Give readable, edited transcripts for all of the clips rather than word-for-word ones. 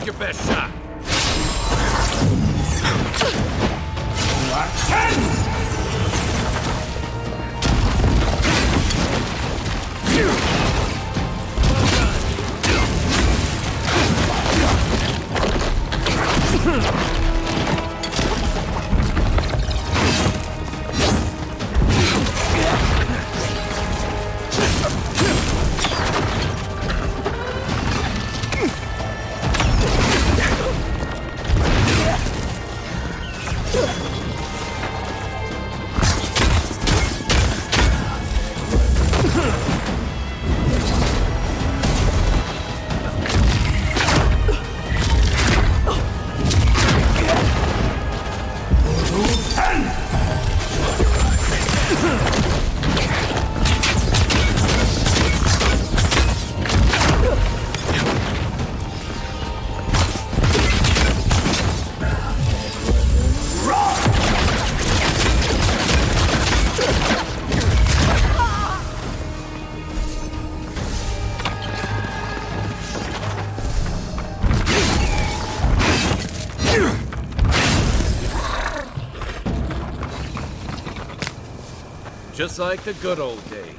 Take your best shot. Just like the good old days.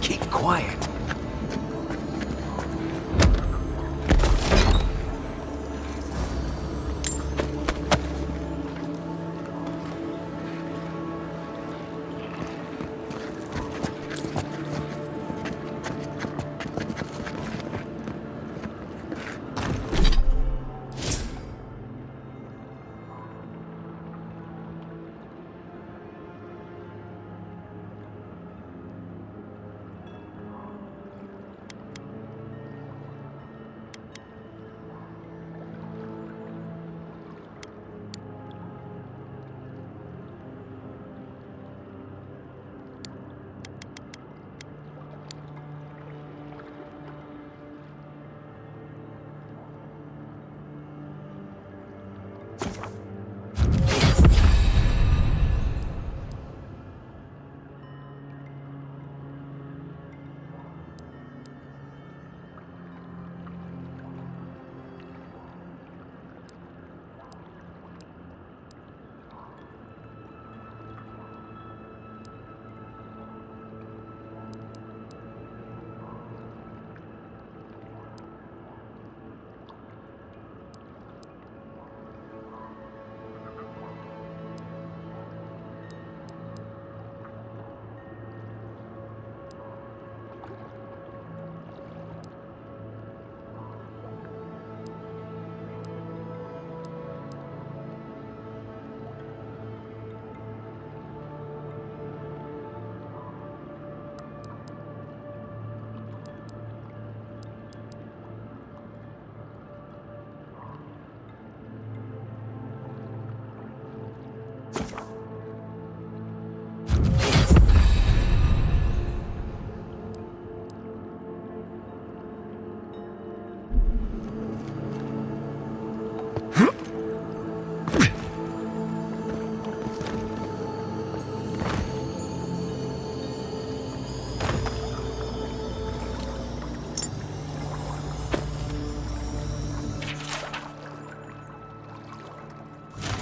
Keep quiet.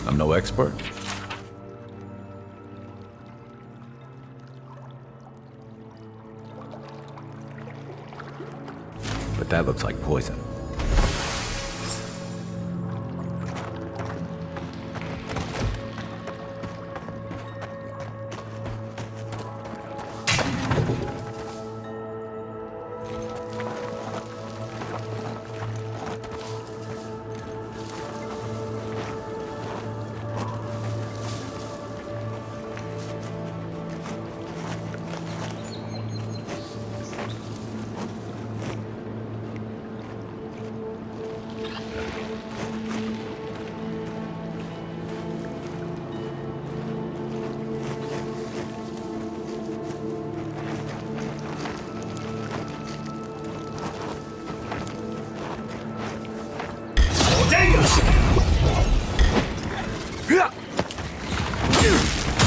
I'm no expert. But that looks like poison.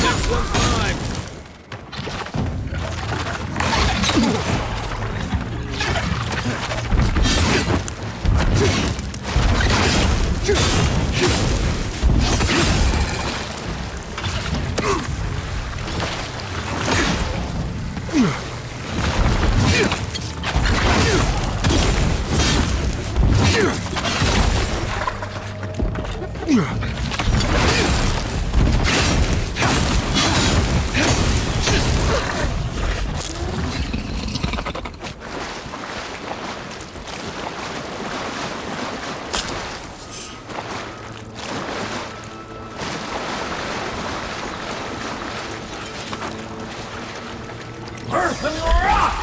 Next one's mine. Earth and rock!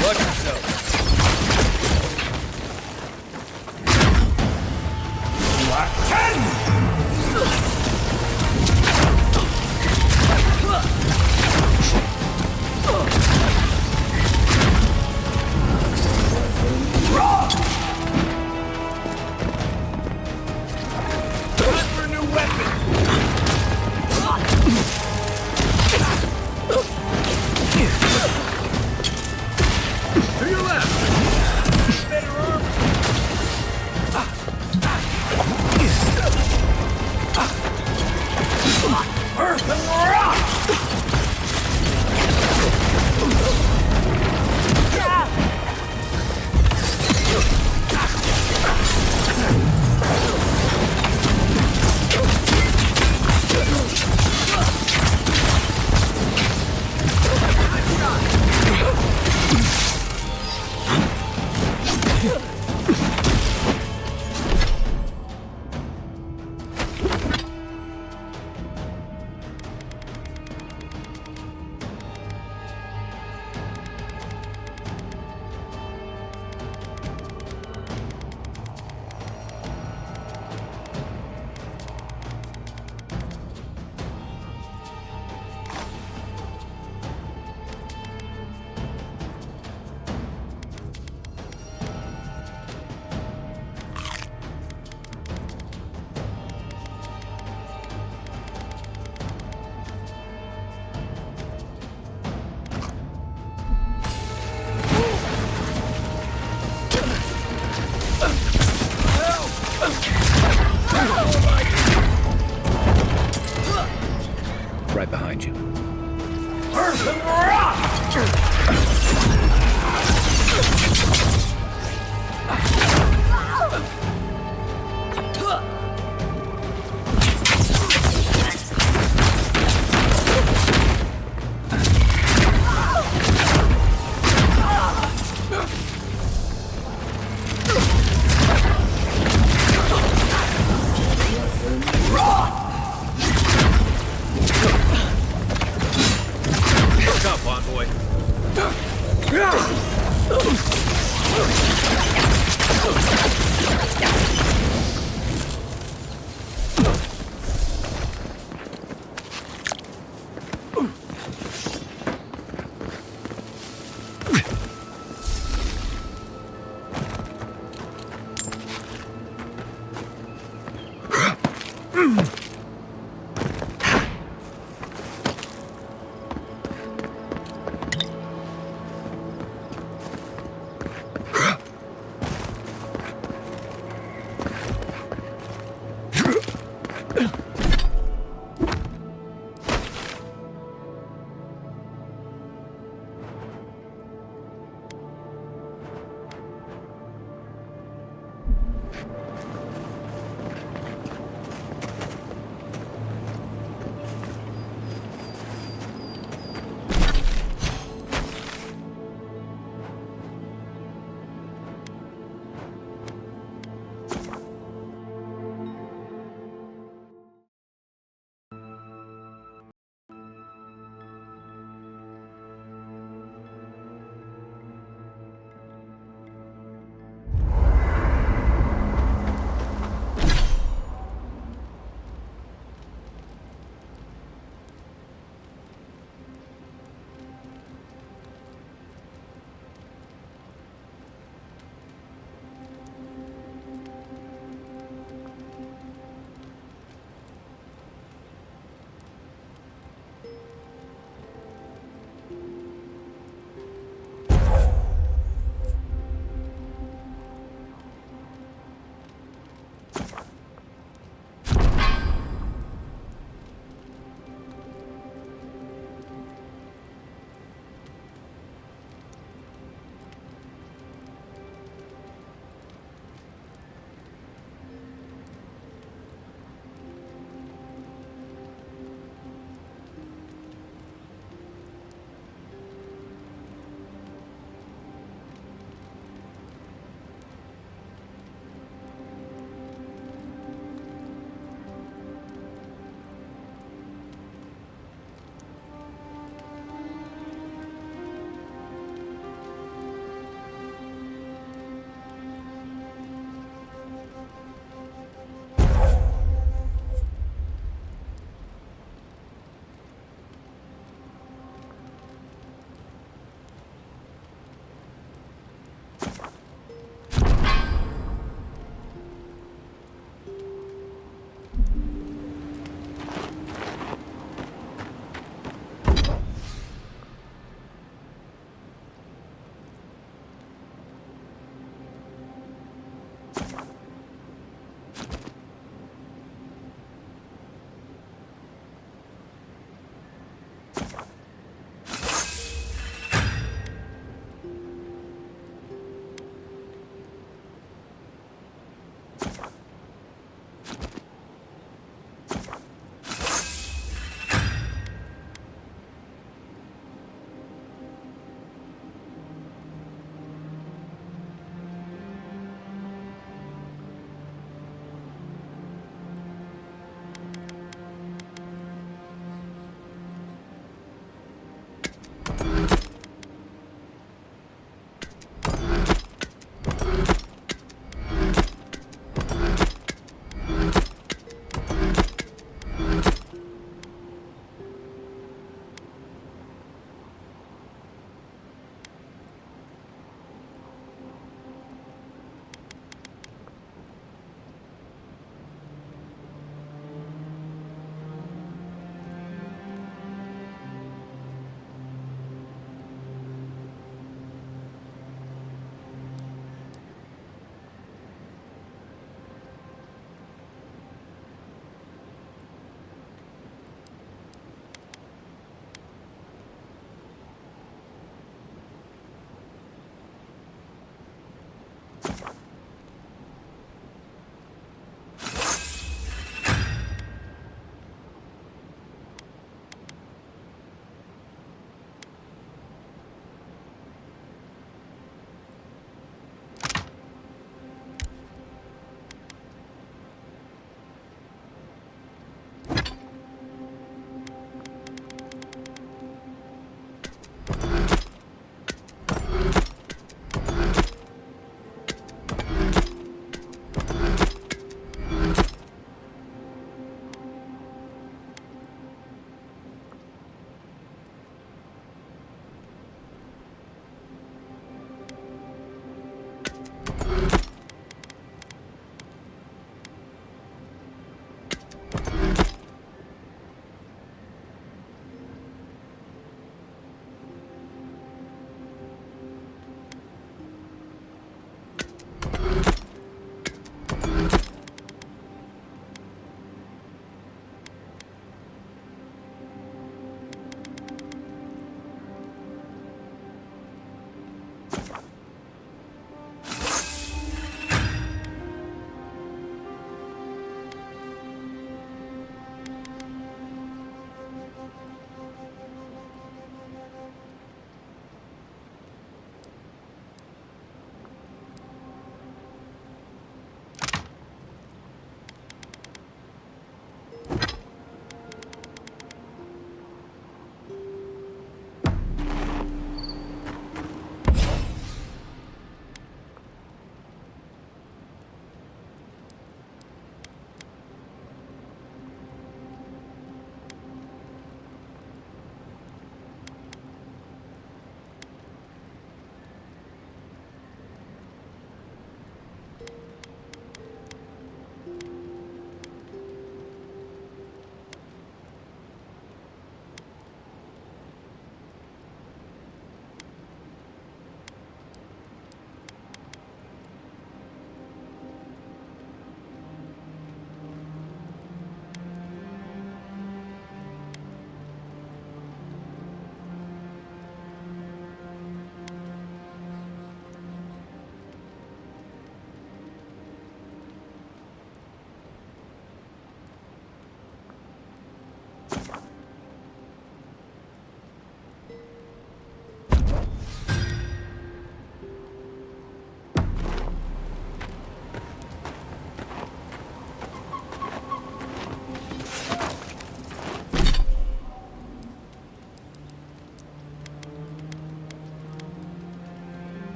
Watch yourself. Black 10!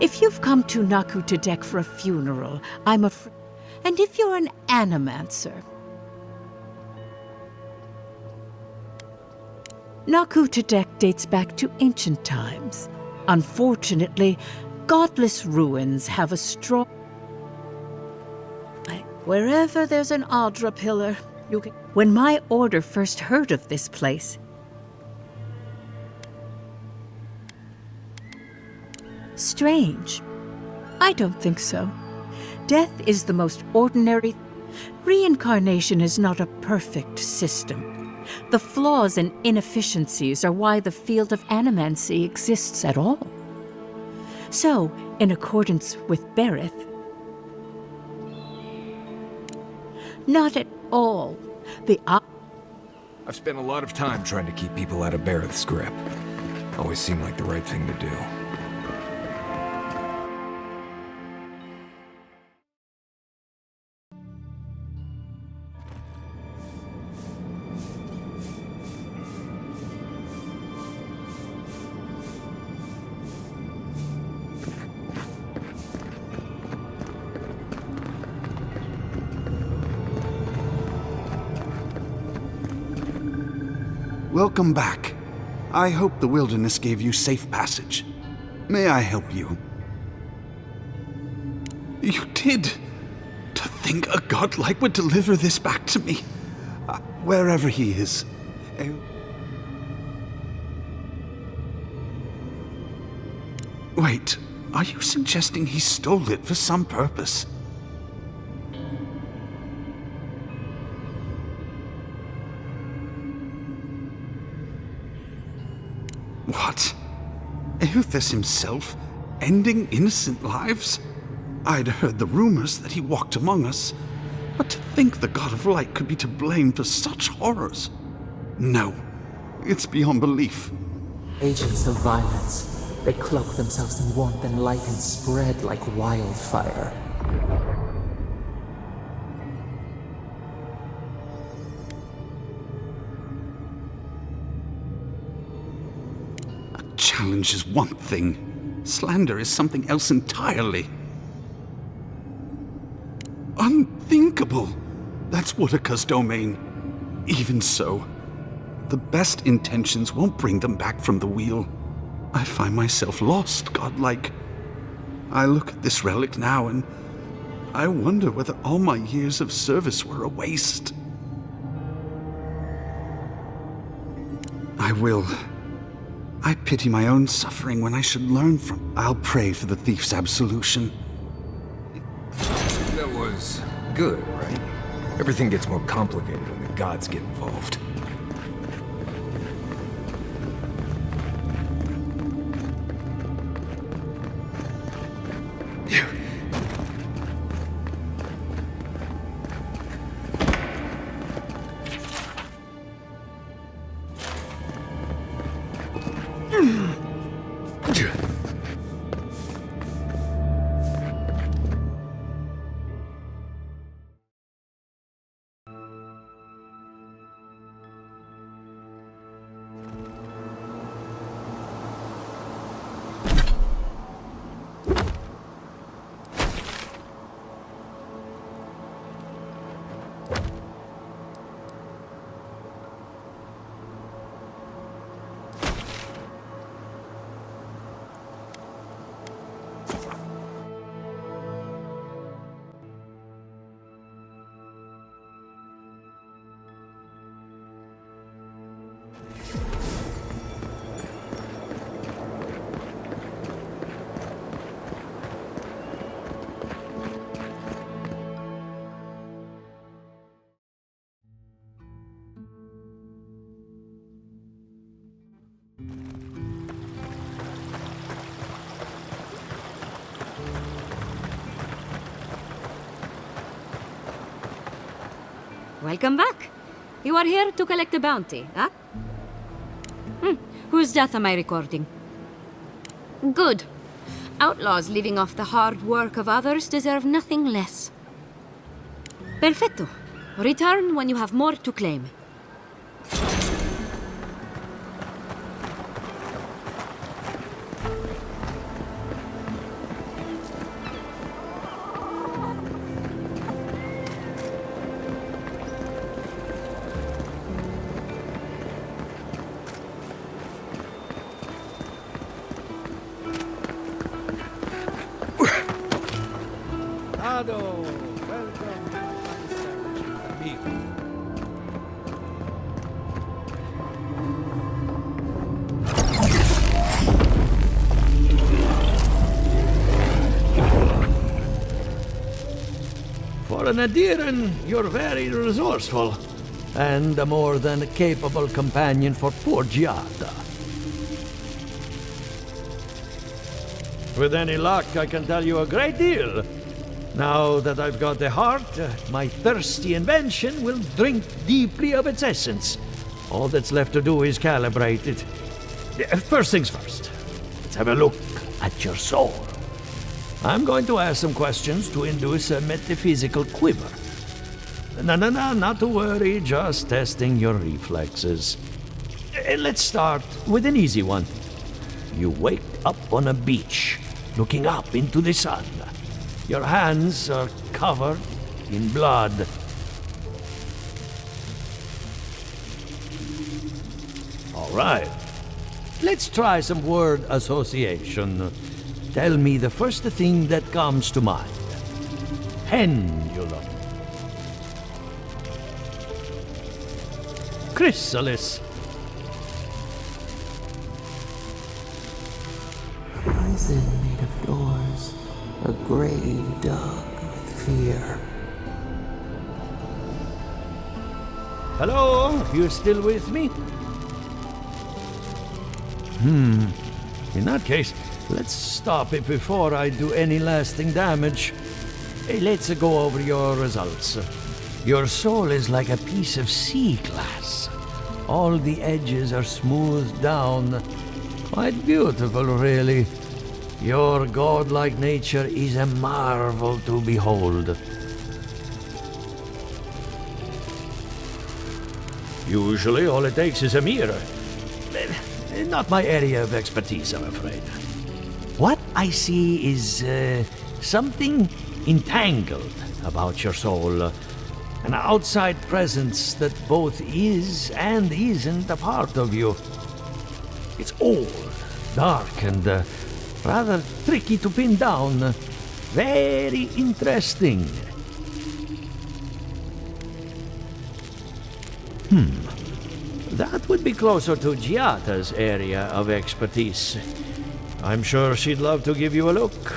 If you've come to Naku Tedek for a funeral, I'm afraid. And if you're an animancer, Naku Tedek dates back to ancient times. Unfortunately, godless ruins have a strong... Wherever there's an Audra pillar, you can... When my order first heard of this place... Strange. I don't think so. Death is the most ordinary... Reincarnation is not a perfect system. The flaws and inefficiencies are why the field of animancy exists at all. So, in accordance with Berith, not at all. I've spent a lot of time trying to keep people out of Bereth's grip. Always seemed like the right thing to do. Welcome back. I hope the wilderness gave you safe passage. May I help you? You did? To think a godlike would deliver this back to me. Wherever he is. Wait, are you suggesting he stole it for some purpose? What? Euthus himself, ending innocent lives? I'd heard the rumors that he walked among us, but to think the God of Light could be to blame for such horrors? No, it's beyond belief. Agents of violence. They cloak themselves in warmth and light and spread like wildfire. Challenge is one thing. Slander is something else entirely. Unthinkable! That's Woodaka's domain. Even so, the best intentions won't bring them back from the wheel. I find myself lost, godlike. I look at this relic now and I wonder whether all my years of service were a waste. I pity my own suffering when I should learn from... I'll pray for the thief's absolution. That was good, right? Everything gets more complicated when the gods get involved. Welcome back. You are here to collect a bounty, huh? Whose death am I recording? Good. Outlaws living off the hard work of others deserve nothing less. Perfecto. Return when you have more to claim. Ado, welcome to amigo. For an Adiran, you're very resourceful, and a more than capable companion for poor Giada. With any luck, I can tell you a great deal. Now that I've got the heart, my thirsty invention will drink deeply of its essence. All that's left to do is calibrate it. First things first, let's have a look at your soul. I'm going to ask some questions to induce a metaphysical quiver. No, not to worry, just testing your reflexes. Let's start with an easy one. You wake up on a beach, looking up into the sun. Your hands are covered in blood. All right. Let's try some word association. Tell me the first thing that comes to mind. Pendulum. Chrysalis. A prison made of doors, a grave dug with fear. Hello? You still with me? In that case, let's stop it before I do any lasting damage. Let's go over your results. Your soul is like a piece of sea glass. All the edges are smoothed down. Quite beautiful, really. Your godlike nature is a marvel to behold. Usually, all it takes is a mirror. Not my area of expertise, I'm afraid. What I see is something entangled about your soul. An outside presence that both is and isn't a part of you. It's old, dark, and rather tricky to pin down. Very interesting. That would be closer to Giata's area of expertise. I'm sure she'd love to give you a look.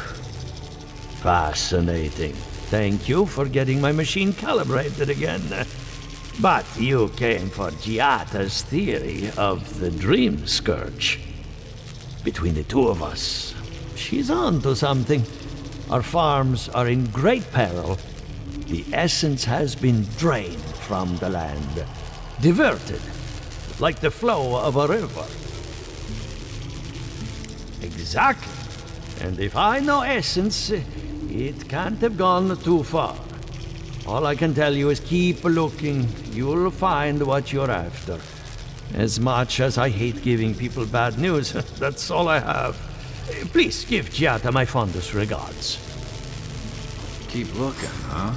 Fascinating. Thank you for getting my machine calibrated again. But you came for Giata's theory of the dream scourge. Between the two of us, she's on to something. Our farms are in great peril. The essence has been drained from the land, diverted, like the flow of a river. Exactly. And if I know essence, it can't have gone too far. All I can tell you is keep looking. You'll find what you're after. As much as I hate giving people bad news, that's all I have. Please give Giata my fondest regards. Keep looking, huh?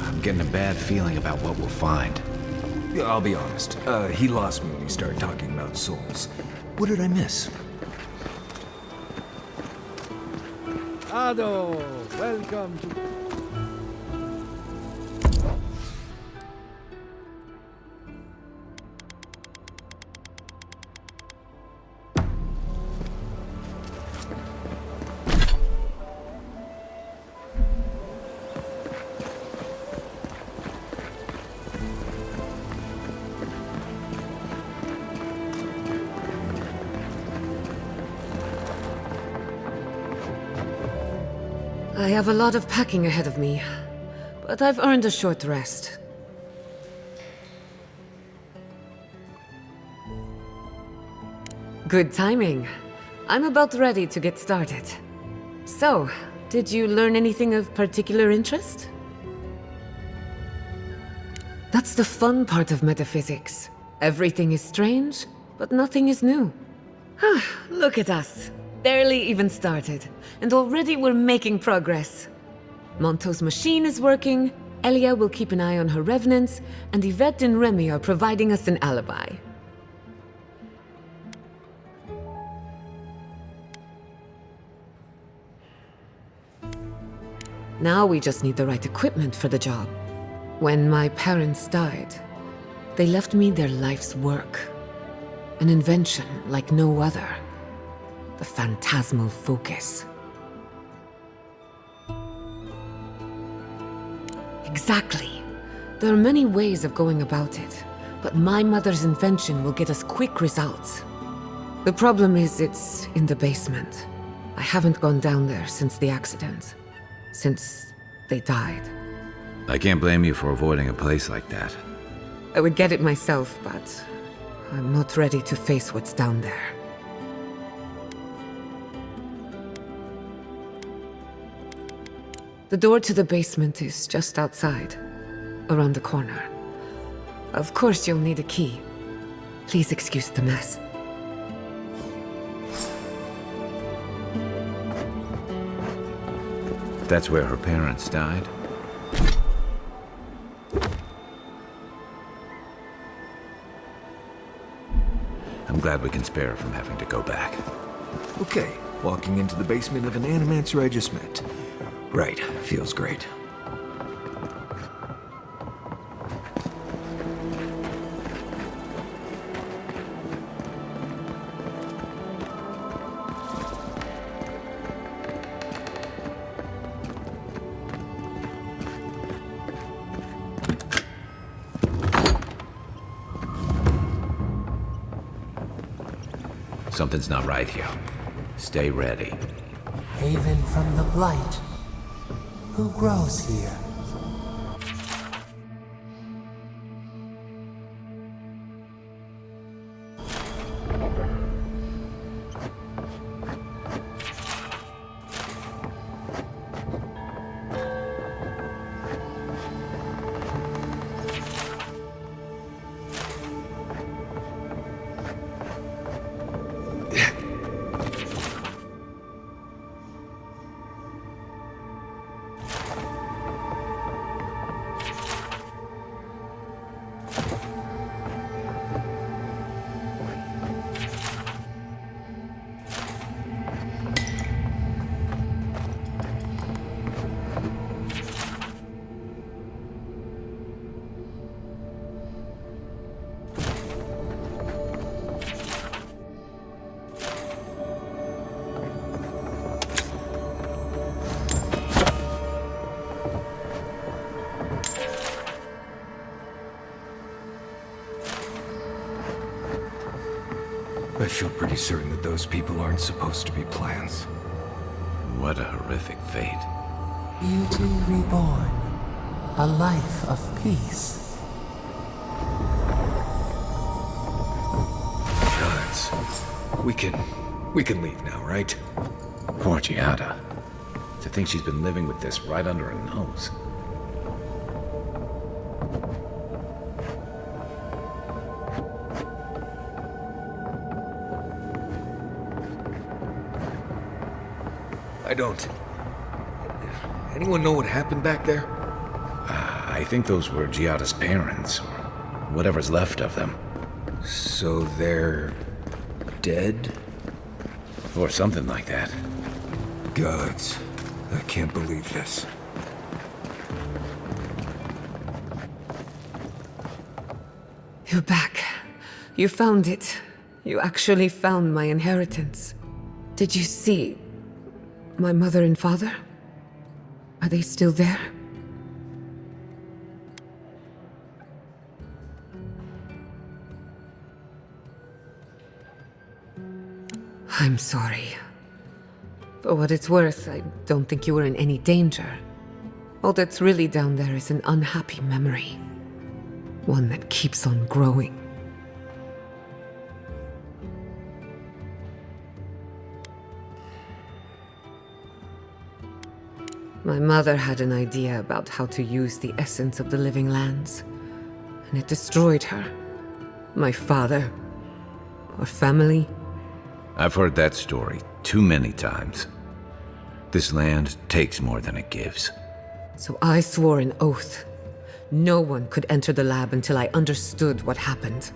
I'm getting a bad feeling about what we'll find. Yeah, I'll be honest. He lost me when he started talking about souls. What did I miss? Ado, welcome to... I have a lot of packing ahead of me, but I've earned a short rest. Good timing. I'm about ready to get started. So, did you learn anything of particular interest? That's the fun part of metaphysics. Everything is strange, but nothing is new. Look at us. Barely even started, and already we're making progress. Monto's machine is working, Elia will keep an eye on her revenants, and Yvette and Remy are providing us an alibi. Now we just need the right equipment for the job. When my parents died, they left me their life's work. An invention like no other. The phantasmal focus. Exactly. There are many ways of going about it, but my mother's invention will get us quick results. The problem is it's in the basement. I haven't gone down there since the accident. Since they died. I can't blame you for avoiding a place like that. I would get it myself, but I'm not ready to face what's down there. The door to the basement is just outside, around the corner. Of course you'll need a key. Please excuse the mess. That's where her parents died? I'm glad we can spare her from having to go back. Okay, walking into the basement of an animancer I just met. Right, feels great. Something's not right here. Stay ready. Haven from the blight. Who grows here? I feel pretty certain that those people aren't supposed to be plants. What a horrific fate. Beauty reborn. A life of peace. Gods. We can leave now, right? Poor Giada. To think she's been living with this right under her nose. I don't. Anyone know what happened back there? I think those were Giada's parents, or whatever's left of them. So they're dead? Or something like that. Gods. I can't believe this. You're back. You found it. You actually found my inheritance. Did you see my mother and father? Are they still there? I'm sorry. For what it's worth, I don't think you were in any danger. All that's really down there is an unhappy memory. One that keeps on growing. My mother had an idea about how to use the essence of the living lands, and it destroyed her. My father. Our family. I've heard that story too many times. This land takes more than it gives. So I swore an oath. No one could enter the lab until I understood what happened.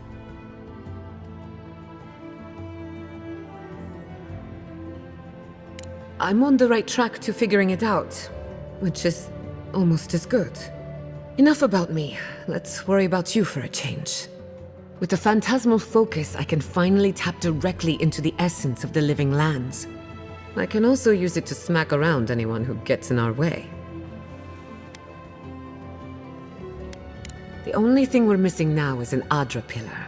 I'm on the right track to figuring it out. which is almost as good. Enough about me. Let's worry about you for a change. With the phantasmal focus, I can finally tap directly into the essence of the living lands. I can also use it to smack around anyone who gets in our way. The only thing we're missing now is an Adra pillar,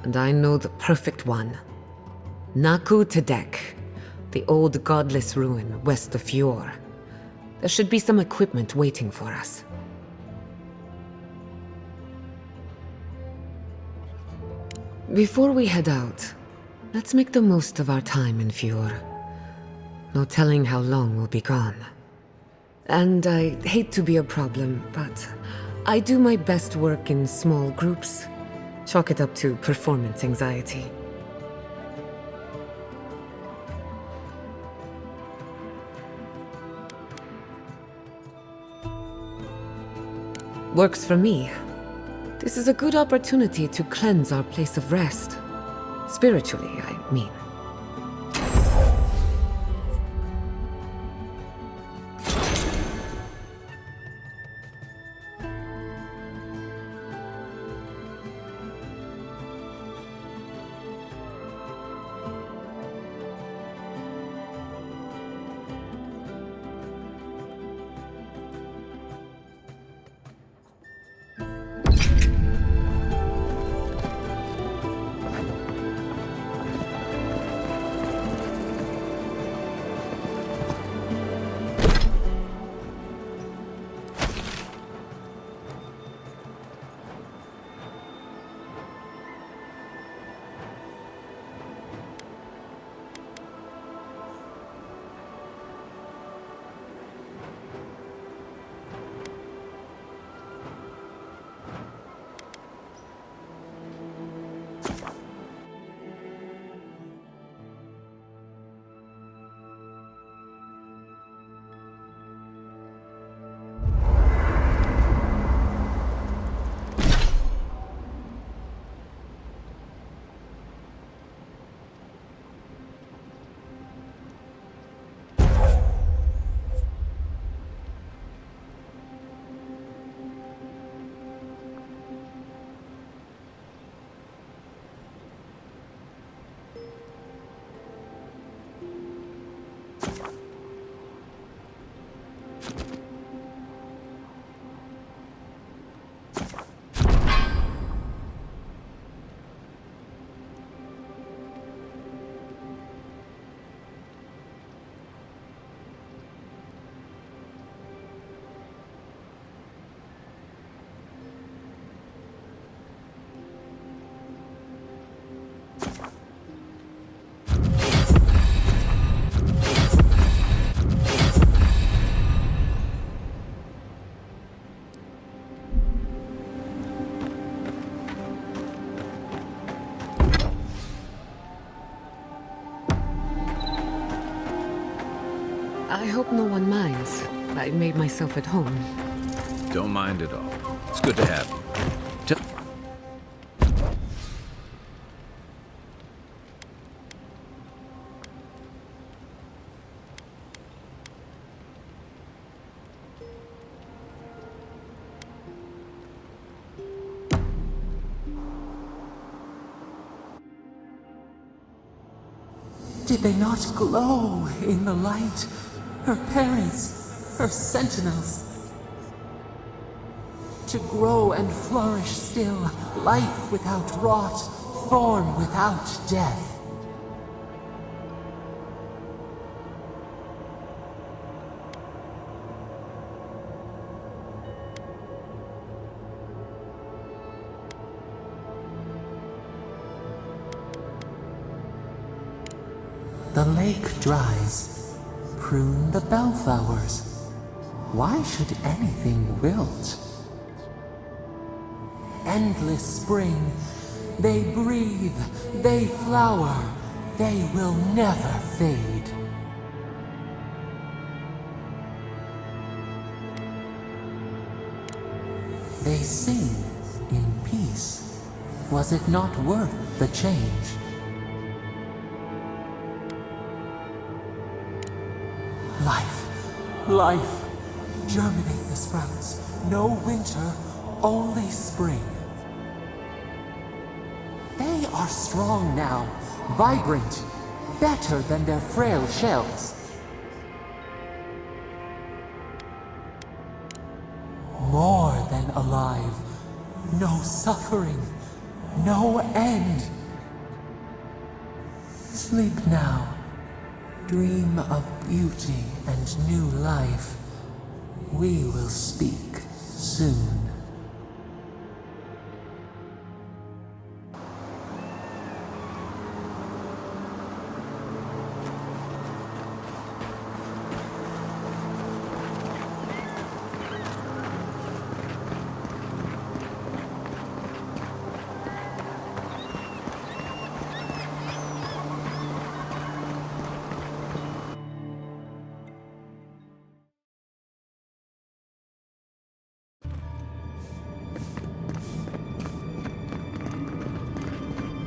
and I know the perfect one. Naku Tedek, the old godless ruin west of Fjord. There should be some equipment waiting for us. Before we head out, let's make the most of our time in Fjord. No telling how long we'll be gone. And I hate to be a problem, but I do my best work in small groups. Chalk it up to performance anxiety. Works for me. This is a good opportunity to cleanse our place of rest. Spiritually, I mean. I hope no one minds. I made myself at home. Don't mind at all. It's good to have you. Did they not glow in the light? Her parents, her sentinels. To grow and flourish still, life without rot, form without death. The lake dries. Prune the bellflowers. Why should anything wilt? Endless spring. They breathe. They flower. They will never fade. They sing in peace. Was it not worth the change? Life, life, Germinate the sprouts. No winter, only spring. They are strong now, vibrant, better than their frail shells. More than alive. No suffering, no end. Sleep now. Dream of beauty and new life. We will speak soon.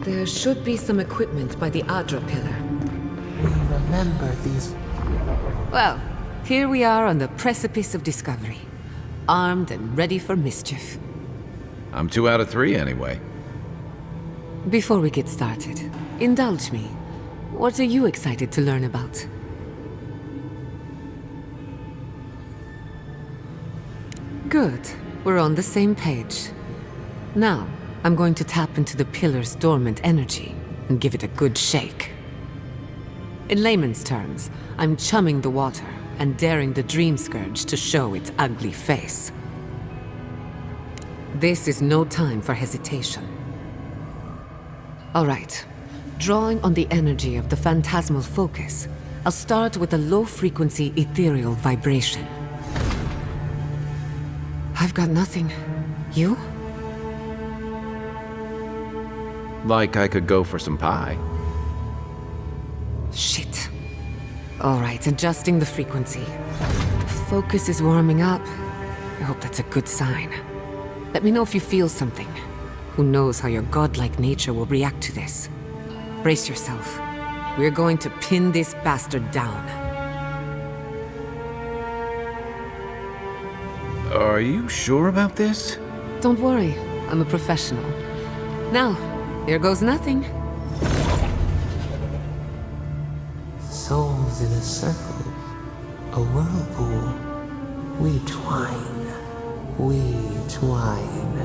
There should be some equipment by the Adra pillar. We remember these. Well, here we are on the precipice of discovery. Armed and ready for mischief. I'm 2 out of 3 anyway. Before we get started, indulge me. What are you excited to learn about? Good. We're on the same page. Now, I'm going to tap into the pillar's dormant energy and give it a good shake. In layman's terms, I'm chumming the water and daring the Dream Scourge to show its ugly face. This is no time for hesitation. All right. Drawing on the energy of the phantasmal focus, I'll start with a low-frequency ethereal vibration. I've got nothing. You? Like I could go for some pie. Shit. All right, adjusting the frequency. The focus is warming up. I hope that's a good sign. Let me know if you feel something. Who knows how your godlike nature will react to this. Brace yourself. We're going to pin this bastard down. Are you sure about this? Don't worry, I'm a professional. Now, here goes nothing. Souls in a circle, a whirlpool. We twine, we twine.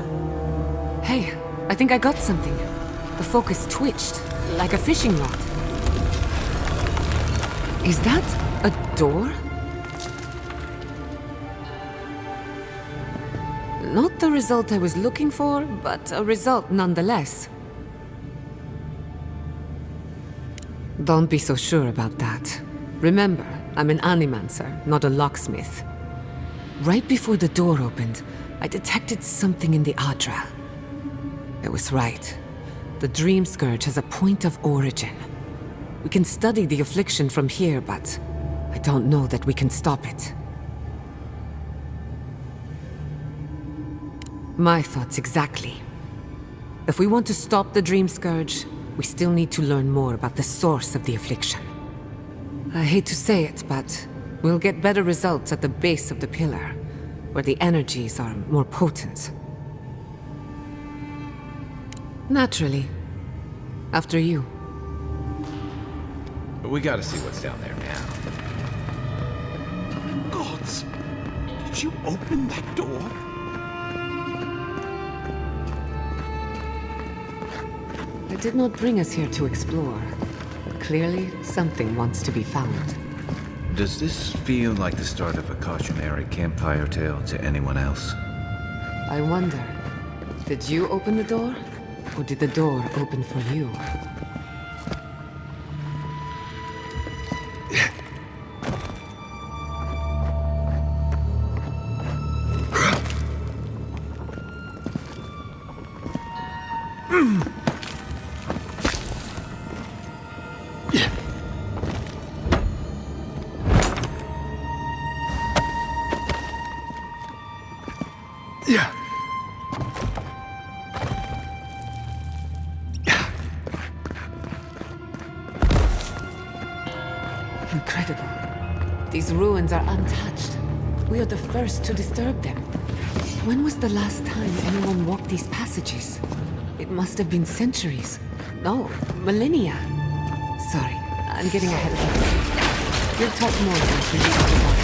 Hey, I think I got something. The focus twitched, like a fishing rod. Is that a door? Not the result I was looking for, but a result nonetheless. Don't be so sure about that. Remember, I'm an animancer, not a locksmith. Right before the door opened, I detected something in the Adra. I was right. The Dream Scourge has a point of origin. We can study the affliction from here, but I don't know that we can stop it. My thoughts exactly. If we want to stop the Dream Scourge, we still need to learn more about the source of the affliction. I hate to say it, but we'll get better results at the base of the pillar, where the energies are more potent. Naturally. After you. We gotta see what's down there now. Gods! Did you open that door? It did not bring us here to explore. Clearly, something wants to be found. Does this feel like the start of a cautionary campfire tale to anyone else? I wonder, did you open the door? Or did the door open for you? Incredible. These ruins are untouched. We are the first to disturb them. When was the last time anyone walked these passages? It must have been centuries. No, millennia. Sorry, I'm getting ahead of myself. We'll talk more once we reach the bottom.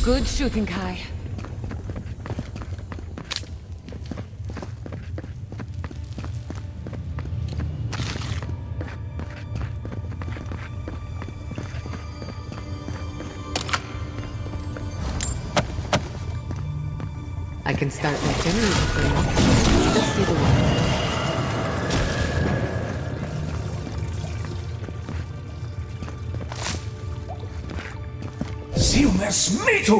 Good shooting, Kai. I can start that generator for you. Just see the one. Silmes mito!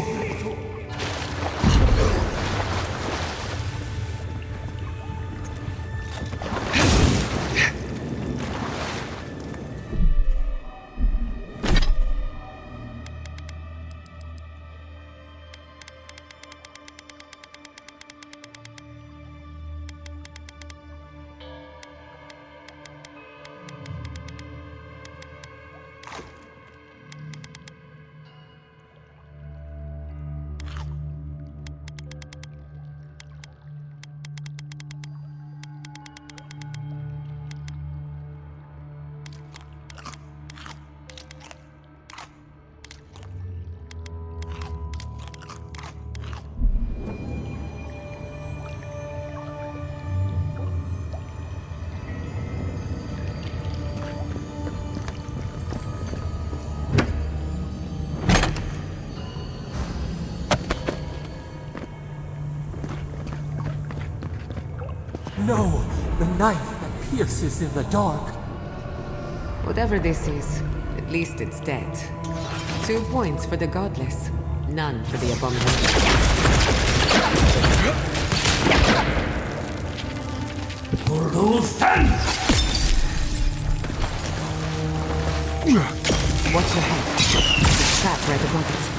No! The knife that pierces in the dark! Whatever this is, at least it's dead. 2 points for the godless, none for the abomination. Watch your head. There's a trap right above it.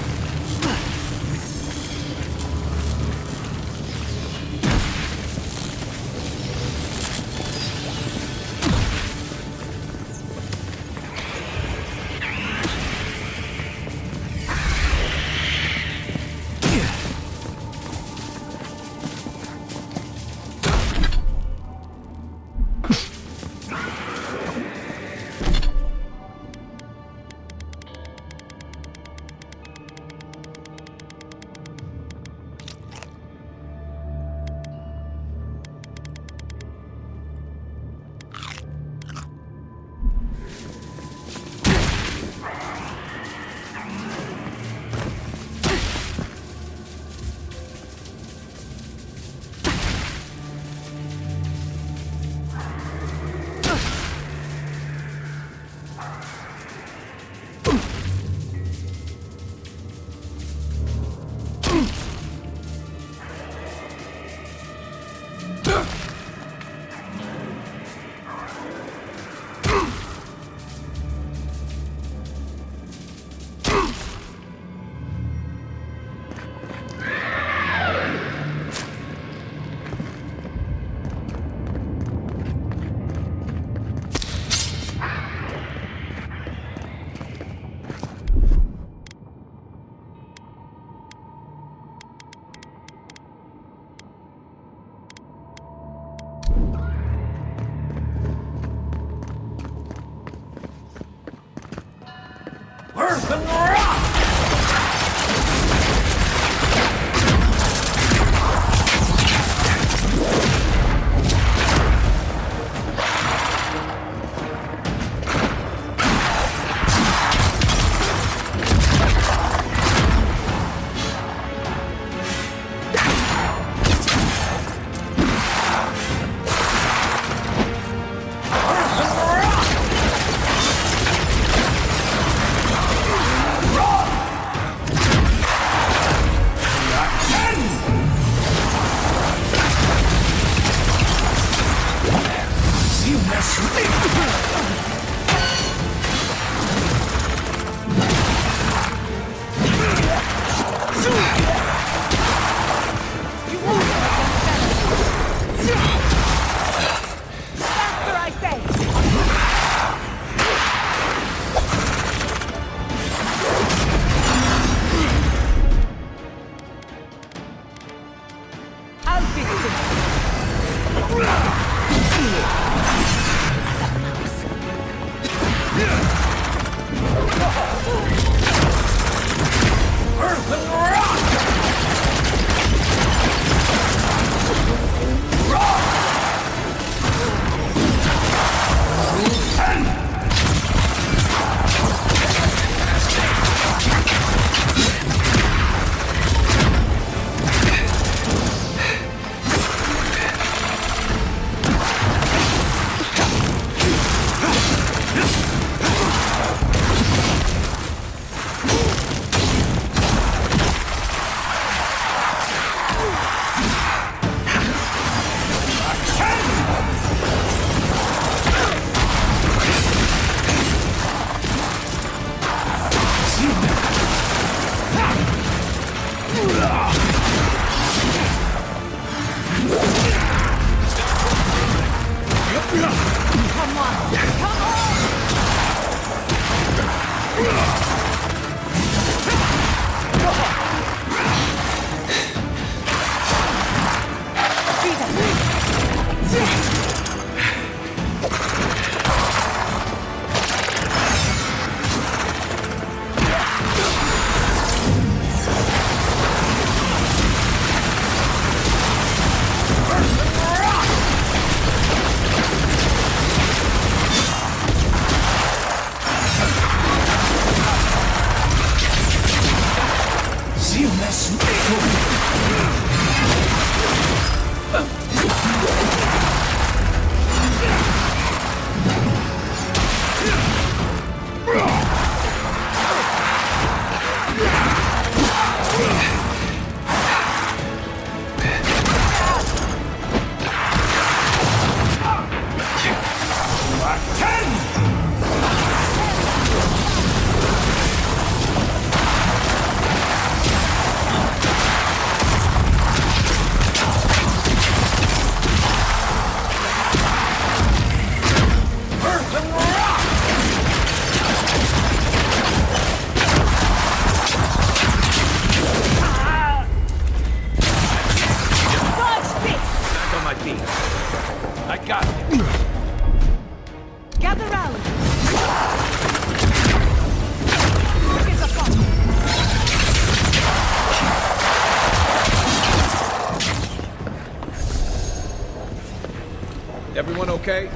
Everyone okay?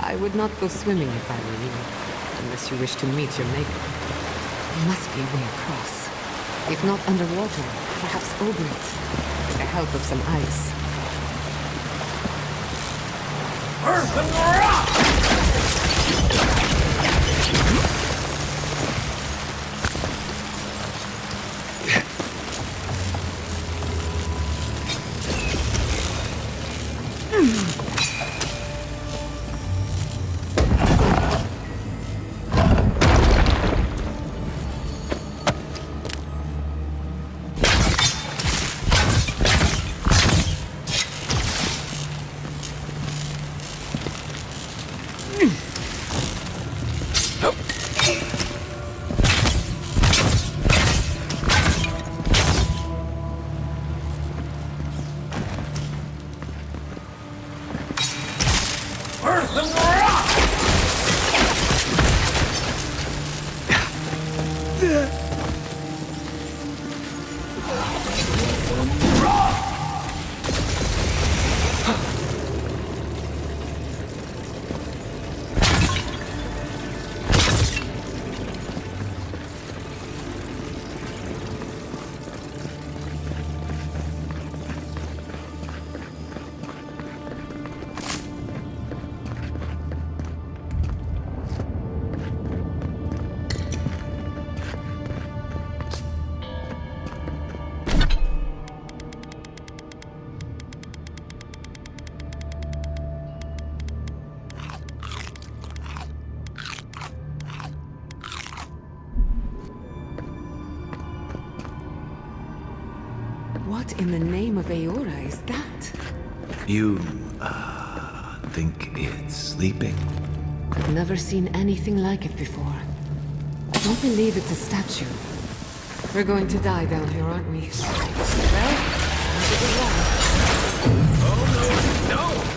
I would not go swimming if I were you, unless you wish to meet your maker. There must be a way across. If not underwater, perhaps over it, with the help of some ice. Earth and rock! What in the name of Aora is that? You, think it's sleeping? I've never seen anything like it before. I don't believe it's a statue. We're going to die down here, aren't we? Well, give it one. Oh, no, no!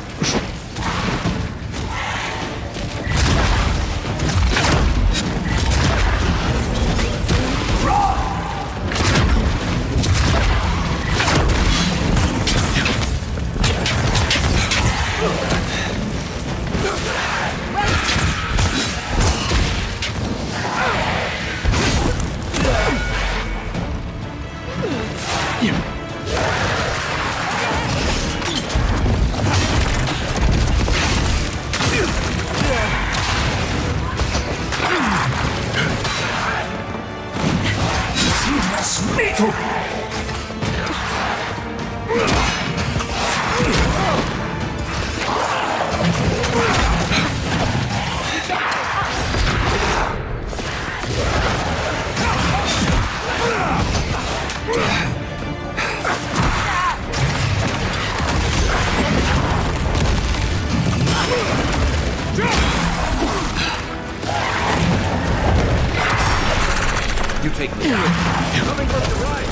You take me out. Coming from the right.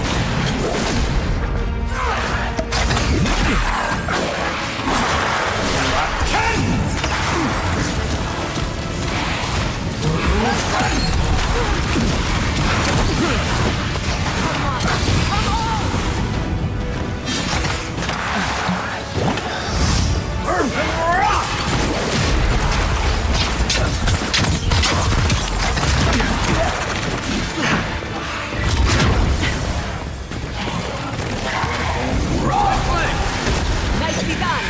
Nicely done!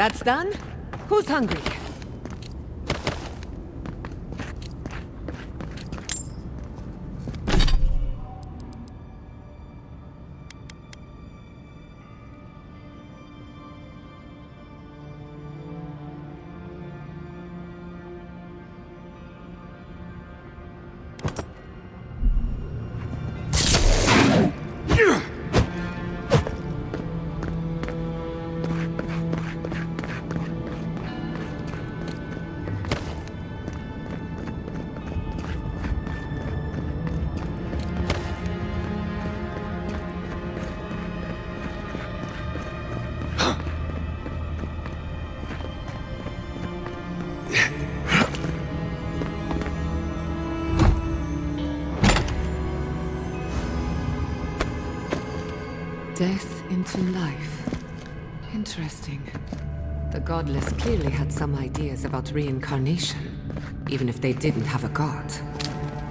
That's done? Who's hungry? death into life. Interesting. The godless clearly had some ideas about reincarnation, even if they didn't have a god.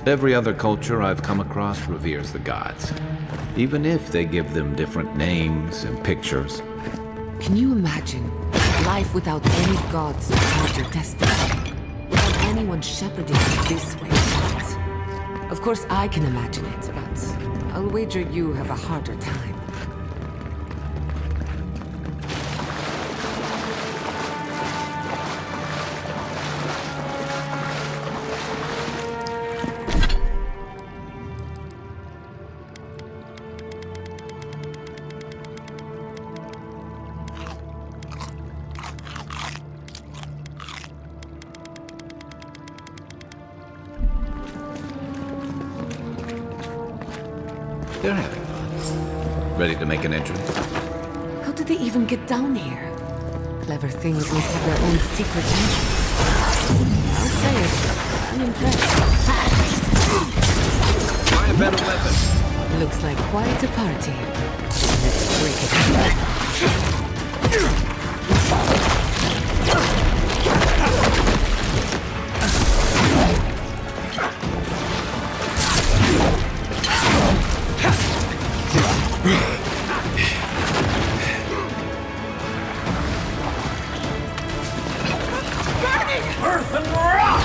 Every other culture I've come across reveres the gods, even if they give them different names and pictures. Can you imagine life without any gods to guide your destiny? Without anyone shepherding you this way or that? Of course I can imagine it, but I'll wager you have a harder time. They're having fun. Ready to make an entrance? How did they even get down here? Clever things must have their own secret entrance. I'll say it. I'm impressed. Try a better weapon. Looks like quite a party. Let's break it. Earth and rock!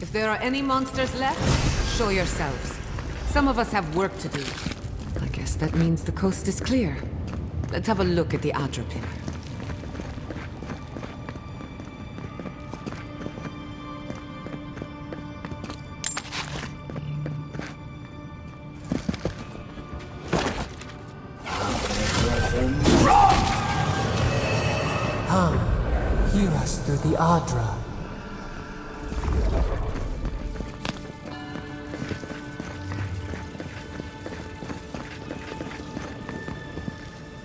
If there are any monsters left, show yourselves. Some of us have work to do. I guess that means the coast is clear. Let's have a look at the Adra Pillar. Come, hear us through the Adra.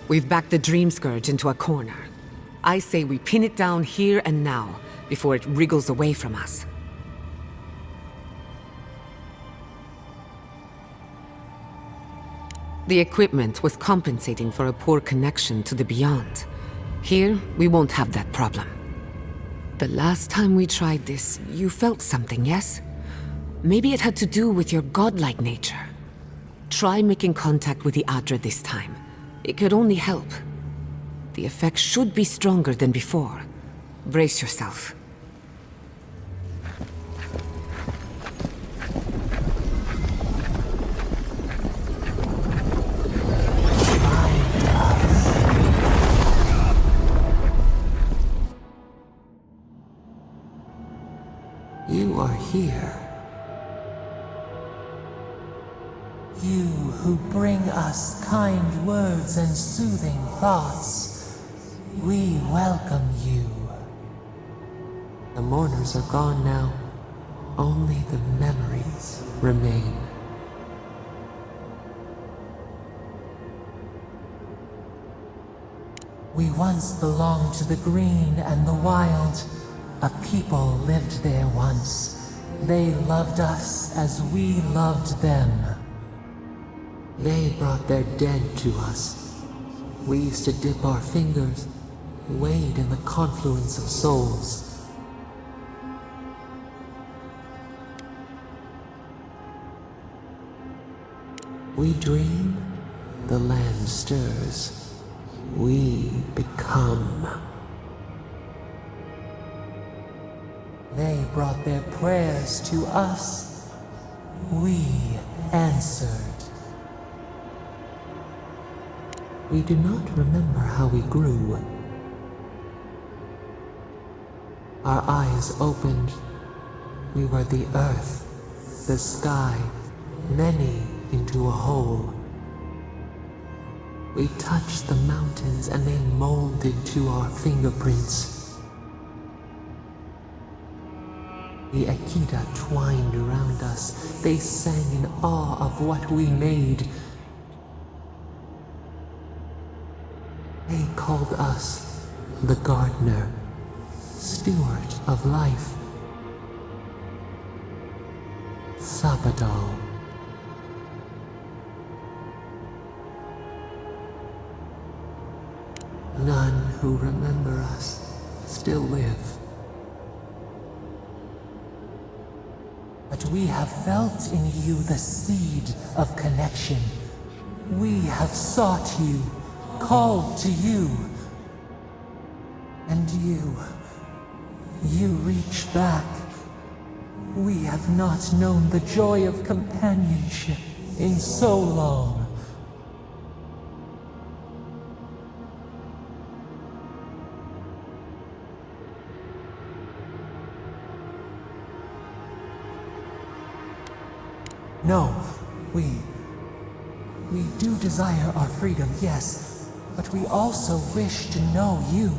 We've backed the Dream Scourge into a corner. I say we pin it down here and now, before it wriggles away from us. The equipment was compensating for a poor connection to the Beyond. Here, we won't have that problem. The last time we tried this, you felt something, yes? Maybe it had to do with your godlike nature. Try making contact with the Adra this time. It could only help. The effect should be stronger than before. Brace yourself. You are here. You who bring us kind words and soothing thoughts, we welcome you. The mourners are gone now. Only the memories remain. We once belonged to the green and the wild. A people lived there once. They loved us as we loved them. They brought their dead to us. We used to dip our fingers, wade in the confluence of souls. We dream, the land stirs. We become. They brought their prayers to us. We answered. We do not remember how we grew. Our eyes opened. We were the earth, the sky, many into a whole. We touched the mountains and they molded to our fingerprints. The Akita twined around us. They sang in awe of what we made. They called us the gardener, steward of life. Sapadal. None who remember us still live. But we have felt in you the seed of connection. We have sought you, called to you. And you reach back. We have not known the joy of companionship in so long. No, we do desire our freedom, yes, but we also wish to know you.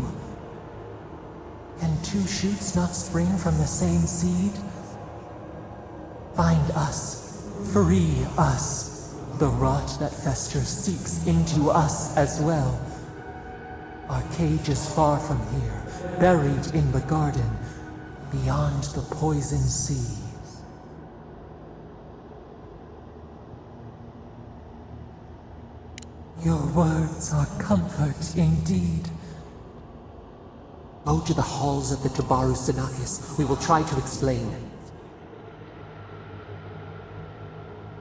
Can two shoots not spring from the same seed? Find us, free us. The rot that festers seeps into us as well. Our cage is far from here, buried in the garden, beyond the poison sea. Your words are comfort indeed. Go to the halls of the Tabaru Sinakis. We will try to explain.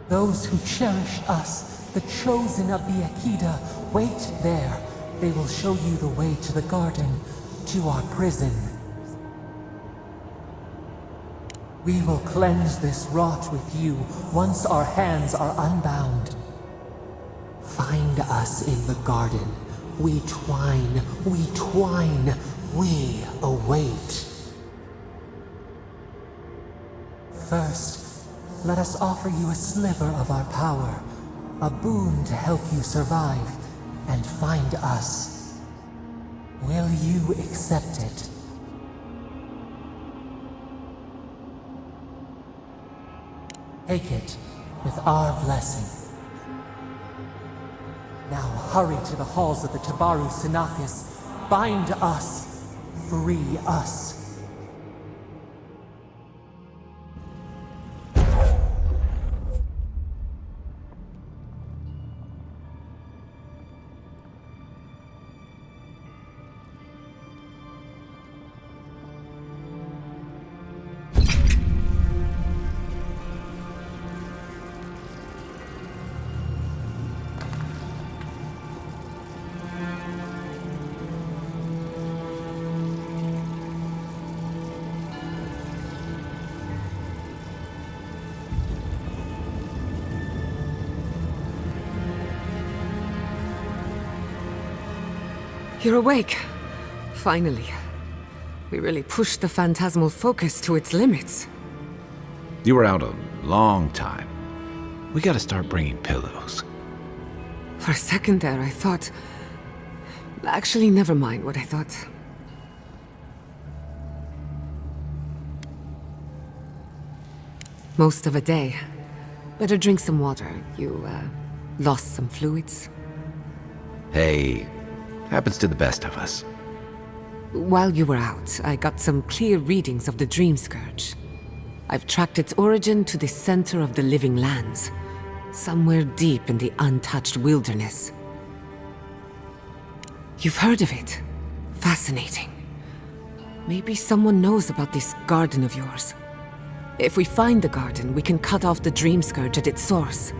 Those who cherish us, the chosen of the Akita, wait there. They will show you the way to the garden, to our prison. We will cleanse this rot with you once our hands are unbound. Find us in the garden. We twine, we await. First, let us offer you a sliver of our power, a boon to help you survive and find us. Will you accept it? Take it with our blessing. Now hurry to the halls of the Tabaru Sinakis. Bind us. Free us. You're awake. Finally. We really pushed the phantasmal focus to its limits. You were out a long time. We gotta start bringing pillows. For a second there, I thought... Actually, never mind what I thought. Most of a day. Better drink some water. You, lost some fluids? Hey, happens to the best of us. While you were out, I got some clear readings of the Dream Scourge. I've tracked its origin to the center of the living lands, somewhere deep in the untouched wilderness. You've heard of it? Fascinating. Maybe someone knows about this garden of yours. If we find the garden, we can cut off the Dream Scourge at its source.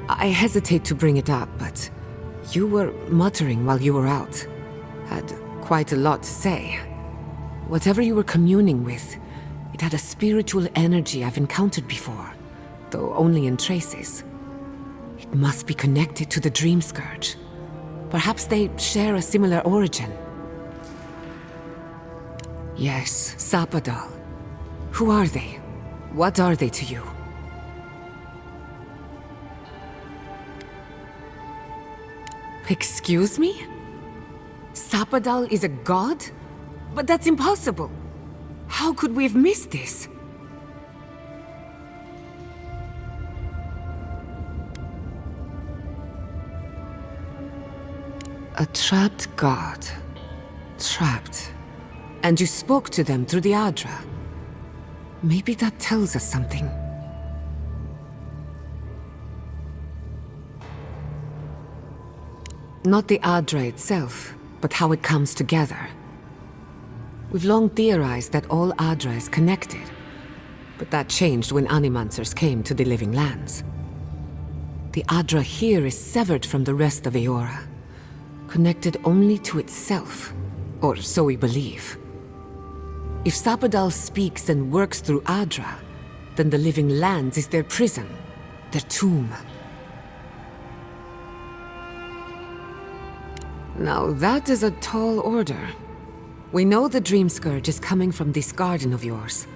I hesitate to bring it up, but you were muttering while you were out. Had quite a lot to say. Whatever you were communing with, it had a spiritual energy I've encountered before. though only in traces. It must be connected to the Dream Scourge. Perhaps they share a similar origin. Yes, Sapadal. Who are they? What are they to you? Excuse me? Sapadal is a god? But that's impossible. How could we have missed this? A trapped god. Trapped. And you spoke to them through the Adra. Maybe that tells us something. Not the Adra itself, but how it comes together. We've long theorized that all Adra is connected, but that changed when Animancers came to the Living Lands. The Adra here is severed from the rest of Eora, connected only to itself, or so we believe. If Sapadal speaks and works through Adra, then the Living Lands is their prison, their tomb. Now that is a tall order. We know the Dream Scourge is coming from this garden of yours.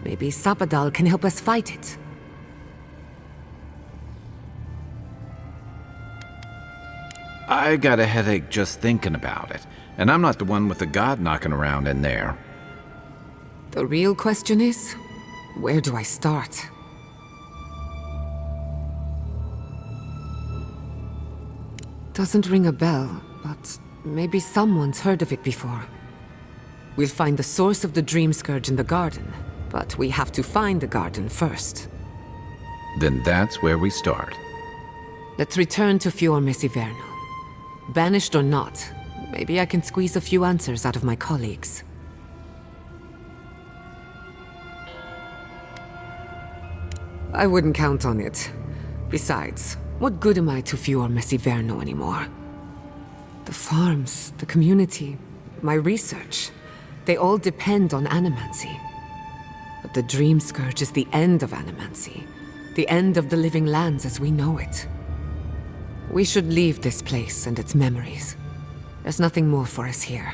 Maybe Sapadal can help us fight it. I got a headache just thinking about it, and I'm not the one with the god knocking around in there. The real question is, where do I start? Doesn't ring a bell, but maybe someone's heard of it before. We'll find the source of the Dream Scourge in the garden, but we have to find the garden first. Then that's where we start. Let's return to Fior Mesiverno. Banished or not, maybe I can squeeze a few answers out of my colleagues. I wouldn't count on it. Besides, what good am I to Fior Mesiverno anymore? The farms, the community, my research, they all depend on animancy. But the Dream Scourge is the end of animancy, the end of the Living Lands as we know it. We should leave this place and its memories. There's nothing more for us here.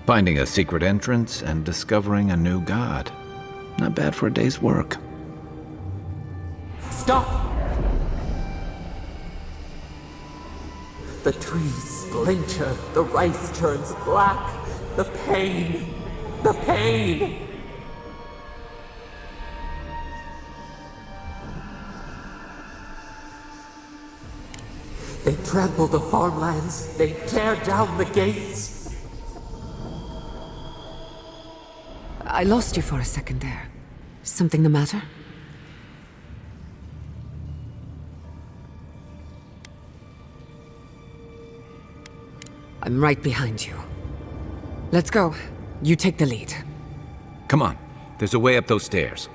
Finding a secret entrance and discovering a new god. Not bad for a day's work. Stop! The trees splinter, the rice turns black. The pain! The pain! They trample the farmlands, they tear down the gates. I lost you for a second there. Something the matter? I'm right behind you. Let's go. You take the lead. Come on, there's a way up those stairs.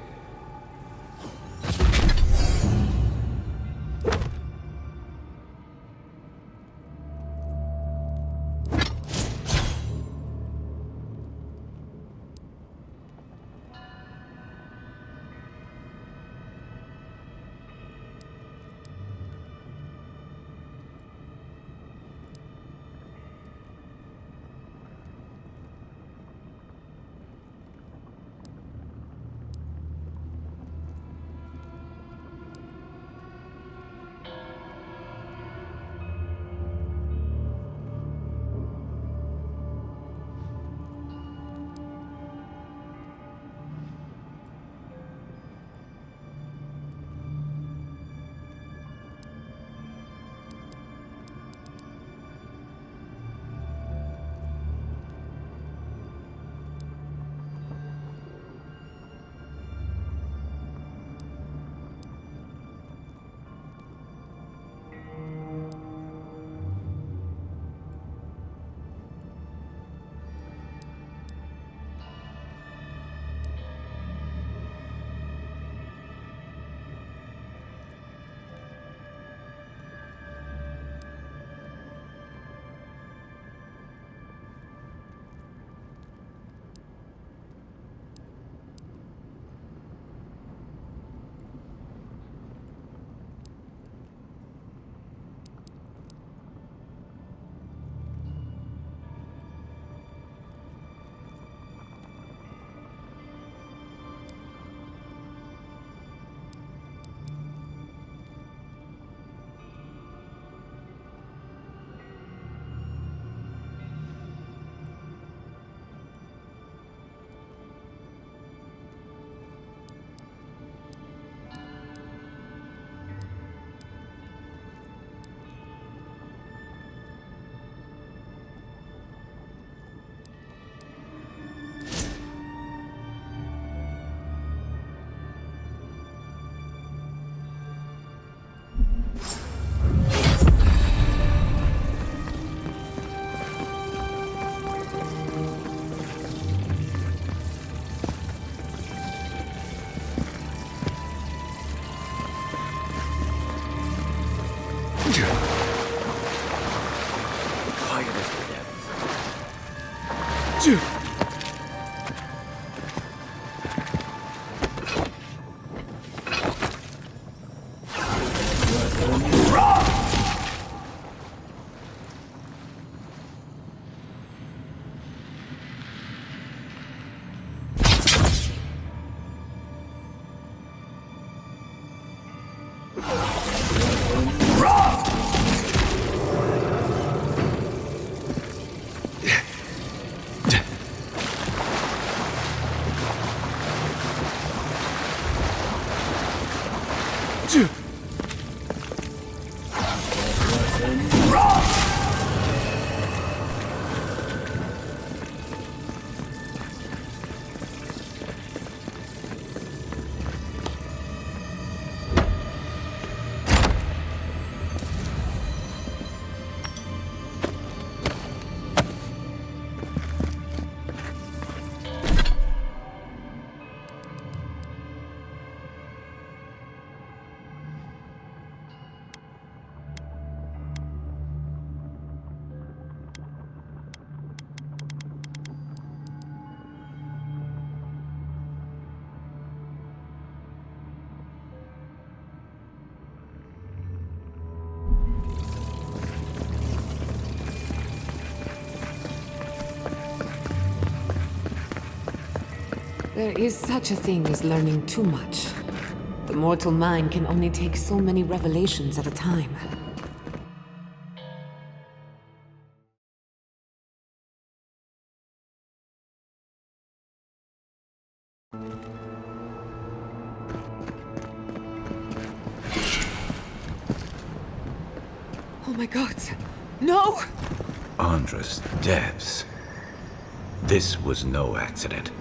There is such a thing as learning too much. The mortal mind can only take so many revelations at a time. Oh my god! No! Andres Devs. This was no accident.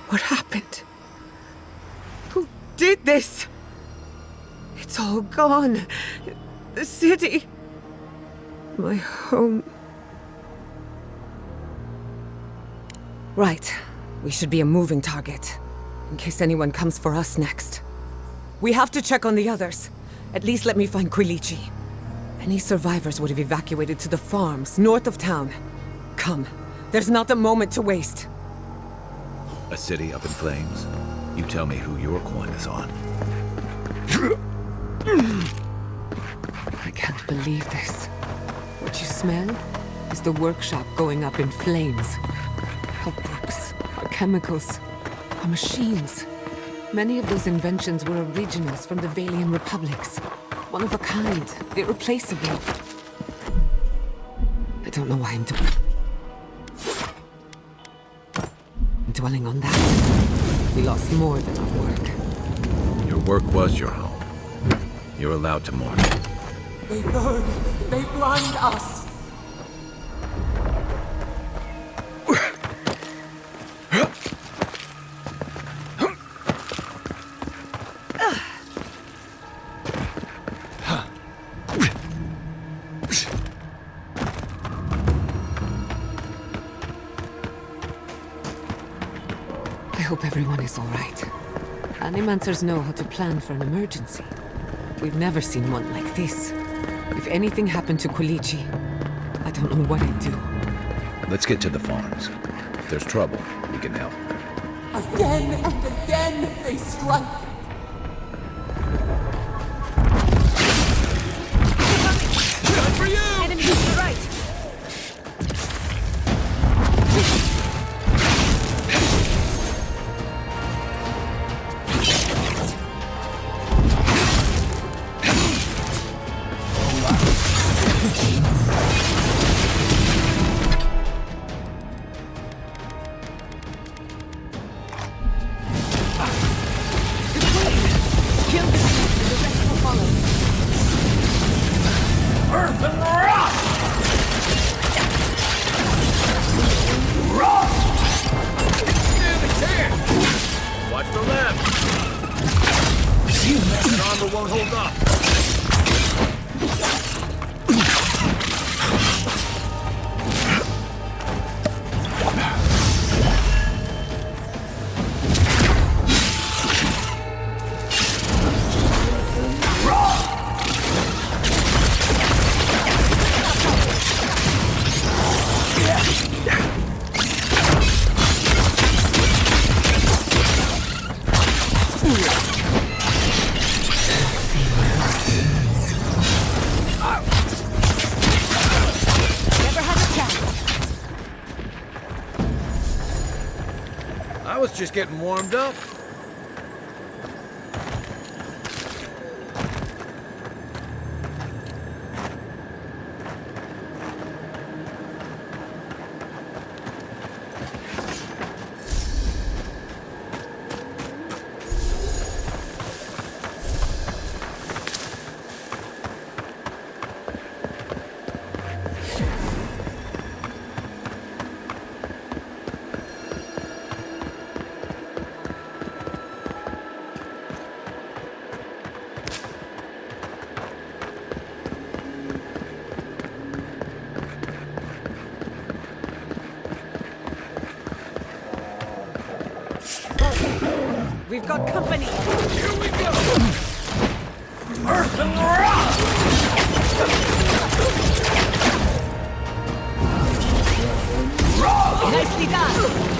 What happened? Who did this? It's all gone. The city. My home. Right. We should be a moving target. In case anyone comes for us next. We have to check on the others. At least let me find Quilici. Any survivors would have evacuated to the farms north of town. Come. There's not a moment to waste. A city up in flames? You tell me who your coin is on. I can't believe this. What you smell is the workshop going up in flames. Our books, our chemicals, our machines. Many of those inventions were originals from the Valian republics. One of a kind, irreplaceable. I don't know why I'm dwelling on that. We lost more than our work. Your work was your home. You're allowed to mourn it. They burn. They blind us. I hope everyone is all right. Animancers know how to plan for an emergency. We've never seen one like this. If anything happened to Quilici, I don't know what I'd do. Let's get to the farms. If there's trouble, we can help. Again and again they strike. For you! Enemy to the right. Kill the Agreeable won't hold up. I was just getting warmed up. We've got company. Here we go! Earth and rock! Nicely done.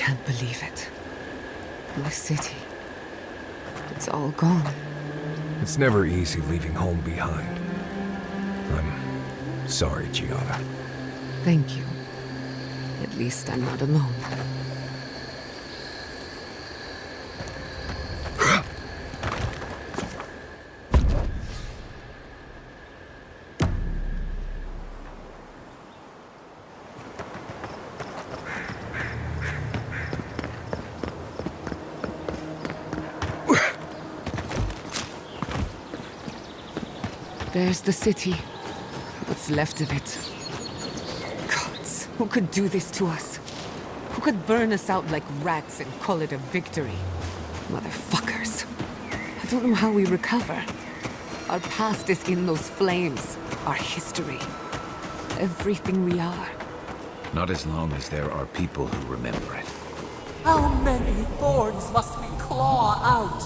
can't believe it. My city. It's all gone. It's never easy leaving home behind. I'm sorry, Giada. Thank you. At least I'm not alone. There's the city. What's left of it. Gods, who could do this to us? Who could burn us out like rats and call it a victory? Motherfuckers. I don't know how we recover. Our past is in those flames. Our history. Everything we are. Not as long as there are people who remember it. How many thorns must we claw out?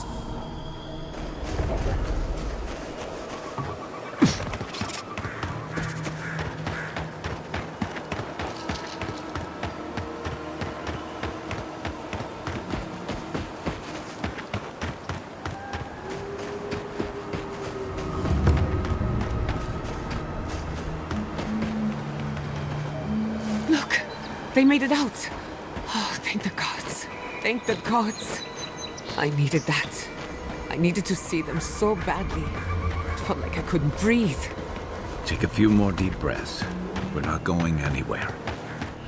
Look! They made it out! Oh, thank the gods. Thank the gods. I needed that. I needed to see them so badly. It felt like I couldn't breathe. Take a few more deep breaths. We're not going anywhere.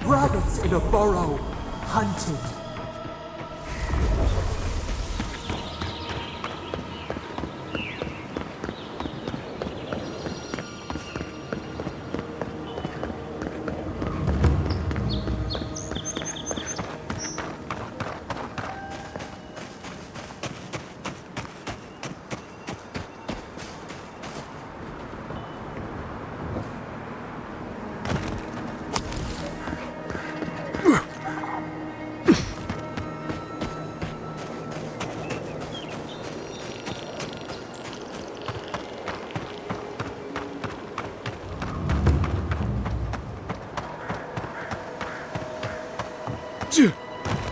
Rabbits in a burrow, hunted.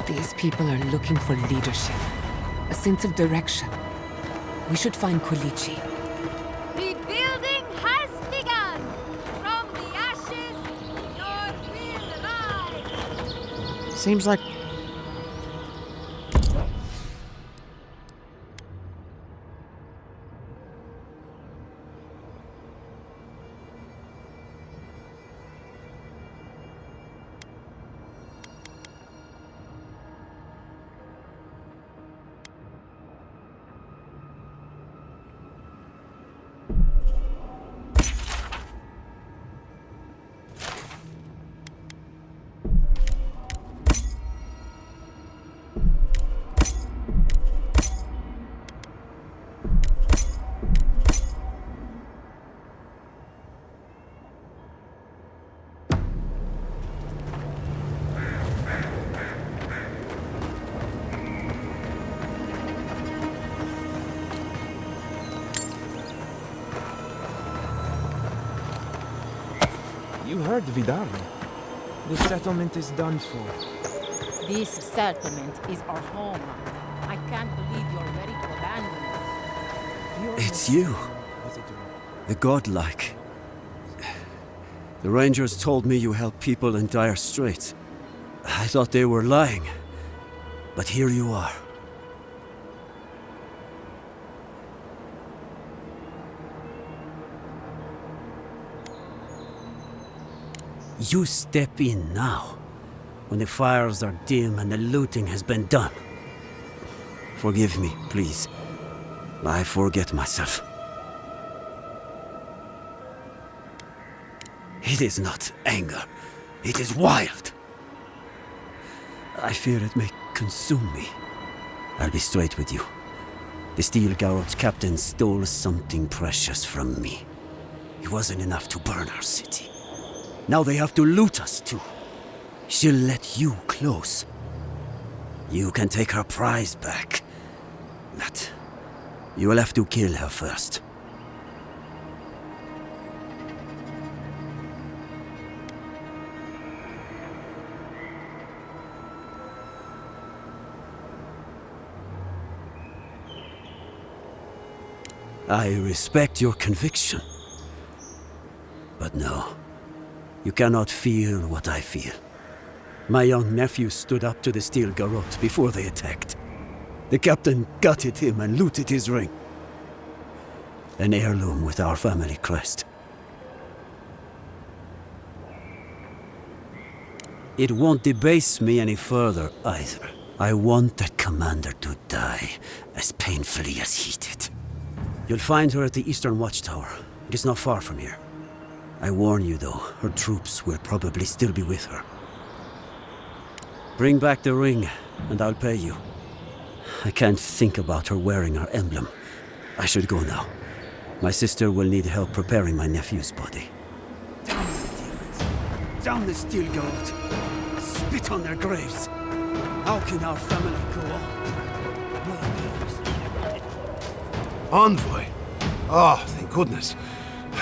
These people are looking for leadership, a sense of direction. We should find Kolichi. Rebuilding has begun! From the ashes, your will rise! Seems like... You heard Vidal. The settlement is done for. This settlement is our home. I can't believe you're ready to abandon it. It's you. The godlike. The Rangers told me you help people in dire straits. I thought they were lying. But here you are. You step in now, when the fires are dim and the looting has been done. Forgive me, please. I forget myself. It is not anger. It is wild. I fear it may consume me. I'll be straight with you. The Steel Garrote's captain stole something precious from me. It wasn't enough to burn our city. Now they have to loot us too. She'll let you close. You can take her prize back. But you will have to kill her first. I respect your conviction. But no, you cannot feel what I feel. My young nephew stood up to the steel garrote before they attacked. The captain gutted him and looted his ring. An heirloom with our family crest. It won't debase me any further either. I want that commander to die as painfully as he did. You'll find her at the Eastern Watchtower. It is not far from here. I warn you though, her troops will probably still be with her. Bring back the ring, and I'll pay you. I can't think about her wearing our emblem. I should go now. My sister will need help preparing my nephew's body. Down the demons! Down the steel garrote! Spit on their graves! How can our family go on? Envoy? Oh, thank goodness.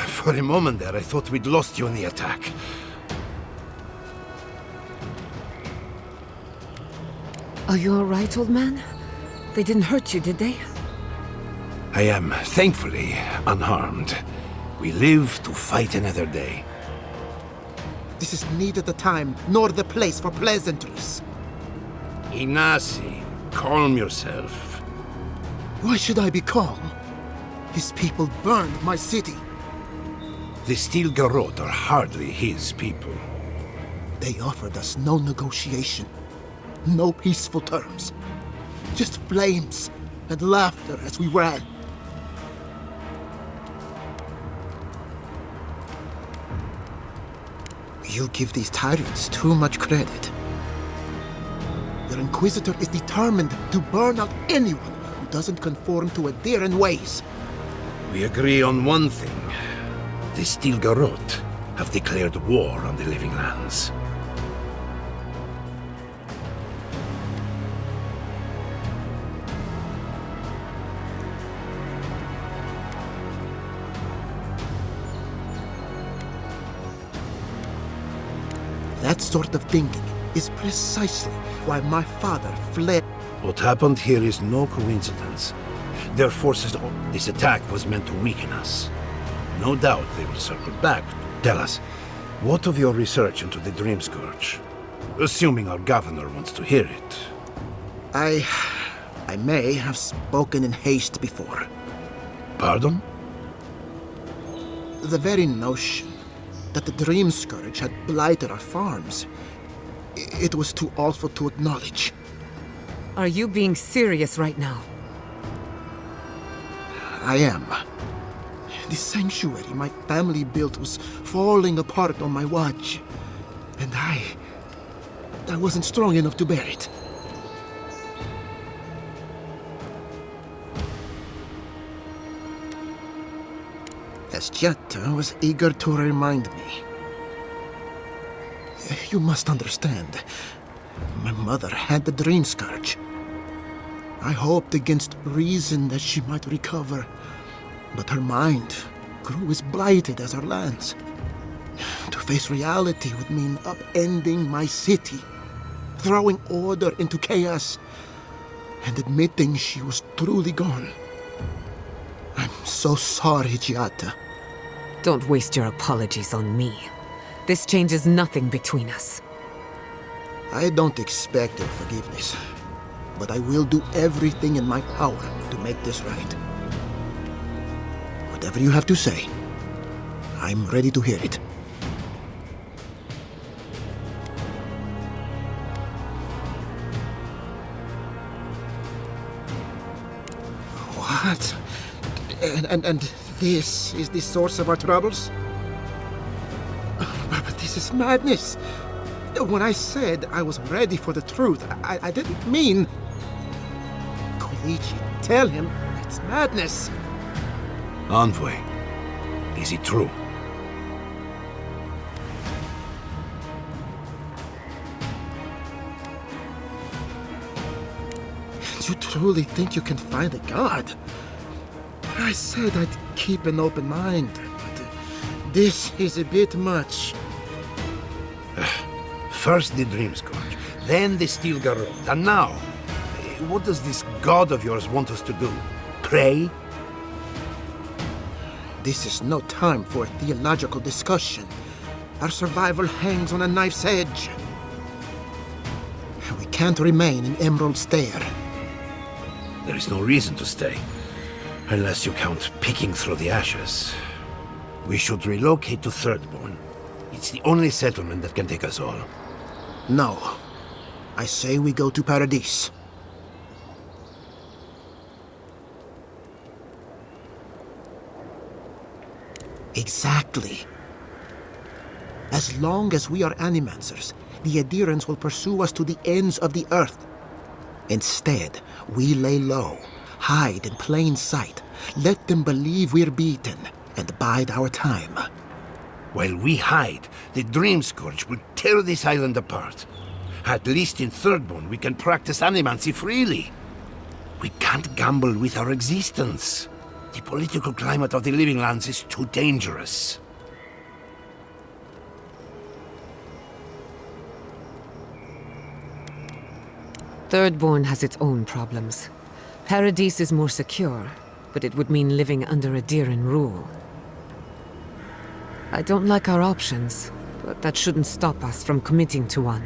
For a moment there, I thought we'd lost you in the attack. Are you all right, old man? They didn't hurt you, did they? I am, thankfully, unharmed. We live to fight another day. This is neither the time nor the place for pleasantries. Ignacy, calm yourself. Why should I be calm? His people burned my city. The Steel Garrote are hardly his people. They offered us no negotiation, no peaceful terms. Just flames and laughter as we ran. You give these tyrants too much credit. Their Inquisitor is determined to burn out anyone who doesn't conform to Adheran ways. We agree on one thing. The Steel Garrote have declared war on the Living Lands. That sort of thinking is precisely why my father fled. What happened here is no coincidence. Their forces... This attack was meant to weaken us. No doubt they will circle back. Tell us, what of your research into the Dream Scourge? Assuming our governor wants to hear it. I may have spoken in haste before. Pardon? The very notion that the Dream Scourge had blighted our farms, it was too awful to acknowledge. Are you being serious right now? I am. The sanctuary my family built was falling apart on my watch. And I wasn't strong enough to bear it. Eschietta was eager to remind me. You must understand. My mother had the Dream Scourge. I hoped against reason that she might recover, but her mind grew as blighted as her lands. To face reality would mean upending my city, throwing order into chaos, and admitting she was truly gone. I'm so sorry, Giatta. Don't waste your apologies on me. This changes nothing between us. I don't expect your forgiveness, but I will do everything in my power to make this right. Whatever you have to say, I'm ready to hear it. What? And this is the source of our troubles? But this is madness. When I said I was ready for the truth, I didn't mean... Koichi, tell him it's madness. Envoy, is it true? You truly think you can find a god? I said I'd keep an open mind, but this is a bit much. First the Dream Scourge, then the Steel Garrote, and now, what does this god of yours want us to do? Pray? This is no time for a theological discussion. Our survival hangs on a knife's edge. We can't remain in Emerald Stair. There is no reason to stay, unless you count picking through the ashes. We should relocate to Thirdborn. It's the only settlement that can take us all. No. I say we go to Paradise. Exactly. As long as we are animancers, the adherents will pursue us to the ends of the earth. Instead, we lay low, hide in plain sight, let them believe we're beaten, and bide our time. While we hide, the Dream Scourge will tear this island apart. At least in Thirdborn, we can practice animancy freely. We can't gamble with our existence. The political climate of the Living Lands is too dangerous. Thirdborn has its own problems. Paradise is more secure, but it would mean living under Adiran rule. I don't like our options, but that shouldn't stop us from committing to one.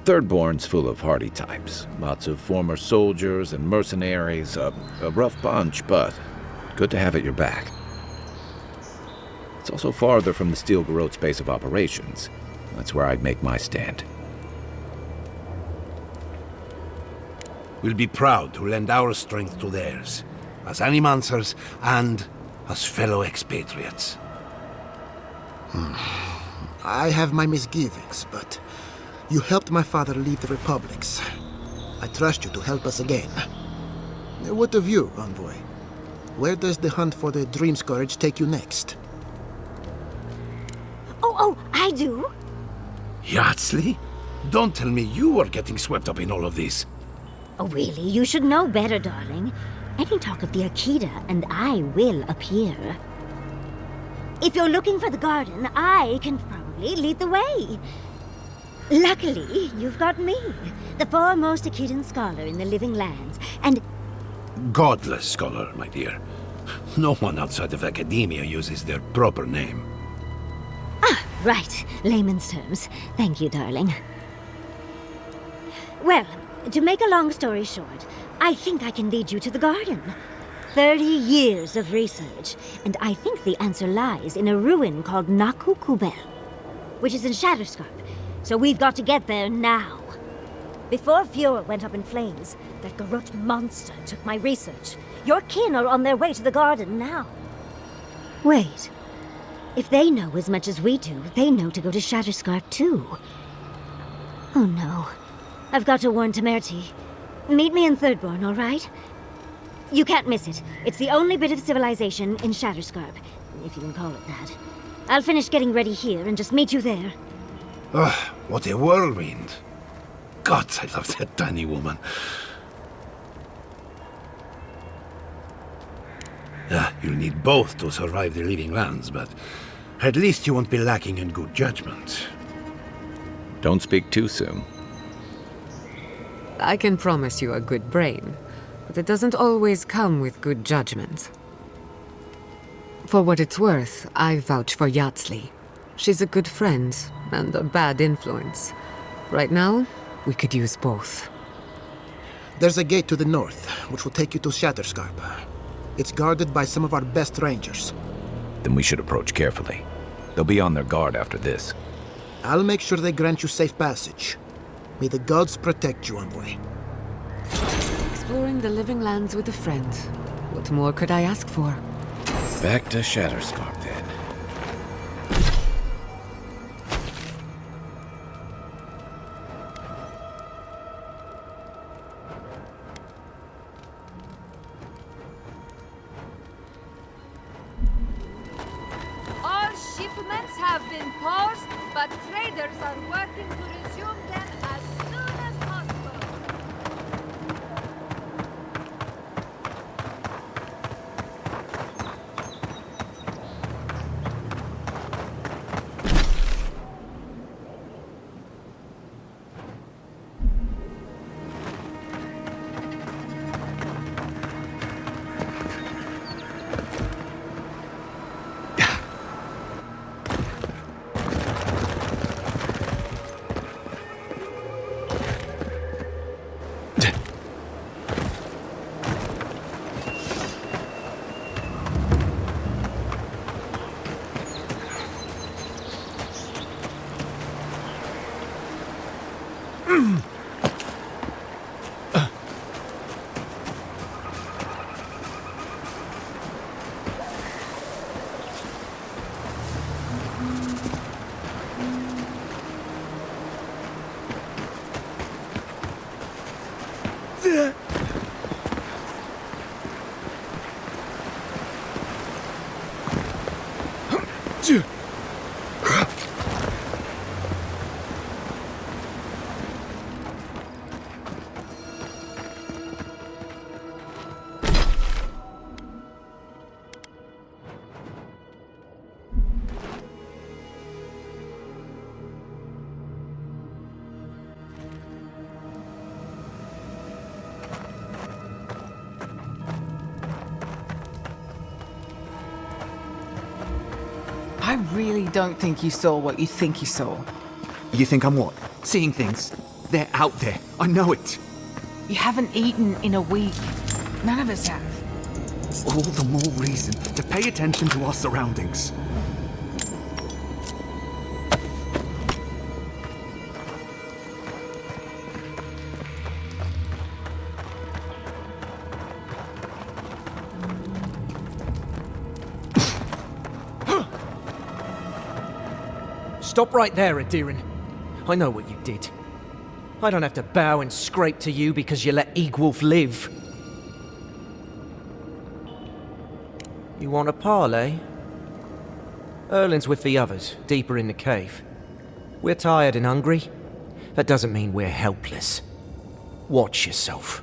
Thirdborn's full of hardy types. Lots of former soldiers and mercenaries. A rough bunch, but good to have at your back. It's also farther from the Steel Garrote's base of operations. That's where I'd make my stand. We'll be proud to lend our strength to theirs, as animancers and as fellow expatriates. I have my misgivings, but you helped my father leave the Republics. I trust you to help us again. What of you, Envoy? Where does the hunt for the Dream Scourge take you next? Oh, I do. Yardsley? Don't tell me you are getting swept up in all of this. Oh, really? You should know better, darling. Any talk of the Akita, and I will appear. If you're looking for the garden, I can probably lead the way. Luckily, you've got me, the foremost Akitan scholar in the Living Lands, and... Godless scholar, my dear. No one outside of academia uses their proper name. Ah, right. Layman's terms. Thank you, darling. Well, to make a long story short, I think I can lead you to the garden. 30 years of research, and I think the answer lies in a ruin called Naku Kubel, which is in Shatterscarp. So we've got to get there now. Before Fiora went up in flames, that Garrote monster took my research. Your kin are on their way to the garden now. Wait. If they know as much as we do, they know to go to Shatterscarp too. Oh no. I've got to warn Temerity. Meet me in Thirdborn, all right? You can't miss it. It's the only bit of civilization in Shatterscarp, if you can call it that. I'll finish getting ready here and just meet you there. Ugh, what a whirlwind. God, I love that tiny woman. You'll need both to survive the Living Lands, but at least you won't be lacking in good judgment. Don't speak too soon. I can promise you a good brain, but it doesn't always come with good judgment. For what it's worth, I vouch for Yardsley. She's a good friend and a bad influence. Right now, we could use both. There's a gate to the north, which will take you to Shatterscarp. It's guarded by some of our best rangers. Then we should approach carefully. They'll be on their guard after this. I'll make sure they grant you safe passage. May the gods protect you, Envoy. Exploring the Living Lands with a friend. What more could I ask for? Back to Shatterscarp, then. All shipments have been paused, but traders are working to resume them as soon as possible. I really don't think you saw what you think you saw. You think I'm what? Seeing things? They're out there. I know it. You haven't eaten in a week. None of us have. All the more reason to pay attention to our surroundings. Stop right there, Adiran. I know what you did. I don't have to bow and scrape to you because you let Egwolf live. You want a parley? Erlin's with the others, deeper in the cave. We're tired and hungry. That doesn't mean we're helpless. Watch yourself.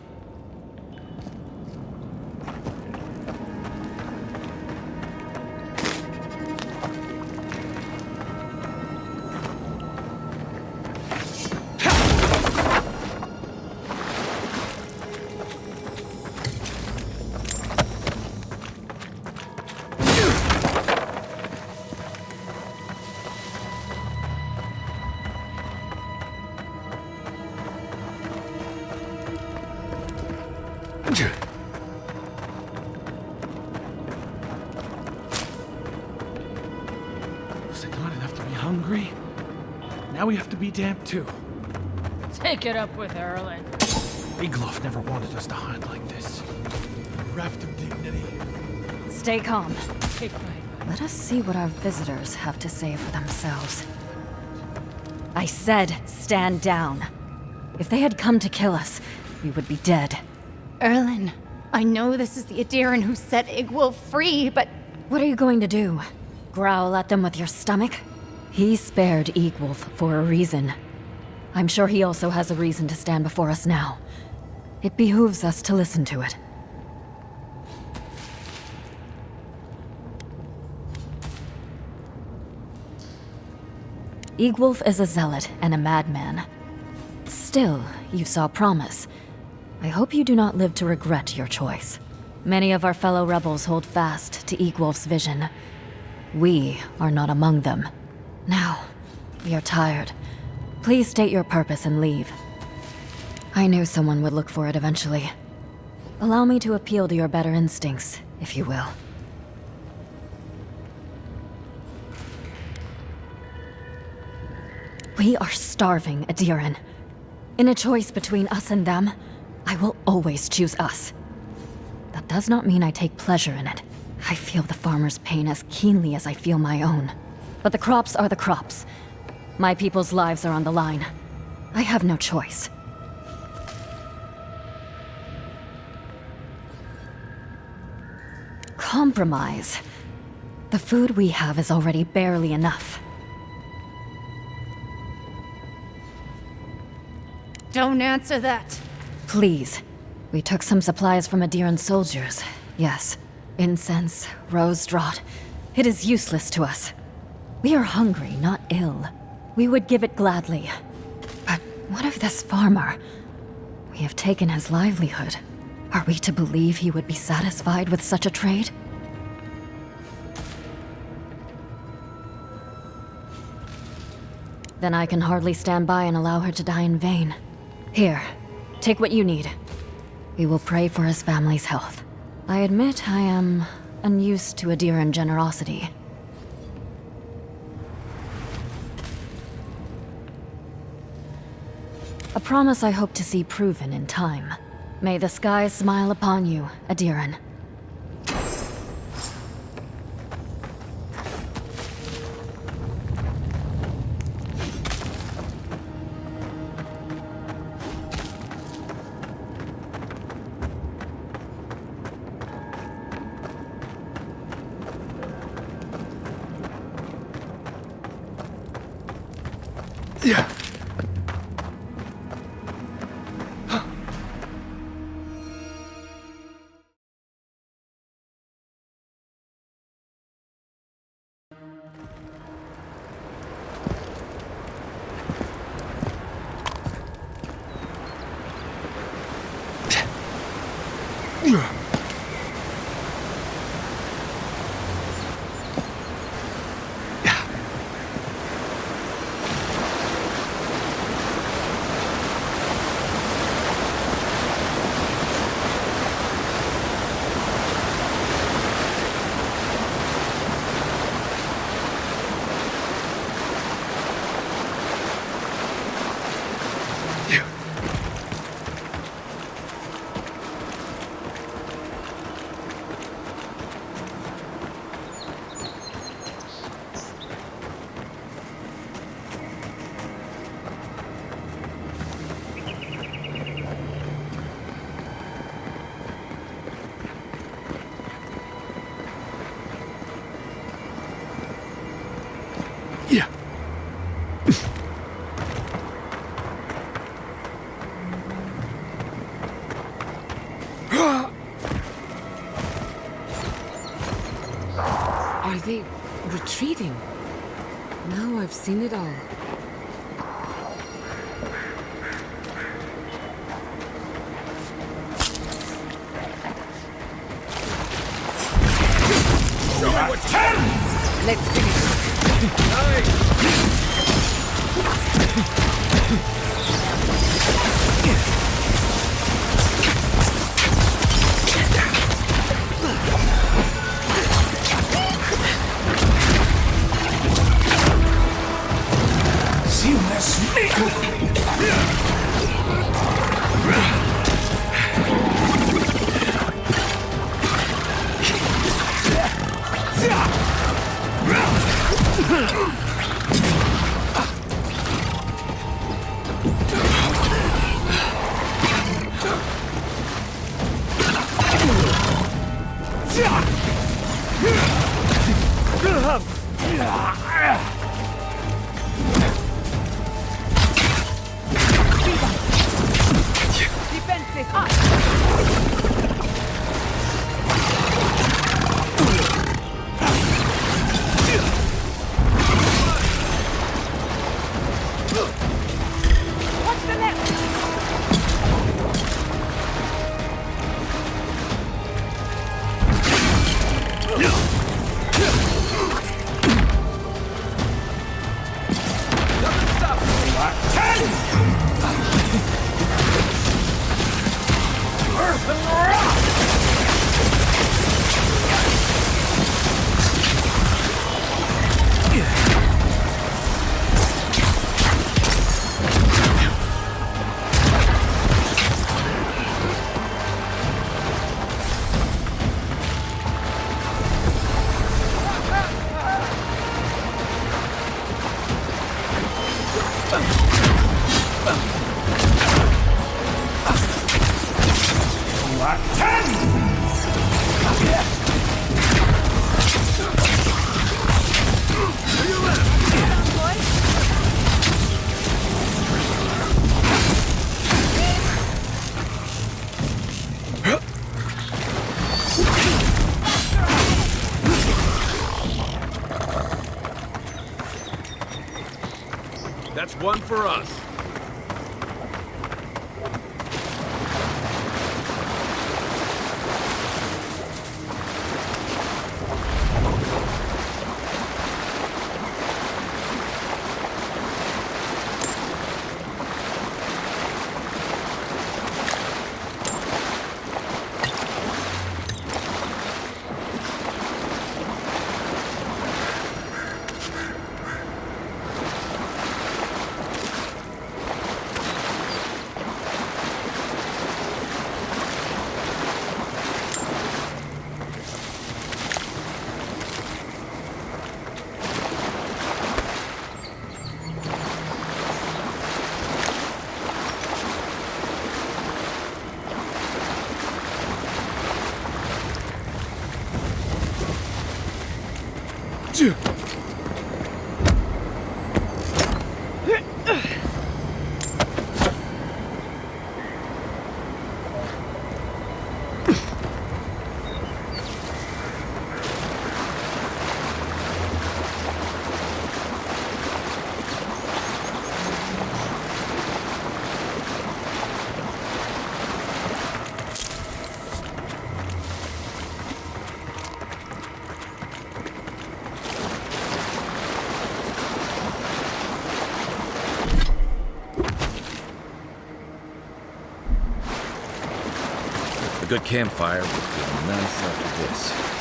Was it not enough to be hungry? Now we have to be damp too. Take it up with Erlin. Egloff never wanted us to hide like this. Bereft of dignity. Stay calm. Take my Let us see what our visitors have to say for themselves. I said, stand down. If they had come to kill us, we would be dead. Erlin, I know this is the Adiran who set Egwolf free, but... What are you going to do? Growl at them with your stomach? He spared Egwolf for a reason. I'm sure he also has a reason to stand before us now. It behooves us to listen to it. Egwolf is a zealot and a madman. Still, you saw promise. I hope you do not live to regret your choice. Many of our fellow rebels hold fast to Egwolf's vision. We are not among them. Now, we are tired. Please state your purpose and leave. I knew someone would look for it eventually. Allow me to appeal to your better instincts, if you will. We are starving, Adiran. In a choice between us and them, I will always choose us. That does not mean I take pleasure in it. I feel the farmer's pain as keenly as I feel my own. But the crops are the crops. My people's lives are on the line. I have no choice. Compromise. The food we have is already barely enough. Don't answer that. Please. We took some supplies from Adiran soldiers. Yes. Incense, rose draught. It is useless to us. We are hungry, not ill. We would give it gladly. But what of this farmer? We have taken his livelihood. Are we to believe he would be satisfied with such a trade? Then I can hardly stand by and allow her to die in vain. Here, take what you need. We will pray for his family's health. I admit I am unused to Adiran generosity. A promise I hope to see proven in time. May the skies smile upon you, Adiran. Are they retreating? Now I've seen it all. Let's finish. Defenses up! What's the next? Earth and rock! That's one for us. good campfire will feel nice after this.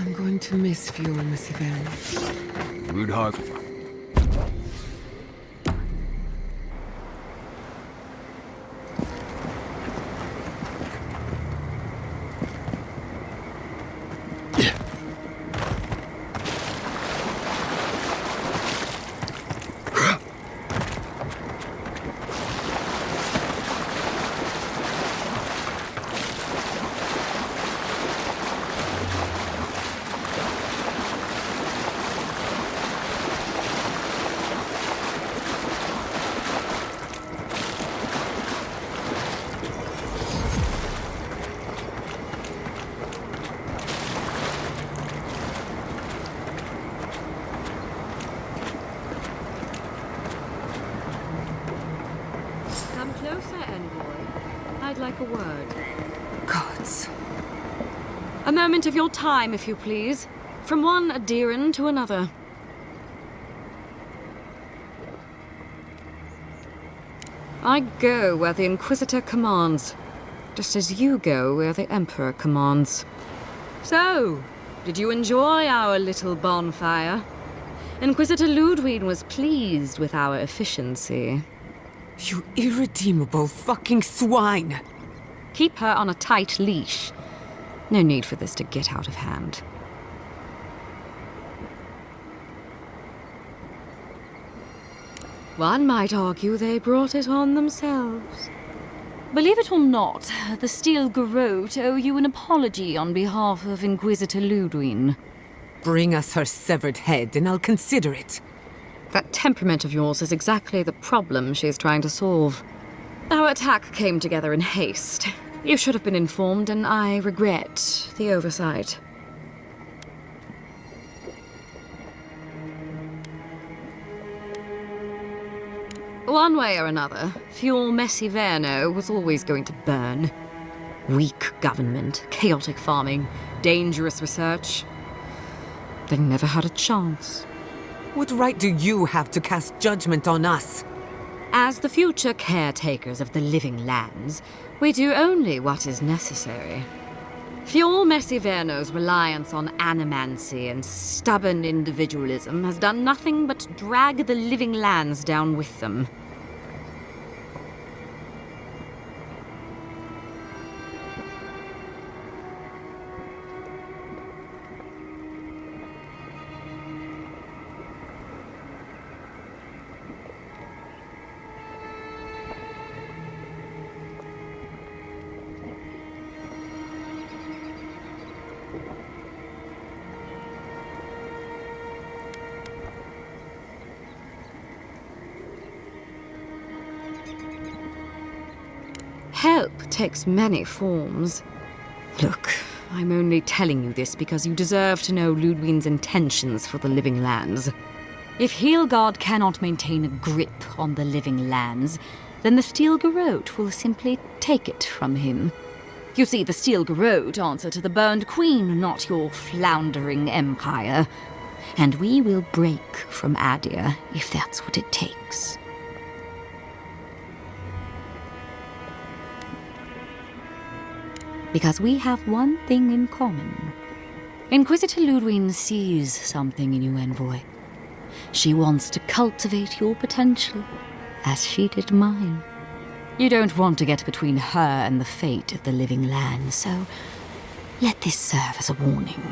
I'm going to miss fuel, Miss Yvonne. Rude hog. Come closer, envoy. I'd like a word. Gods. A moment of your time, if you please. From one Adiran to another. I go where the Inquisitor commands, just as you go where the Emperor commands. So, did you enjoy our little bonfire? Inquisitor Ludwig was pleased with our efficiency. You irredeemable fucking swine! Keep her on a tight leash. No need for this to get out of hand. One might argue they brought it on themselves. Believe it or not, the Steel Garrote owe you an apology on behalf of Inquisitor Ludwig. Bring us her severed head and I'll consider it. That temperament of yours is exactly the problem she's trying to solve. Our attack came together in haste. You should have been informed, and I regret the oversight. One way or another, Fuel Messiverno was always going to burn. Weak government, chaotic farming, dangerous research. They never had a chance. What right do you have to cast judgment on us? As the future caretakers of the living lands, we do only what is necessary. Fuel Messiverno's reliance on animancy and stubborn individualism has done nothing but drag the living lands down with them. Help takes many forms. Look, I'm only telling you this because you deserve to know Ludwig's intentions for the living lands. If Heelgard cannot maintain a grip on the living lands, then the Steel Garrote will simply take it from him. You see, the Steel Garrote answer to the Burned Queen, not your floundering empire. And we will break from Adir if that's what it takes. Because we have one thing in common. Inquisitor Ludwig sees something in you, Envoy. She wants to cultivate your potential, as she did mine. You don't want to get between her and the fate of the living land, so let this serve as a warning.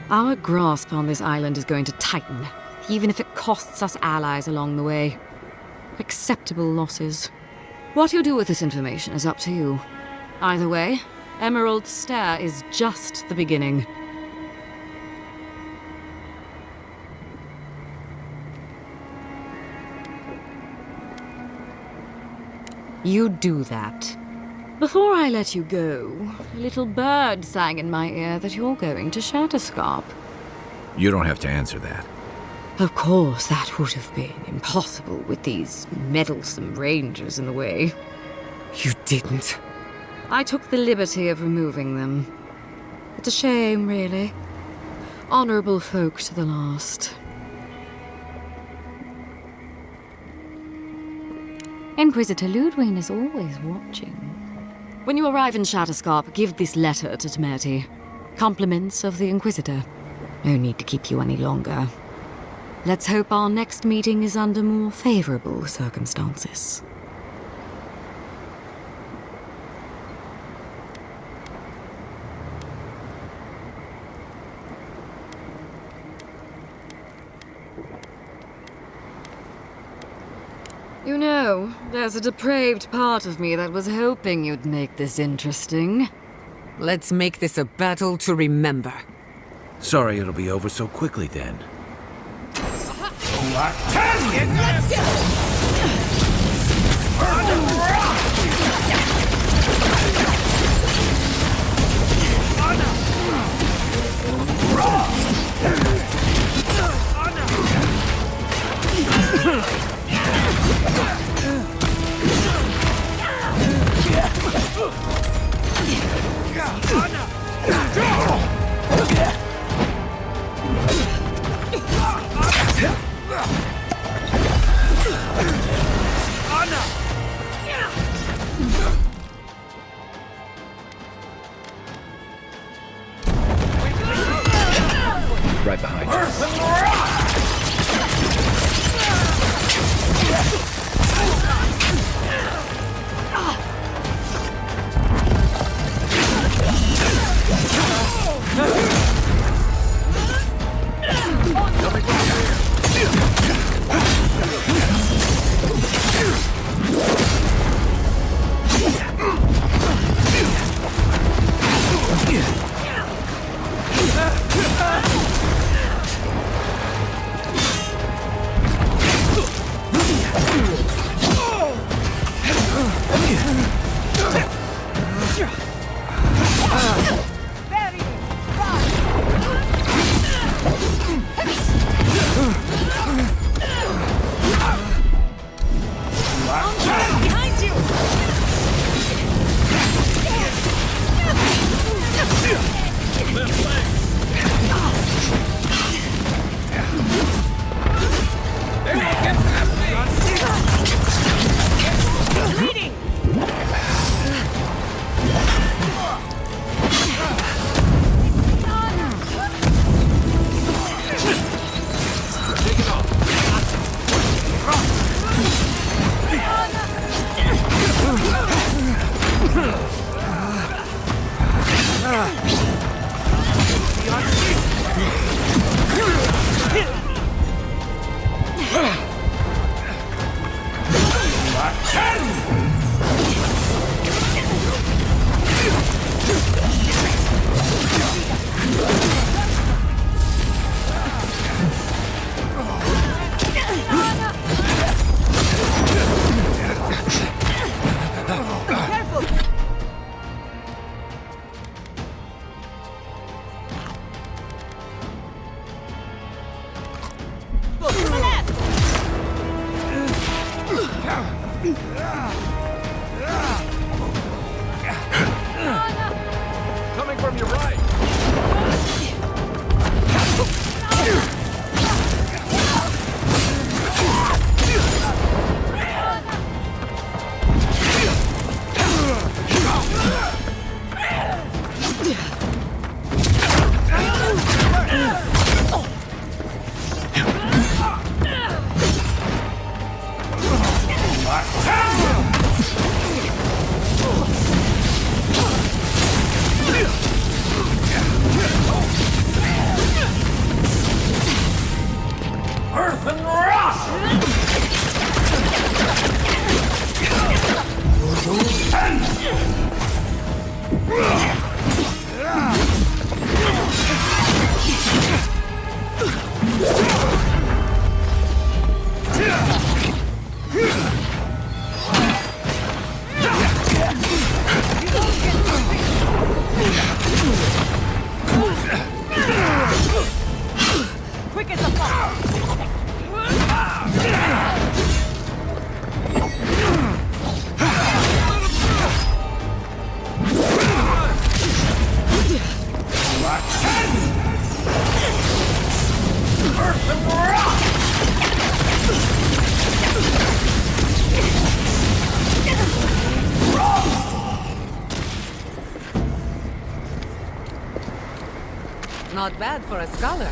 Our grasp on this island is going to tighten, even if it costs us allies along the way. Acceptable losses. What you do with this information is up to you. Either way, Emerald Stair is just the beginning. You do that. Before I let you go, a little bird sang in my ear that you're going to Shatterscarp. You don't have to answer that. Of course, that would have been impossible with these meddlesome rangers in the way. You didn't. I took the liberty of removing them. It's a shame, really. Honorable folk to the last. Inquisitor Ludwig is always watching. When you arrive in Shatterscarp, give this letter to Temerity. Compliments of the Inquisitor. No need to keep you any longer. Let's hope our next meeting is under more favorable circumstances. You know, there's a depraved part of me that was hoping you'd make this interesting. Let's make this a battle to remember. Sorry it'll be over so quickly then. Right behind you. Coming from your right. Earth and rock! Quick as a fox! Earth and rock! Not bad for a scholar.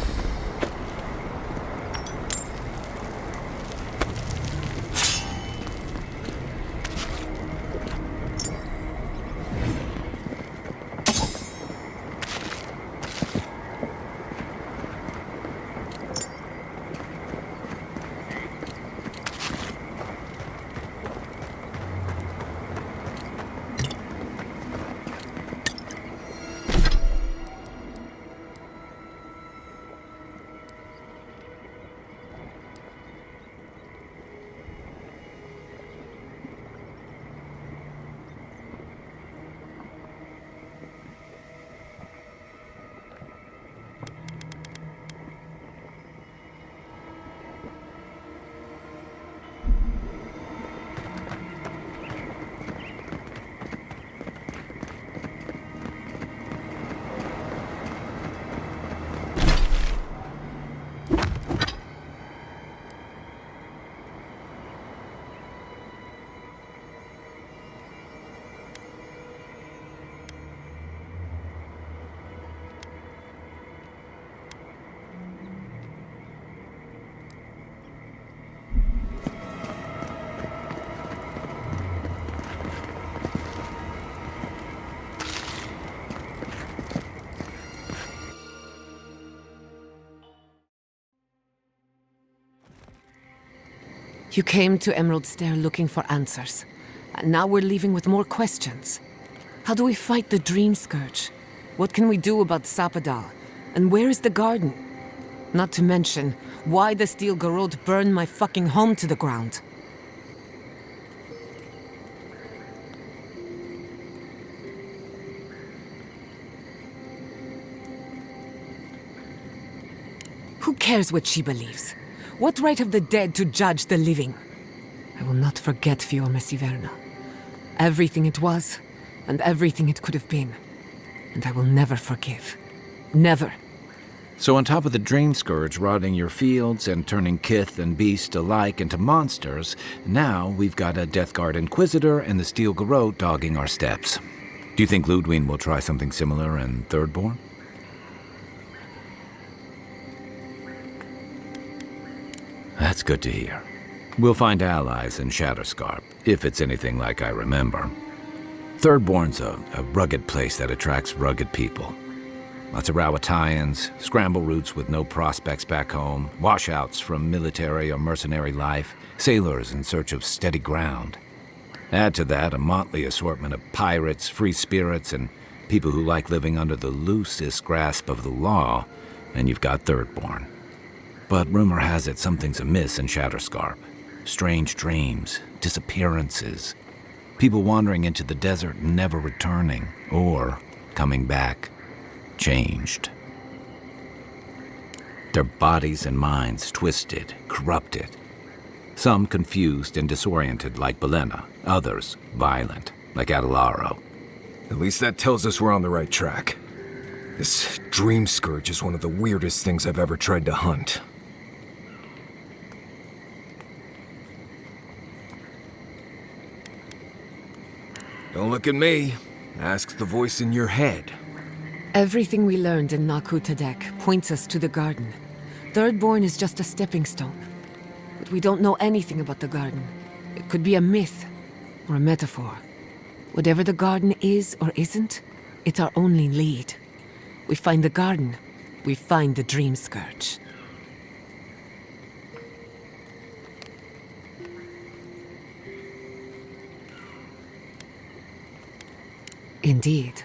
You came to Emerald Stair looking for answers. And now we're leaving with more questions. How do we fight the Dream Scourge? What can we do about Sapadal? And where is the garden? Not to mention, why the Steel Garrote burned my fucking home to the ground. Who cares what she believes? What right have the dead to judge the living? I will not forget Fiume Siverna. Everything it was, and everything it could have been. And I will never forgive. Never. So on top of the Dream Scourge rotting your fields and turning kith and beast alike into monsters, now we've got a Death Guard Inquisitor and the Steel Garrote dogging our steps. Do you think Ludwig will try something similar in Thirdborn? That's good to hear. We'll find allies in Shatterscarp, if it's anything like I remember. Thirdborn's a rugged place that attracts rugged people. Lots of Rawatayans, scramble routes with no prospects back home, washouts from military or mercenary life, sailors in search of steady ground. Add to that a motley assortment of pirates, free spirits, and people who like living under the loosest grasp of the law, and you've got Thirdborn. But rumor has it something's amiss in Shatterscarp. Strange dreams, disappearances, people wandering into the desert and never returning, or coming back changed. Their bodies and minds twisted, corrupted. Some confused and disoriented like Belena, others violent like Adelaro. At least that tells us we're on the right track. This dream scourge is one of the weirdest things I've ever tried to hunt. Don't look at me. Ask the voice in your head. Everything we learned in Nakutadek points us to the garden. Thirdborn is just a stepping stone. But we don't know anything about the garden. It could be a myth or a metaphor. Whatever the garden is or isn't, it's our only lead. We find the garden, we find the dream scourge. Indeed,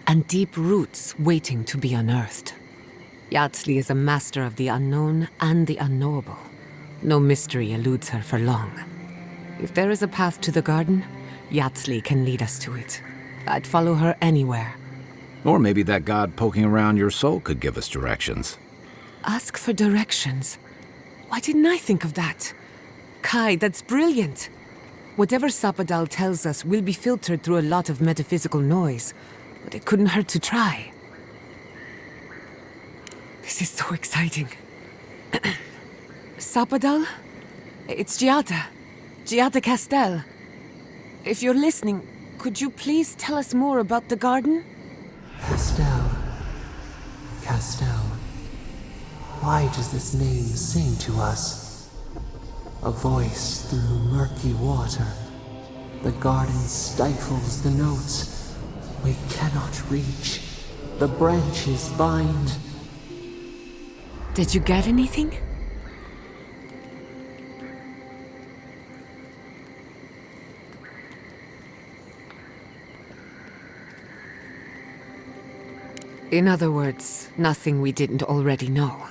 and deep roots waiting to be unearthed. Yatsley is a master of the unknown and the unknowable. No mystery eludes her for long. If there is a path to the garden, Yatsley can lead us to it. I'd follow her anywhere. Or maybe that god poking around your soul could give us directions. Ask for directions. Why didn't I think of that? Kai, that's brilliant. Whatever Sapadal tells us will be filtered through a lot of metaphysical noise, but it couldn't hurt to try. This is so exciting. Sapadal? It's Giada. Giada Castel. If you're listening, could you please tell us more about the garden? Castel. Castel. Why does this name sing to us? A voice through murky water. The garden stifles the notes we cannot reach. The branches bind. Did you get anything? In other words, nothing we didn't already know.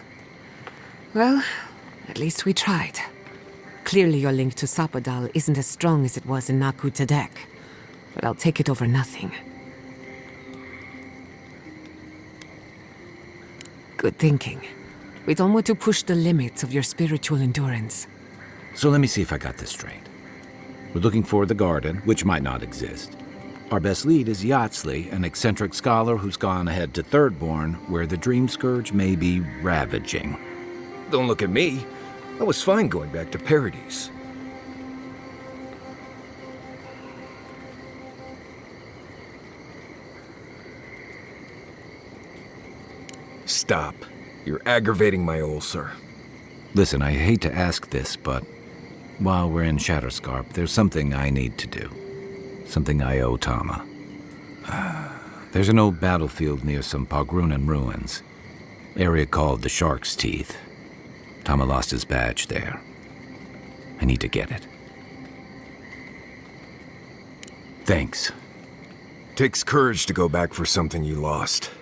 Well, at least we tried. Clearly your link to Sapadal isn't as strong as it was in Nakutadek, but I'll take it over nothing. Good thinking. We don't want to push the limits of your spiritual endurance. So let me see if I got this straight. We're looking for the garden, which might not exist. Our best lead is Yatsley, an eccentric scholar who's gone ahead to Thirdborn, where the Dream Scourge may be ravaging. Don't look at me. I was fine going back to Paradise. Stop. You're aggravating my ulcer. Listen, I hate to ask this, but while we're in Shatterscarp, there's something I need to do. Something I owe Tama. There's an old battlefield near some Pogrunan ruins. Area called the Shark's Teeth. Tama lost his badge there. I need to get it. Thanks. Takes courage to go back for something you lost.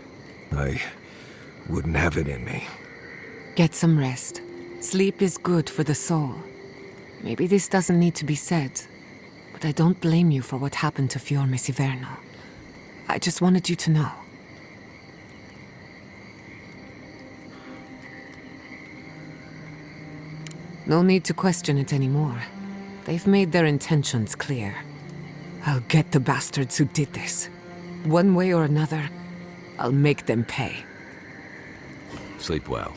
I wouldn't have it in me. Get some rest. Sleep is good for the soul. Maybe this doesn't need to be said, but I don't blame you for what happened to Fiorme Siverno. I just wanted you to know. No need to question it anymore. They've made their intentions clear. I'll get the bastards who did this. One way or another, I'll make them pay. Sleep well.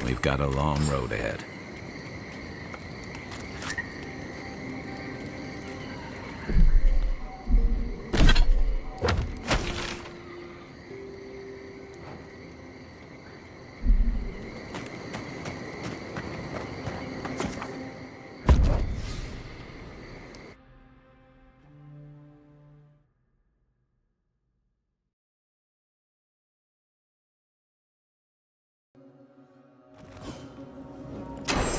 We've got a long road ahead.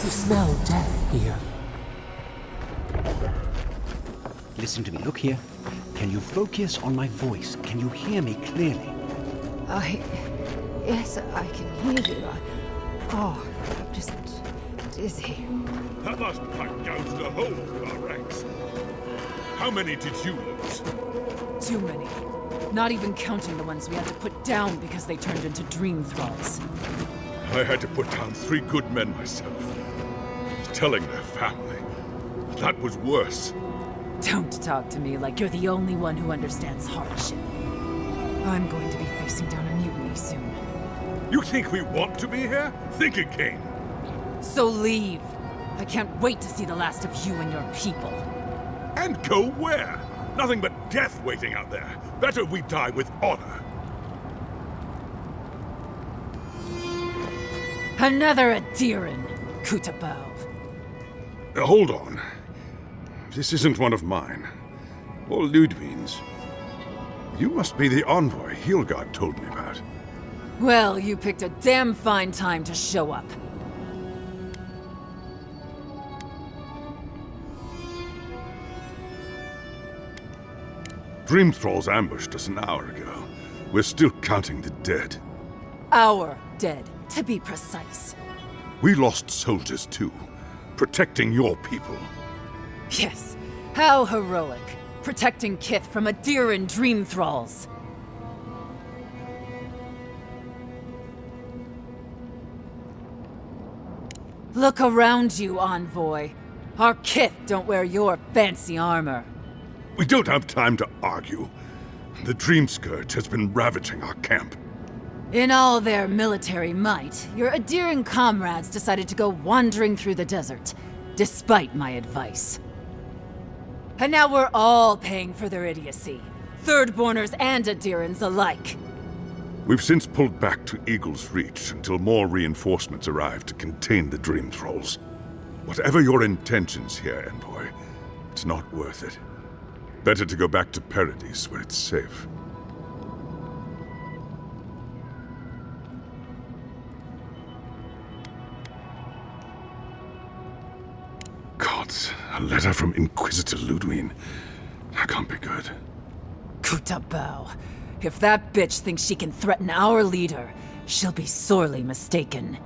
You smell death here. Listen to me, look here. Can you focus on my voice? Can you hear me clearly? Yes, I can hear you. I'm just dizzy. That last pack gouged a hole through our ranks. How many did you lose? Too many. Not even counting the ones we had to put down because they turned into dream thralls. I had to put down 3 good men myself. Telling their family. That was worse. Don't talk to me like you're the only one who understands hardship. I'm going to be facing down a mutiny soon. You think we want to be here? Think again. So leave. I can't wait to see the last of you and your people. And go where? Nothing but death waiting out there. Better we die with honor. Another Adiran, Kutabao. Hold on. This isn't one of mine. Or Ludwig's. You must be the envoy Hilgard told me about. Well, you picked a damn fine time to show up. Dream Thralls ambushed us an hour ago. We're still counting the dead. Our dead, to be precise. We lost soldiers too, protecting your people. Yes, how heroic. Protecting Kith from Adiran dream thralls. Look around you, envoy. Our Kith don't wear your fancy armor. We don't have time to argue. The Dream Scourge has been ravaging our camp. In all their military might, your Adiran comrades decided to go wandering through the desert, despite my advice. And now we're all paying for their idiocy. Thirdborners and Adirans alike. We've since pulled back to Eagle's Reach until more reinforcements arrive to contain the Dream Thralls. Whatever your intentions here, Envoy, it's not worth it. Better to go back to Paradise where it's safe. Gods, a letter from Inquisitor Ludwig. That can't be good. Kutabao. If that bitch thinks she can threaten our leader, she'll be sorely mistaken.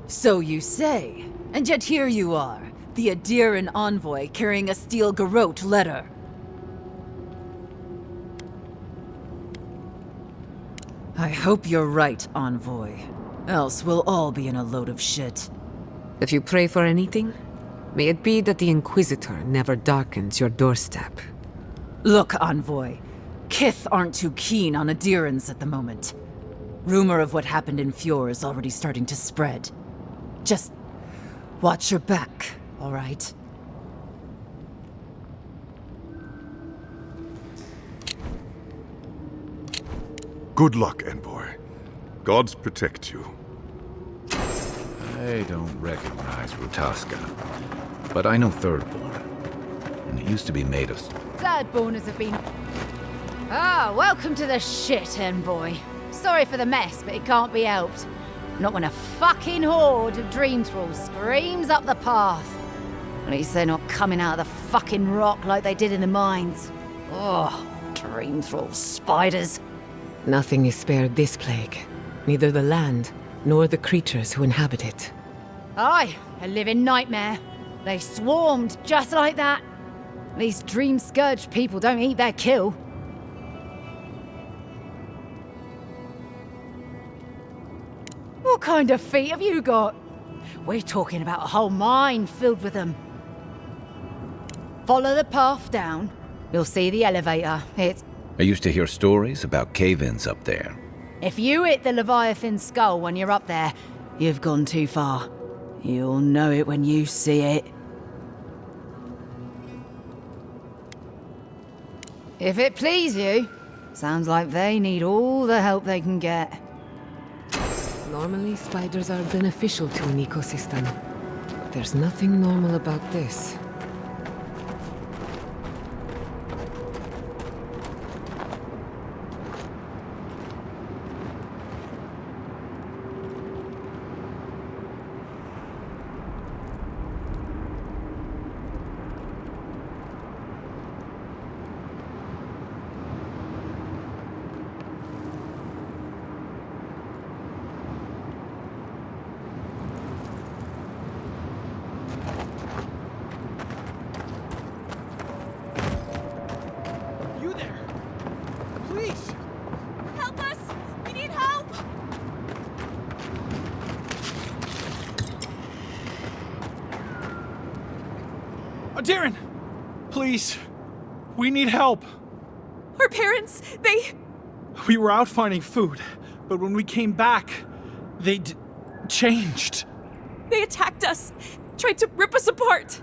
So you say, and yet here you are, the Adiran envoy carrying a steel garrote letter. I hope you're right, envoy. Else we'll all be in a load of shit. If you pray for anything, may it be that the Inquisitor never darkens your doorstep. Look, envoy. Kith aren't too keen on Adirans at the moment. Rumor of what happened in Fjord is already starting to spread. Just watch your back, all right? Good luck, Envoy. Gods protect you. I don't recognize Rutaska, but I know Thirdborn. And it used to be made of... Thirdborners have been... Ah, welcome to the shit, Envoy. Sorry for the mess, but it can't be helped. Not when a fucking horde of Dream Thralls screams up the path. At least they're not coming out of the fucking rock like they did in the mines. Oh, Dream Thrall spiders. Nothing is spared this plague. Neither the land, nor the creatures who inhabit it. Aye, a living nightmare. They swarmed just like that. These Dream Scourge people don't eat their kill. What kind of feet have you got? We're talking about a whole mine filled with them. Follow the path down. You'll see the elevator. It's... I used to hear stories about cave-ins up there. If you hit the Leviathan skull when you're up there, you've gone too far. You'll know it when you see it. If it please you, sounds like they need all the help they can get. Normally, spiders are beneficial to an ecosystem. But there's nothing normal about this. Darren! Please. We need help. Our parents, they... We were out finding food, but when we came back, they changed. They attacked us, tried to rip us apart.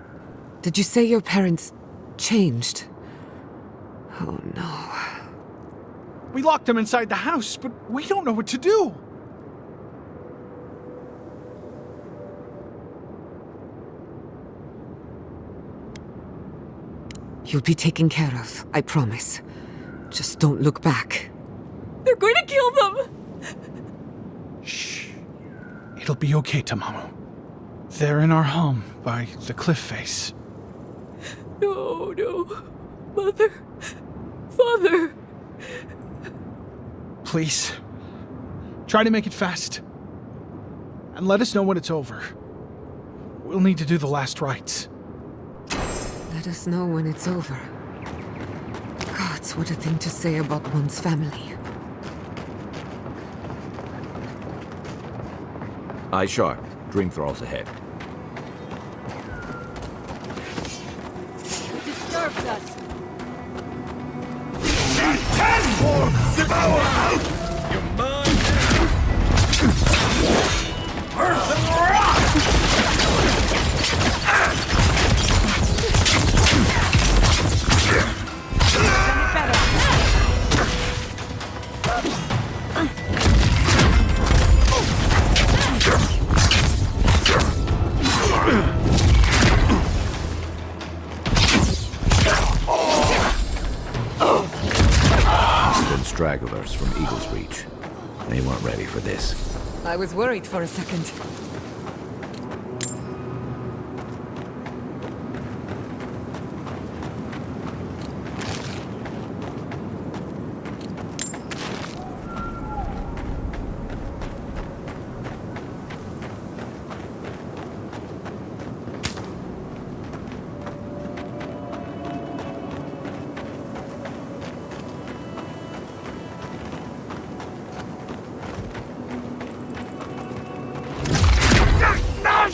Did you say your parents changed? Oh no. We locked them inside the house, but we don't know what to do. You'll be taken care of, I promise. Just don't look back. They're going to kill them! Shh. It'll be okay, Tamamu. They're in our home, by the cliff face. No, no. Mother. Father. Please. Try to make it fast. And let us know when it's over. We'll need to do the last rites. Let us know when it's over. Gods, what a thing to say about one's family. Eyes sharp. Dream thralls ahead. It disturbs us. Devour! You're mine! Earth and rock! Stragglers from Eagle's Reach. They weren't ready for this. I was worried for a second.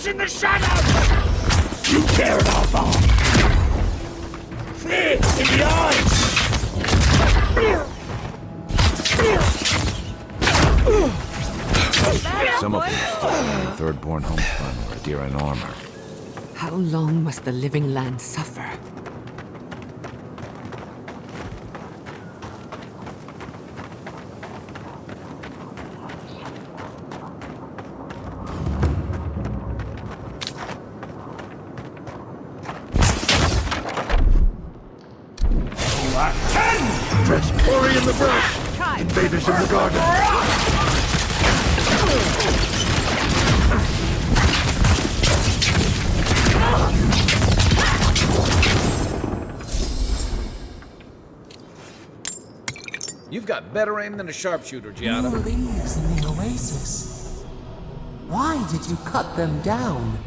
In the shadows! You care about them! Fear in the eyes! Some of them still wearing third-born homespun or Adiran armor. How long must the living land suffer? Ori in the brush! Invaders in the garden! You've got better aim than a sharpshooter, Giada. New leaves in the oasis. Why did you cut them down?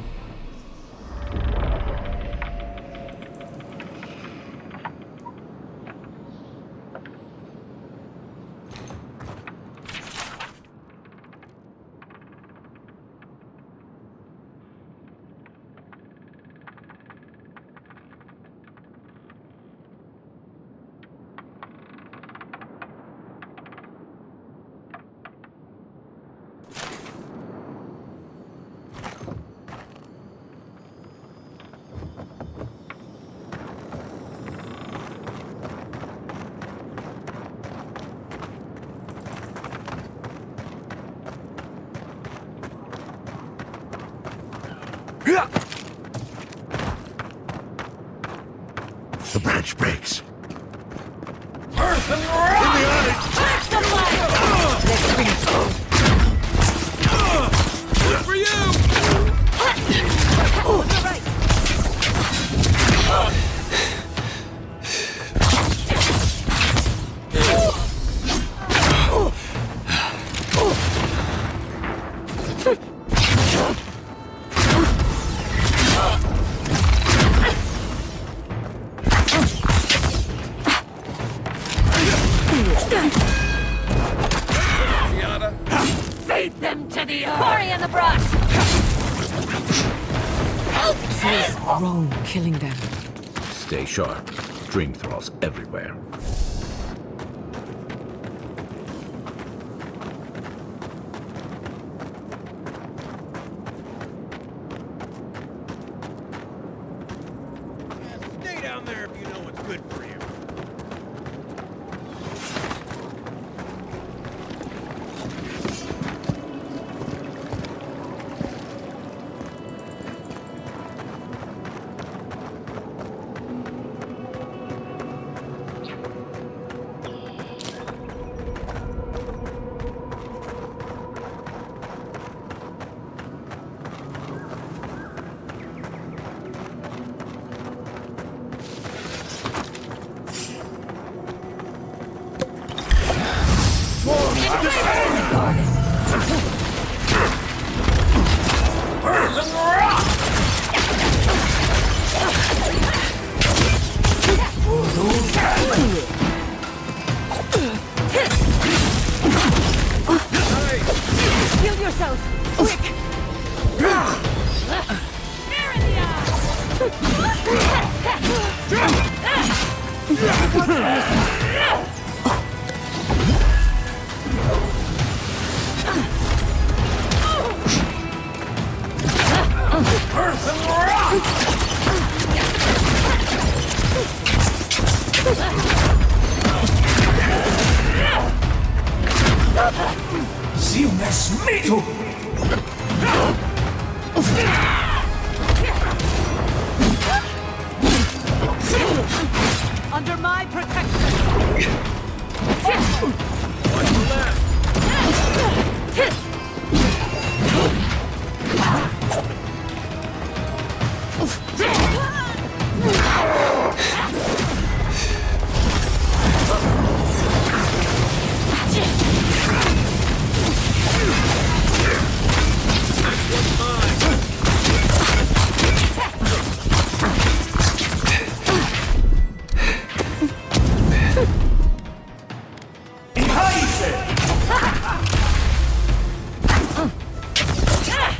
The branch breaks. Earth and rock! In the attic! Back the fire! Good for you! On the right! Feed them to the earth! Quarry in the brush! Feels wrong killing them. Stay sharp. Dream thralls everywhere. Stay down there if you know what's good for you. Heal yourself! Quick! Si un esmito! Under my protection! Watch the left!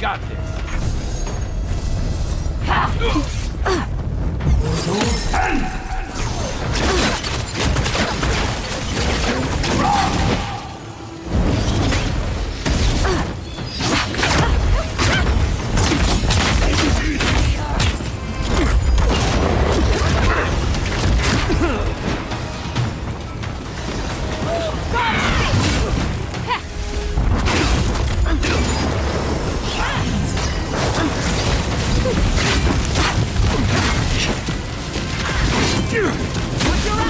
Got this. Put your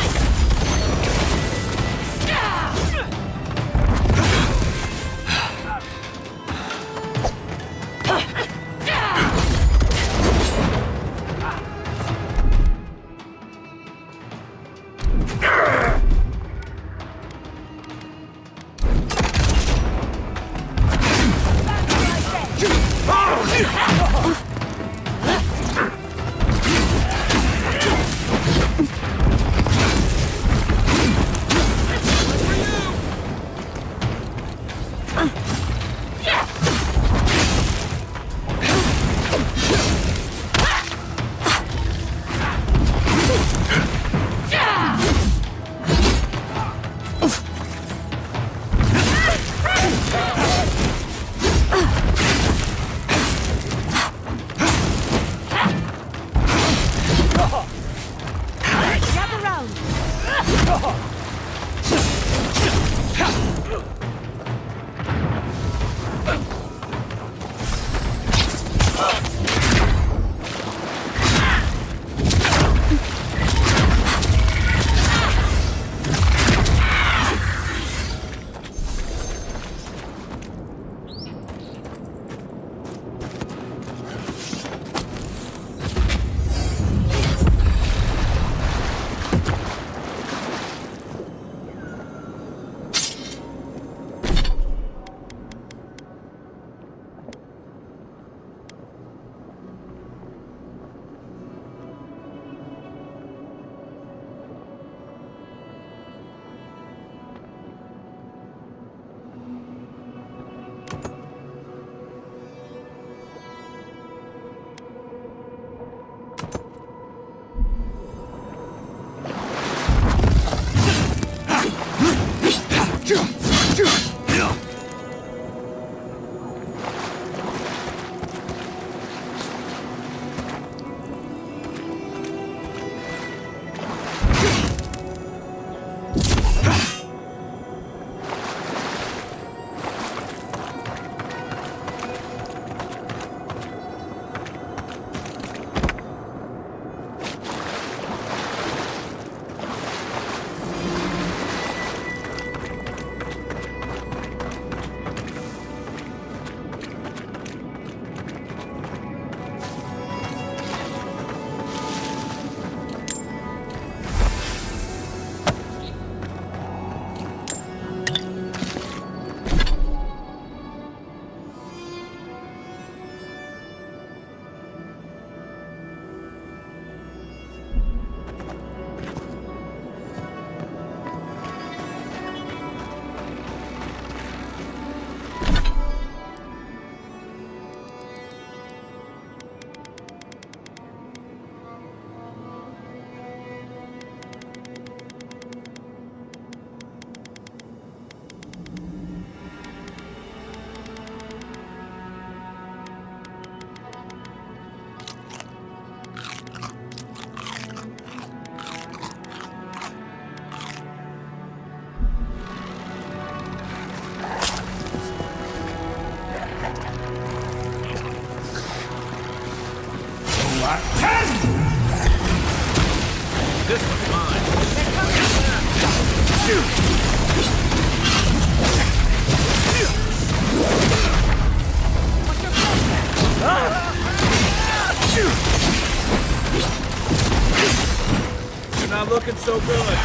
This one's mine. You're not looking so good.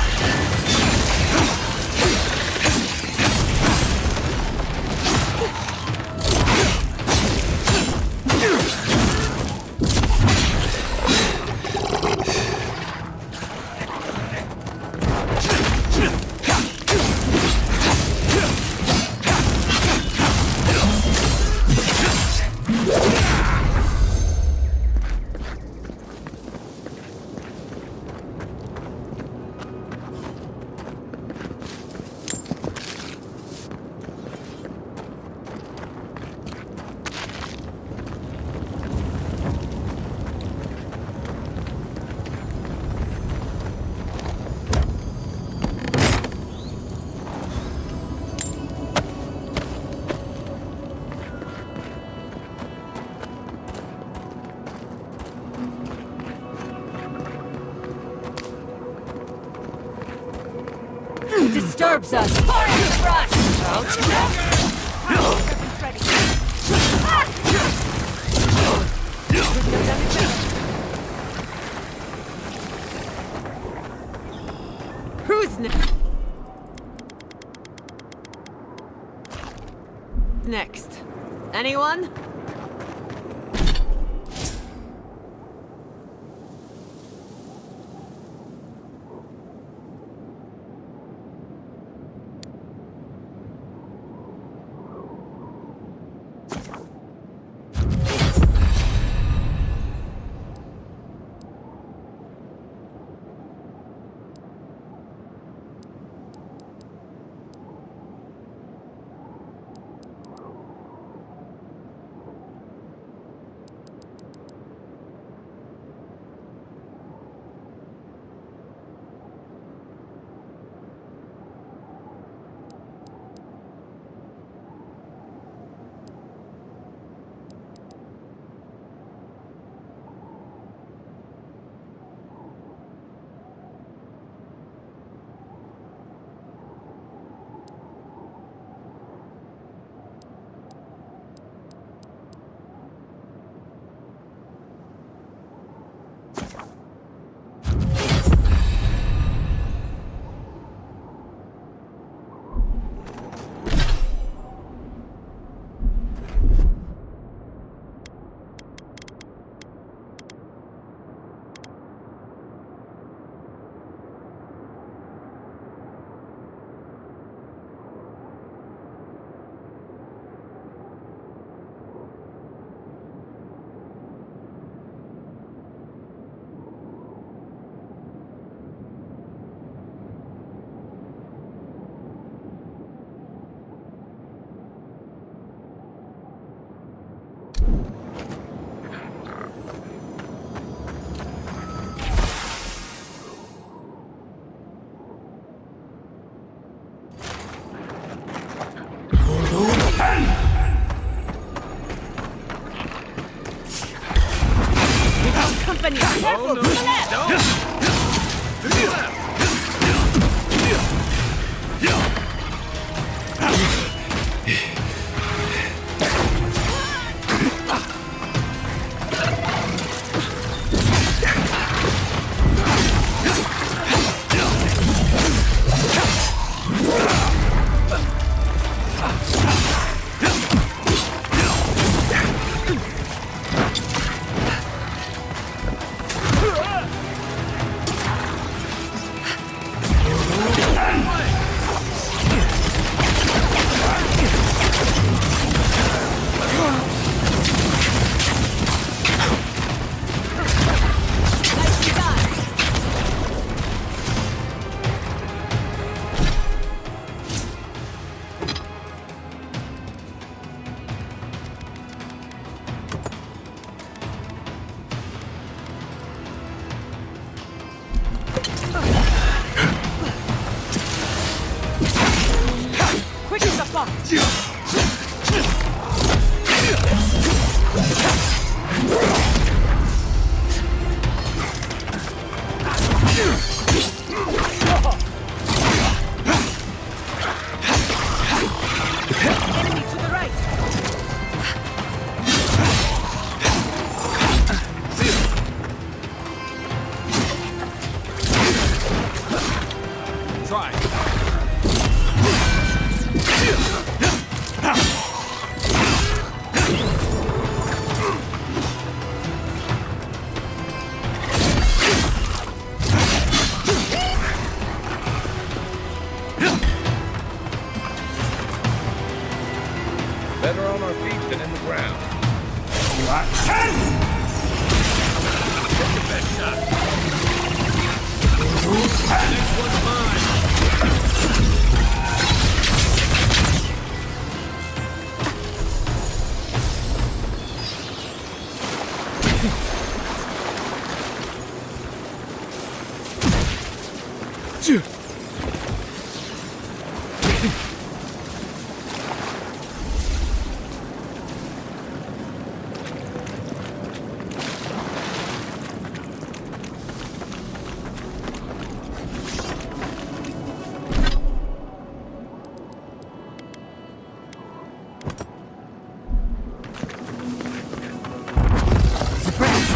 Disturbs us. Fire rush! Who's next? Anyone? Company! Careful! To the left!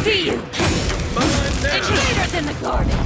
See you! Intruders in the garden!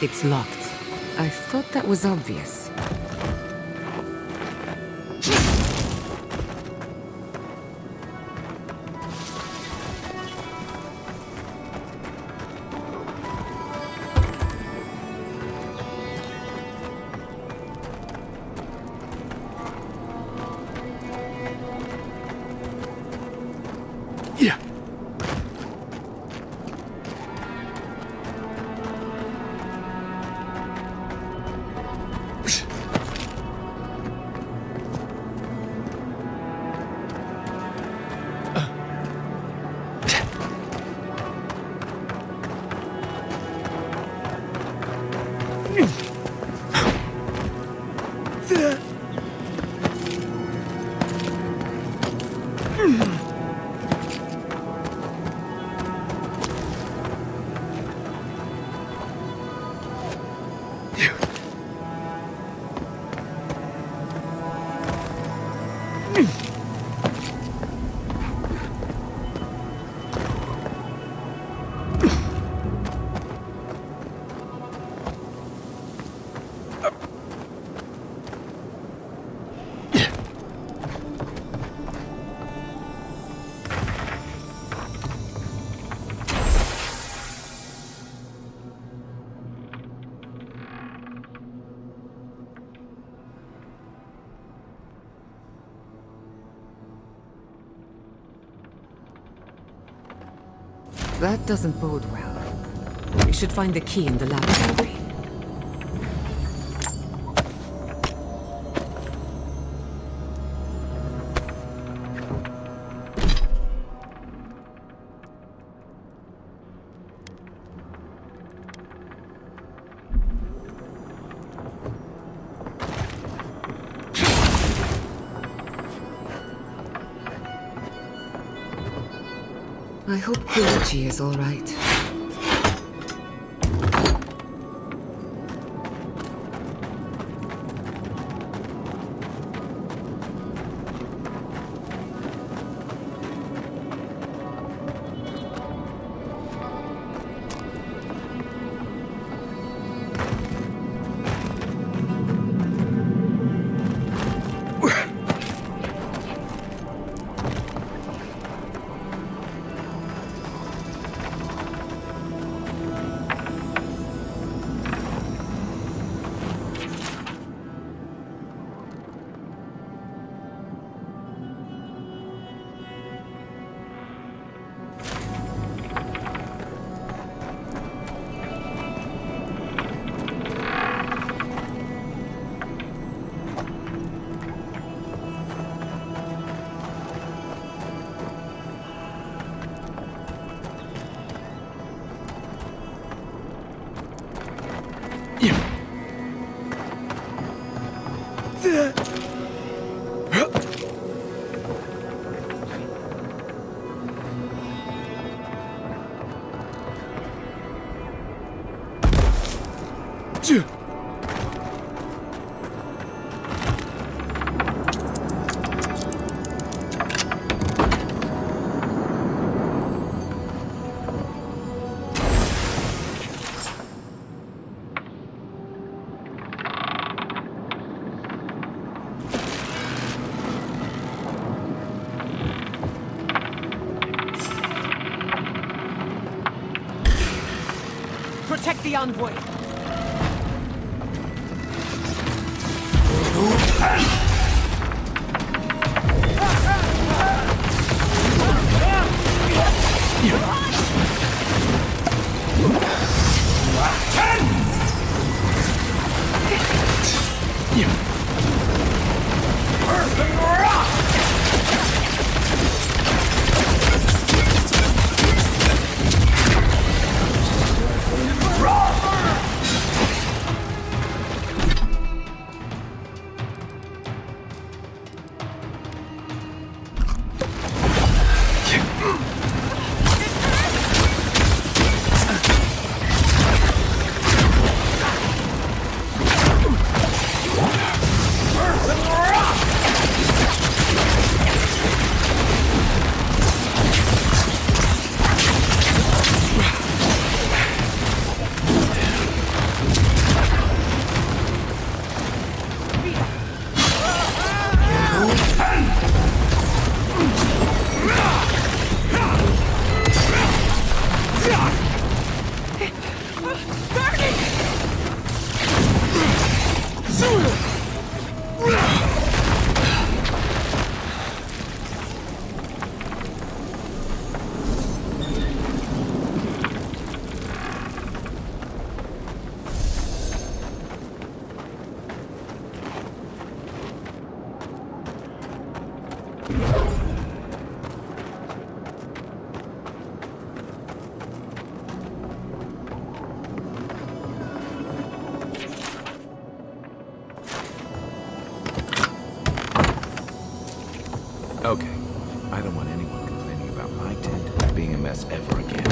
It's locked. I thought that was obvious. That doesn't bode well. We should find the key in the laboratory. I hope Koichi is all right. Protect the envoy! Okay. I don't want anyone complaining about my tent being a mess ever again.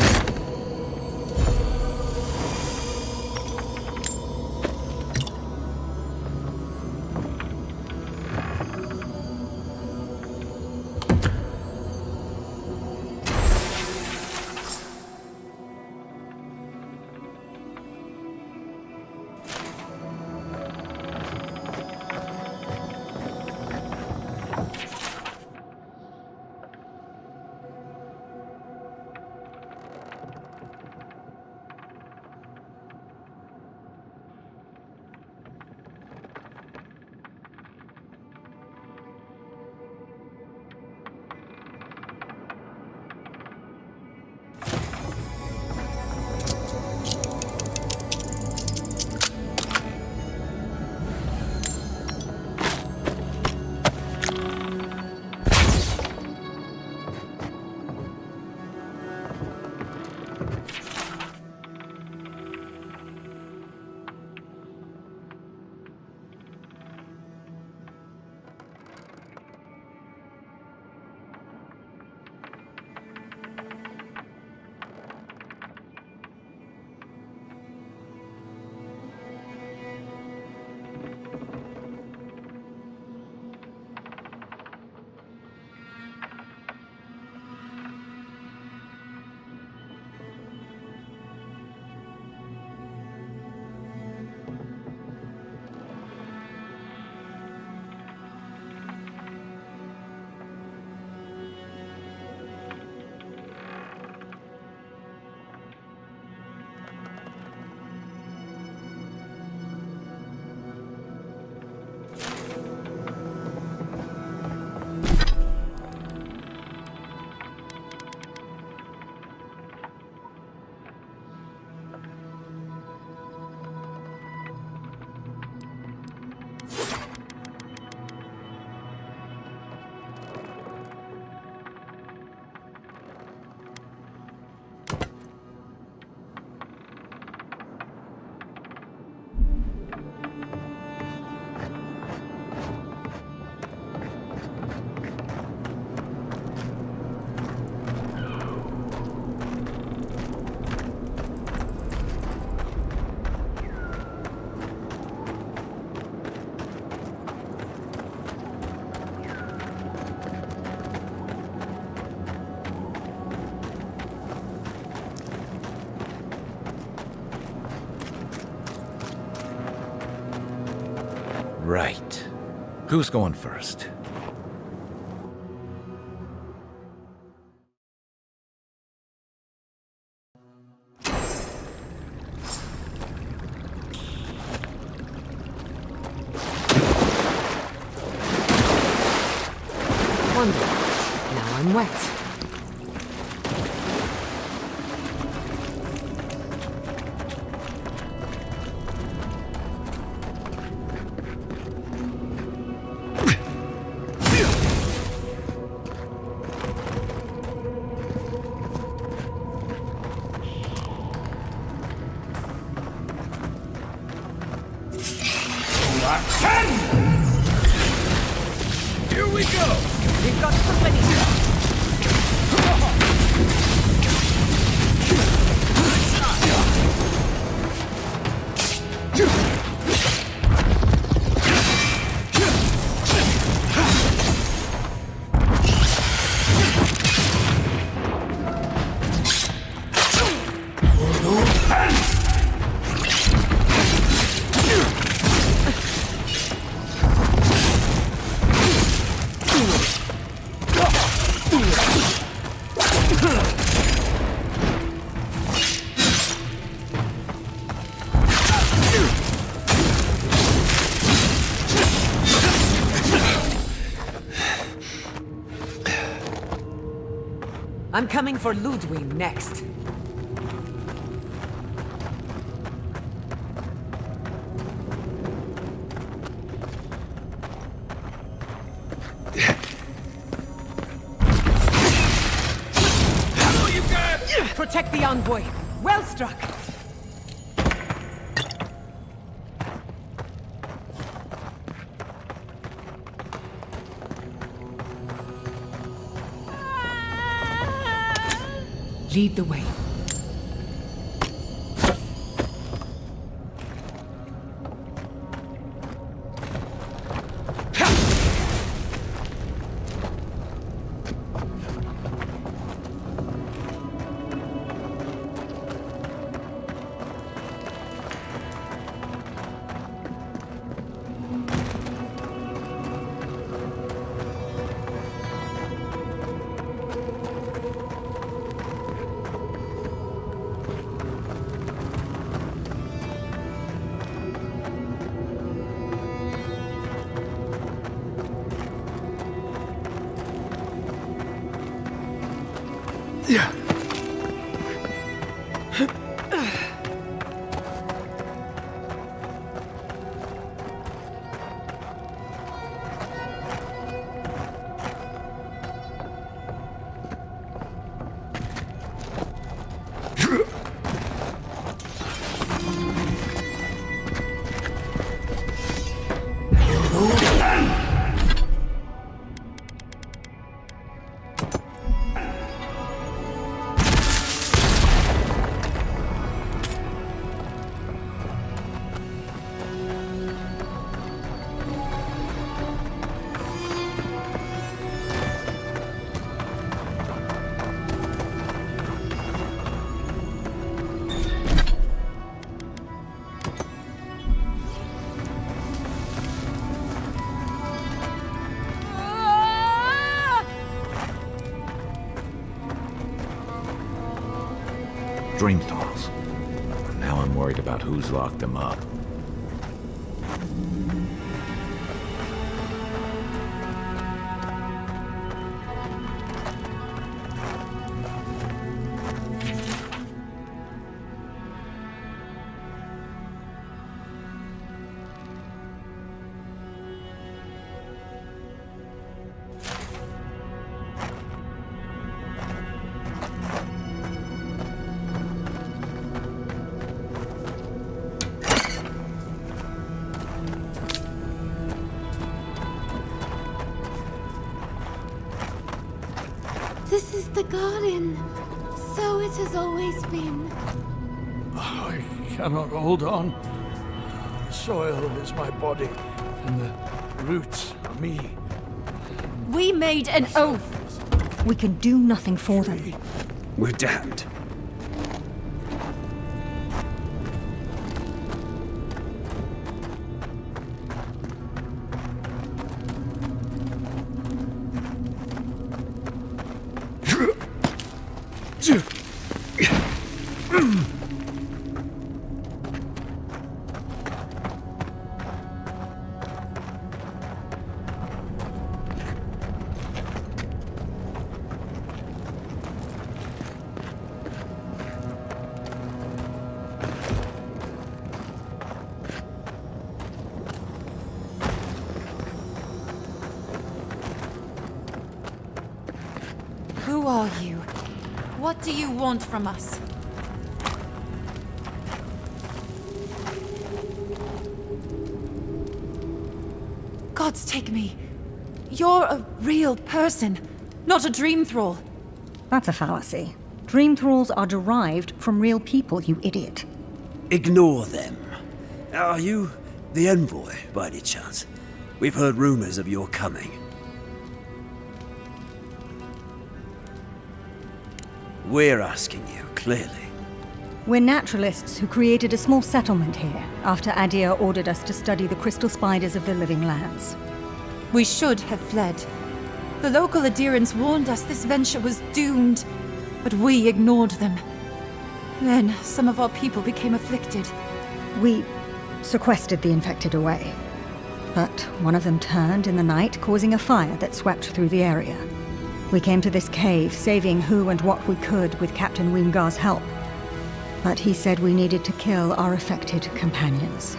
Right. Who's going first? Wonderful. Now I'm wet. Here we go! We've got company! I'm coming for Ludwig next. Protect the envoy. Well struck. Lead the way. Yeah. Dream tunnels. Now I'm worried about who's locked them up. This is the garden. So it has always been. I cannot hold on. The soil is my body, and the roots are me. We made an oath. We can do nothing for them. We're damned. Who are you? What do you want from us? Gods take me. You're a real person, not a dream thrall. That's a fallacy. Dream thralls are derived from real people, you idiot. Ignore them. Are you the envoy, by any chance? We've heard rumors of your coming. We're asking you, clearly. We're naturalists who created a small settlement here after Adir ordered us to study the crystal spiders of the living lands. We should have fled. The local Adirans warned us this venture was doomed, but we ignored them. Then some of our people became afflicted. We sequestered the infected away. But one of them turned in the night, causing a fire that swept through the area. We came to this cave, saving who and what we could with Captain Weemgar's help. But he said we needed to kill our affected companions.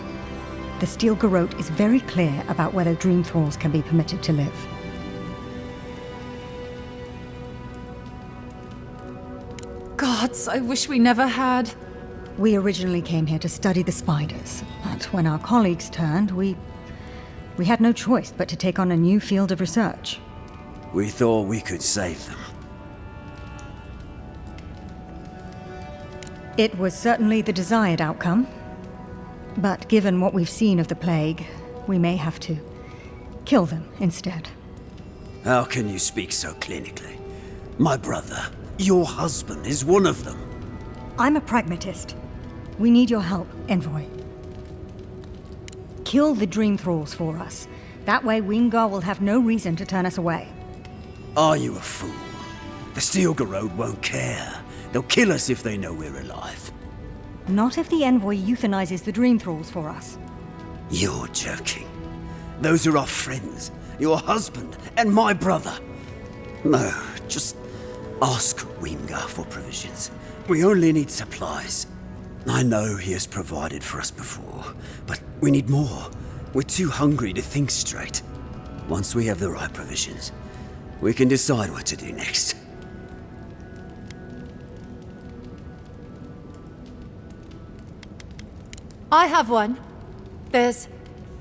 The Steel Garrote is very clear about whether Dream Thralls can be permitted to live. Gods, I wish we never had. We originally came here to study the spiders, but when our colleagues turned, we had no choice but to take on a new field of research. We thought we could save them. It was certainly the desired outcome. But given what we've seen of the plague, we may have to kill them instead. How can you speak so clinically? My brother, your husband, is one of them. I'm a pragmatist. We need your help, Envoy. Kill the Dream Thralls for us. That way Weemgar will have no reason to turn us away. Are you a fool? The Steel Garrote won't care. They'll kill us if they know we're alive. Not if the Envoy euthanizes the Dream Thralls for us. You're joking. Those are our friends, your husband, and my brother. No, just ask Weemgar for provisions. We only need supplies. I know he has provided for us before, but we need more. We're too hungry to think straight. Once we have the right provisions, we can decide what to do next. I have one. There's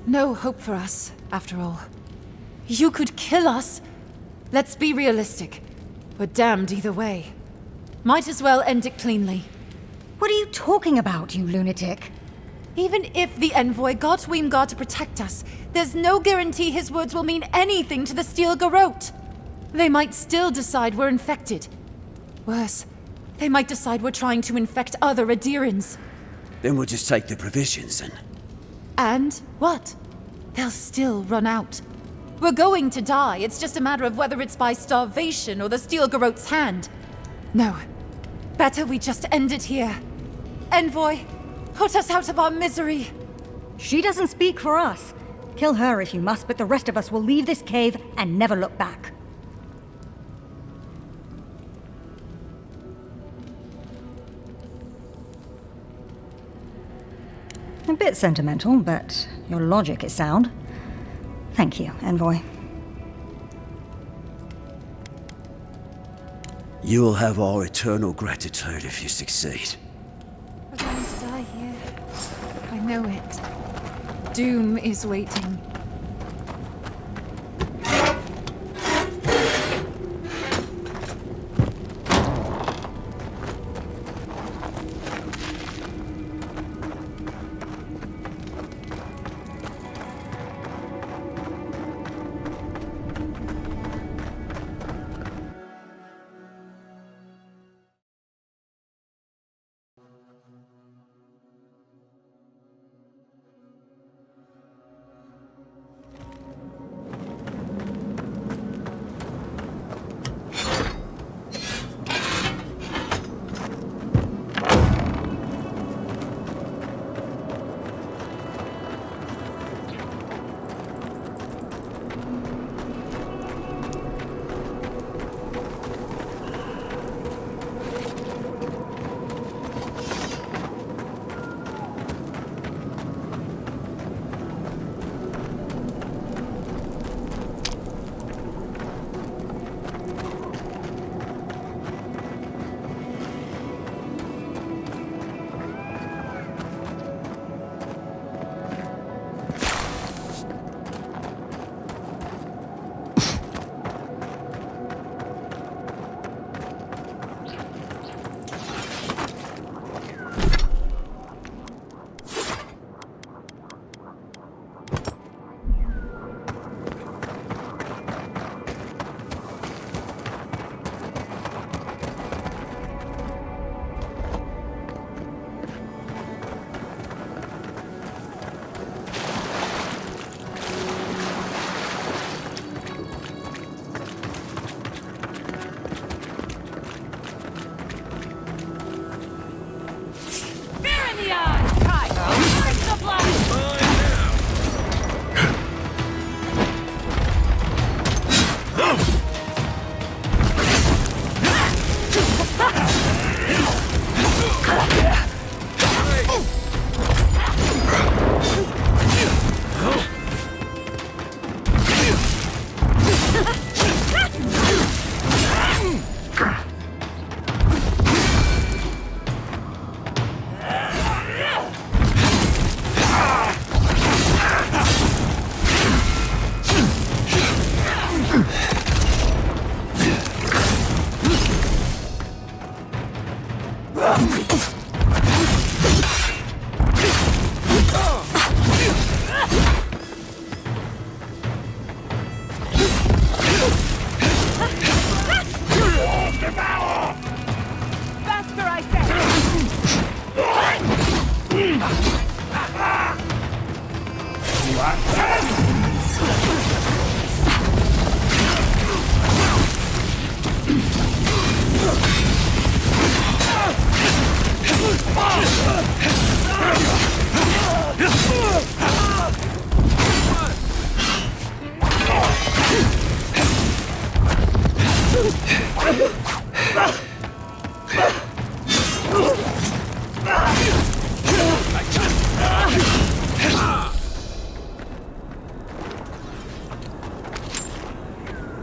no hope for us, after all. You could kill us. Let's be realistic. We're damned either way. Might as well end it cleanly. What are you talking about, you lunatic? Even if the Envoy got Weemgar to protect us, there's no guarantee his words will mean anything to the Steel Garrote. They might still decide we're infected. Worse, they might decide we're trying to infect other Adirans. Then we'll just take the provisions and... And what? They'll still run out. We're going to die. It's just a matter of whether it's by starvation or the Steel Garrote's hand. No. Better we just end it here. Envoy, put us out of our misery. She doesn't speak for us. Kill her if you must, but the rest of us will leave this cave and never look back. A bit sentimental, but your logic is sound. Thank you, Envoy. You'll have our eternal gratitude if you succeed. We're going to die here. I know it. Doom is waiting.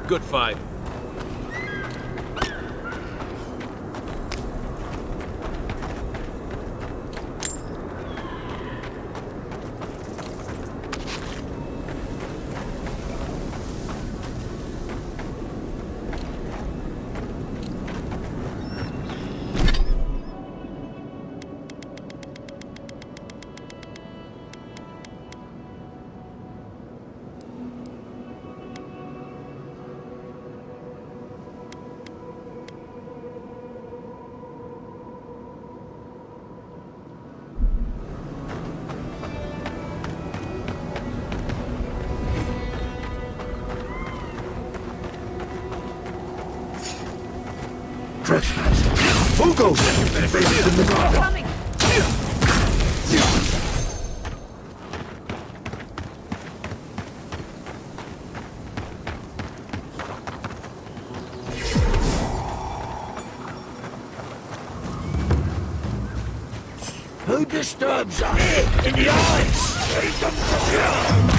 Good fight. Trespass. Who goes? Faces in the garden. Coming. Who disturbs us? In the eyes! Take them from here!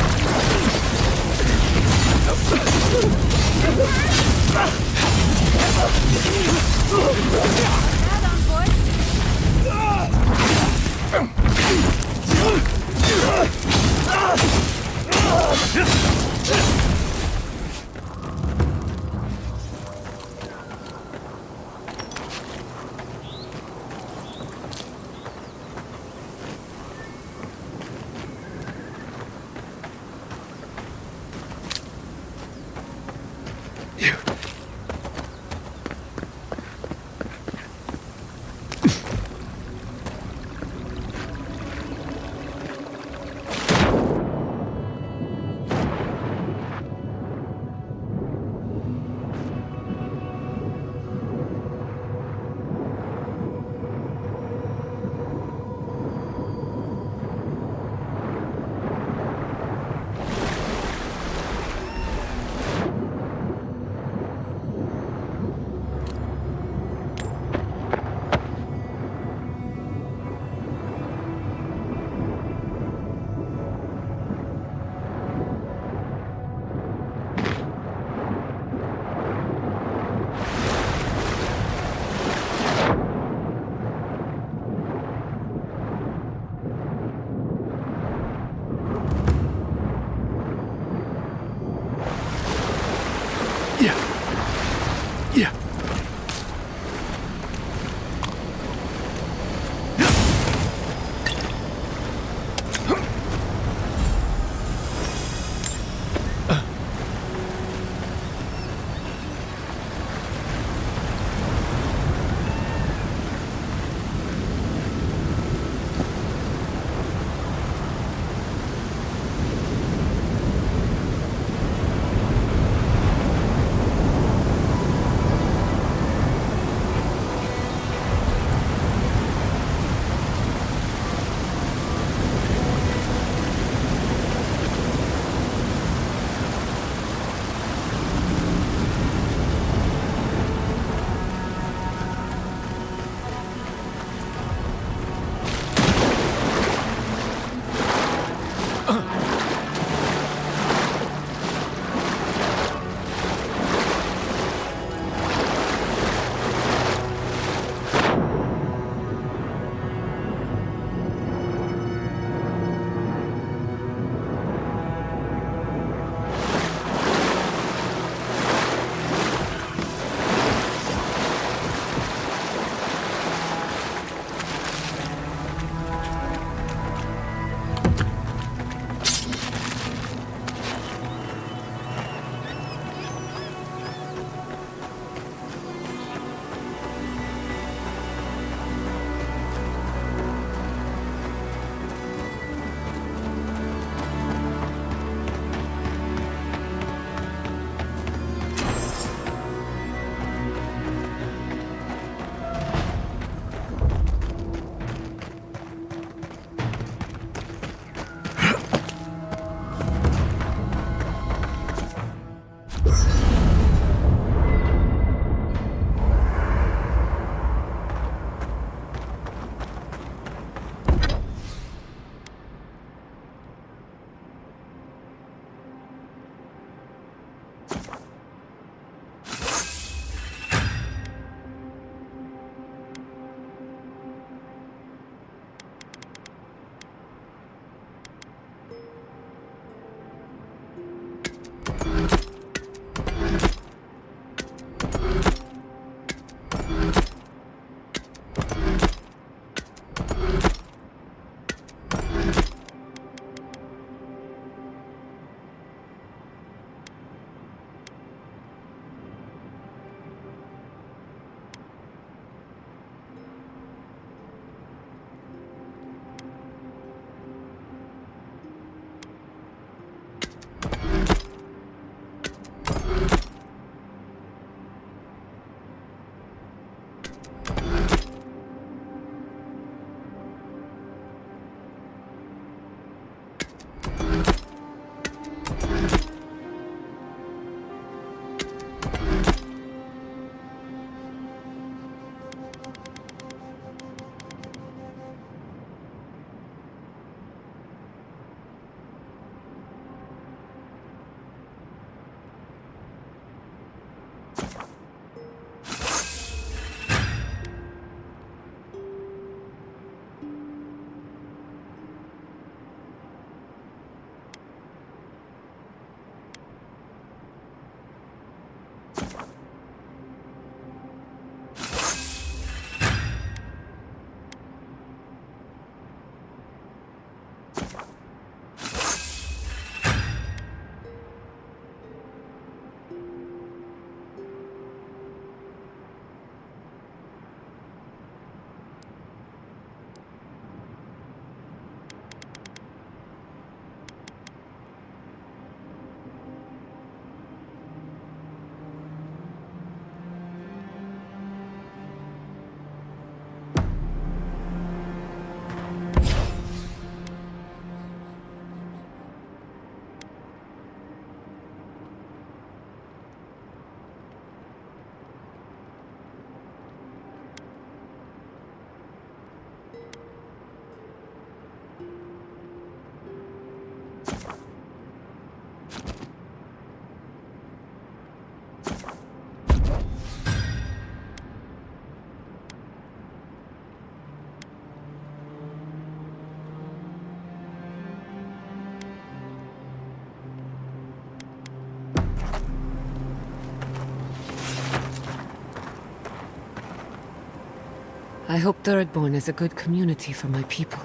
I hope Thirdborn is a good community for my people.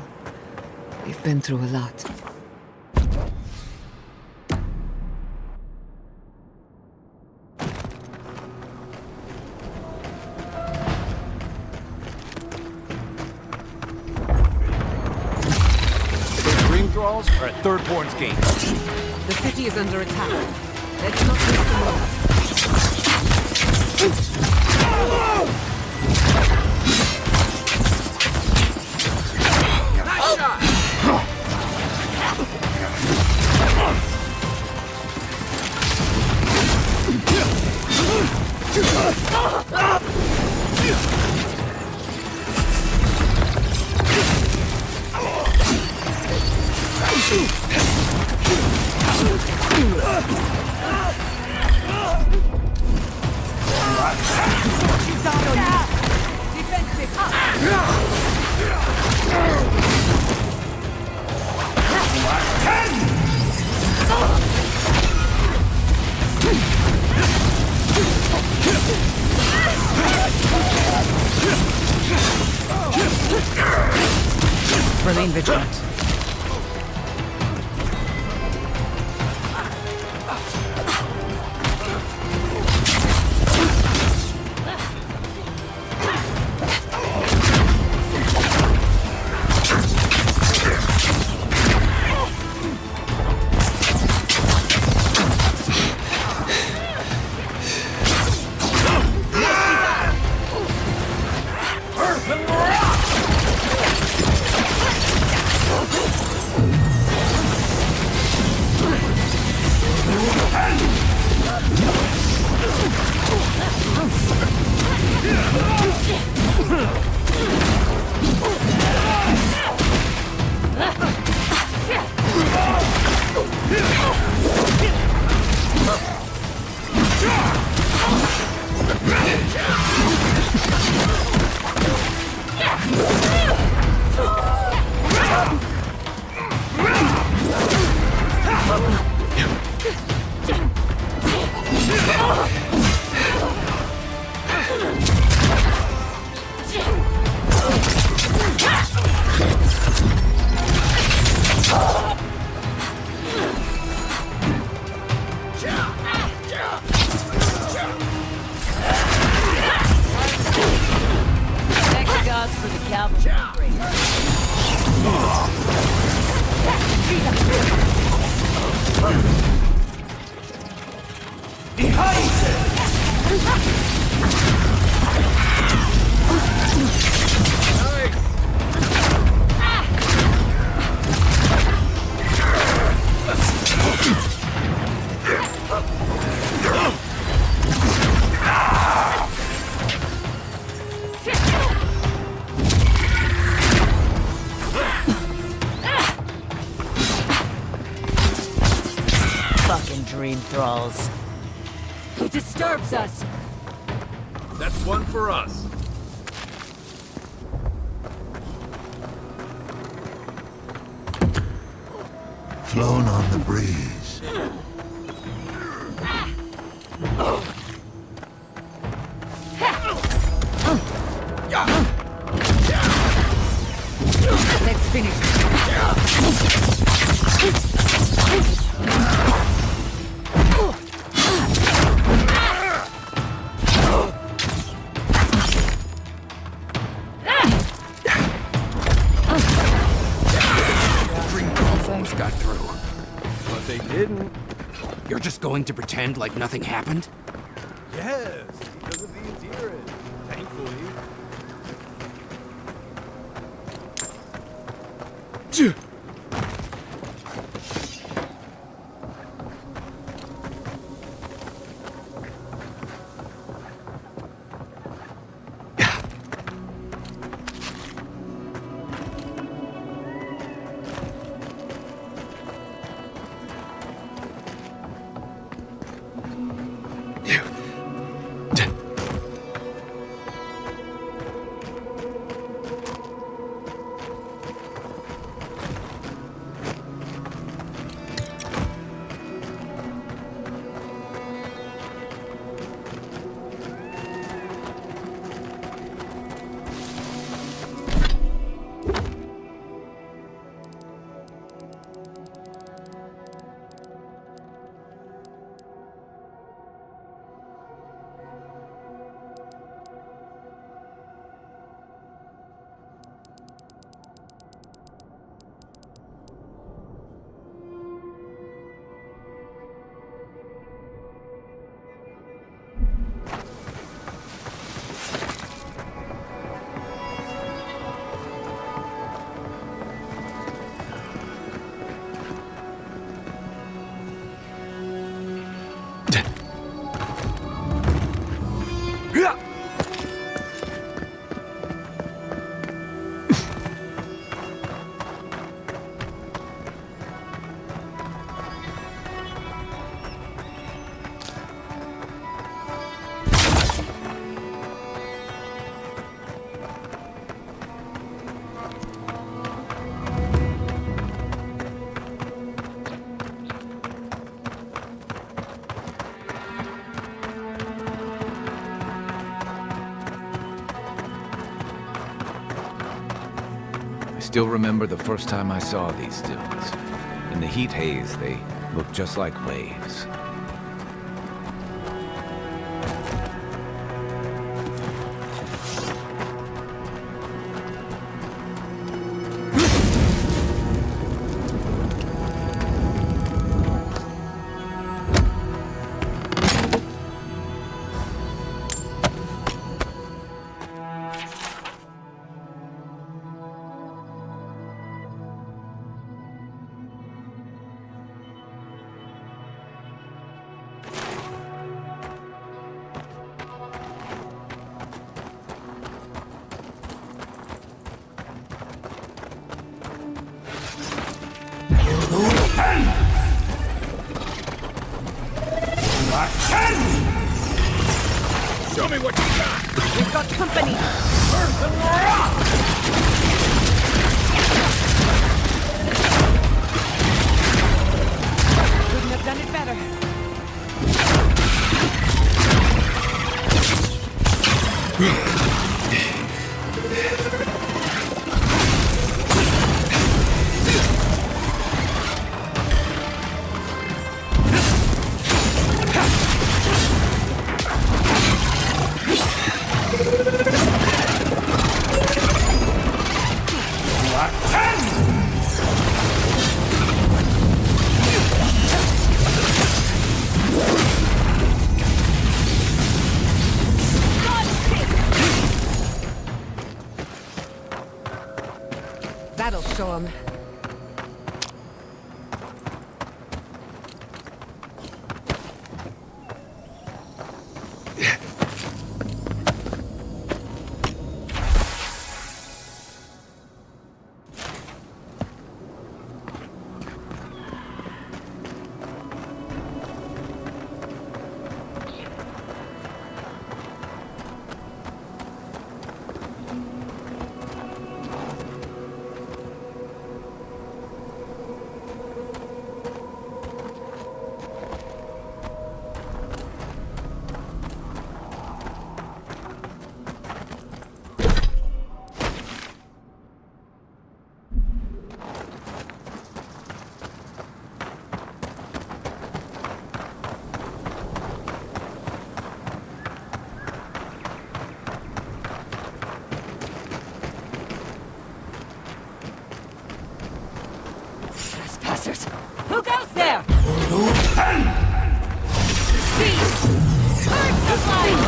We've been through a lot. Dream Thralls are at Thirdborn's gate. The city is under attack. Let's not waste a moment. Nice shot! Remain vigilant. Fucking dream thralls. Who disturbs us? That's one for us. Flown on the breeze. Let's finish. Got through. But they didn't. You're just going to pretend like nothing happened? Yes, because of the Adiran, thankfully. still remember the first time I saw these dunes. In the heat haze, they looked just like waves. Show me what you got! We've got company! Earth and rock! Couldn't have done it better. That'll show him. Trespassers! Who goes there? Speed! Burn the light!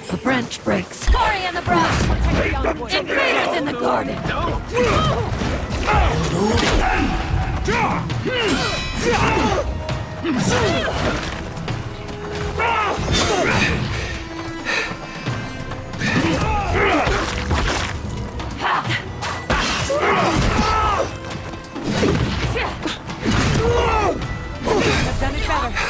The branch breaks. Hurry in the brush! Invaders in the garden! I've done it better.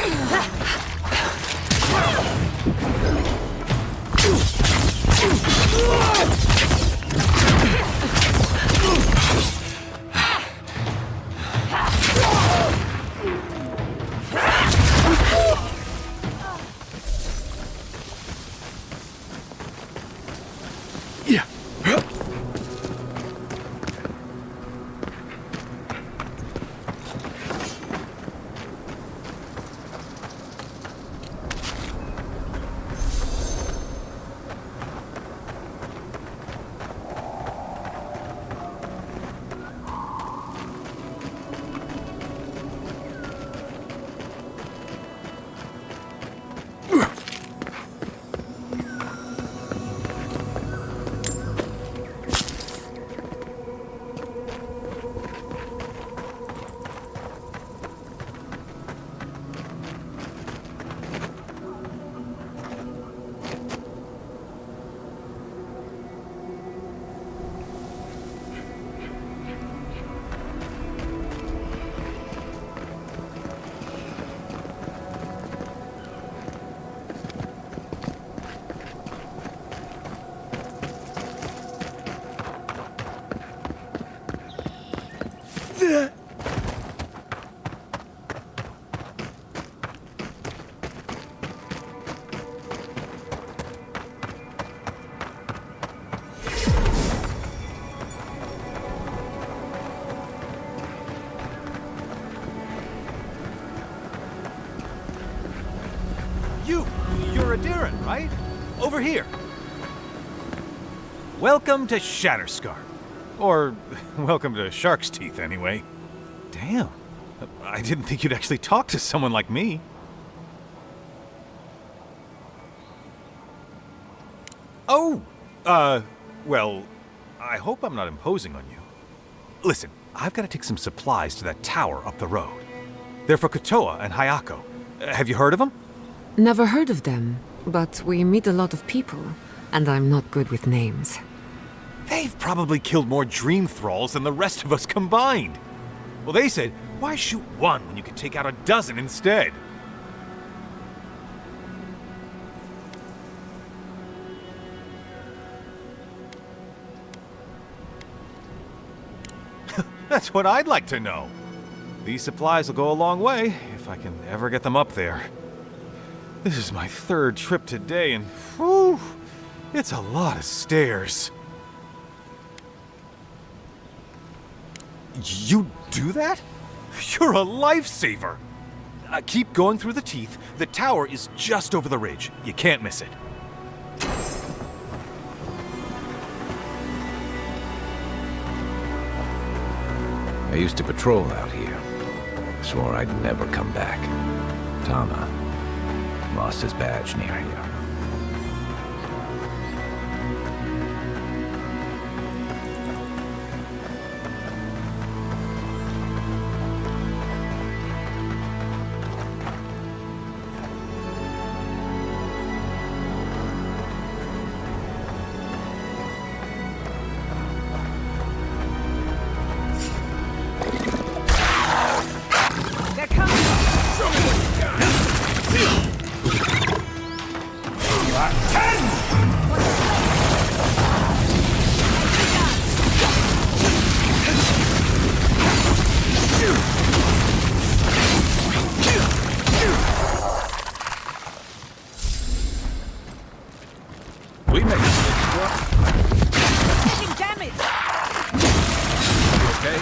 You're Adiran, right? Over here. Welcome to Shatterscar. Or, welcome to Shark's Teeth, anyway. Damn. I didn't think you'd actually talk to someone like me. Oh! Well, I hope I'm not imposing on you. Listen, I've got to take some supplies to that tower up the road. They're for Kotoa and Hayako. Have you heard of them? Never heard of them, but we meet a lot of people, and I'm not good with names. They've probably killed more dream thralls than the rest of us combined. Well, they said, why shoot one when you could take out a dozen instead? That's what I'd like to know. These supplies will go a long way, if I can ever get them up there. This is my third trip today, and whew, it's a lot of stairs. You do that? You're a lifesaver! Keep going through the teeth. The tower is just over the ridge. You can't miss it. I used to patrol out here. Swore I'd never come back. Tama lost his badge near here. We made it. Taking damage! Okay?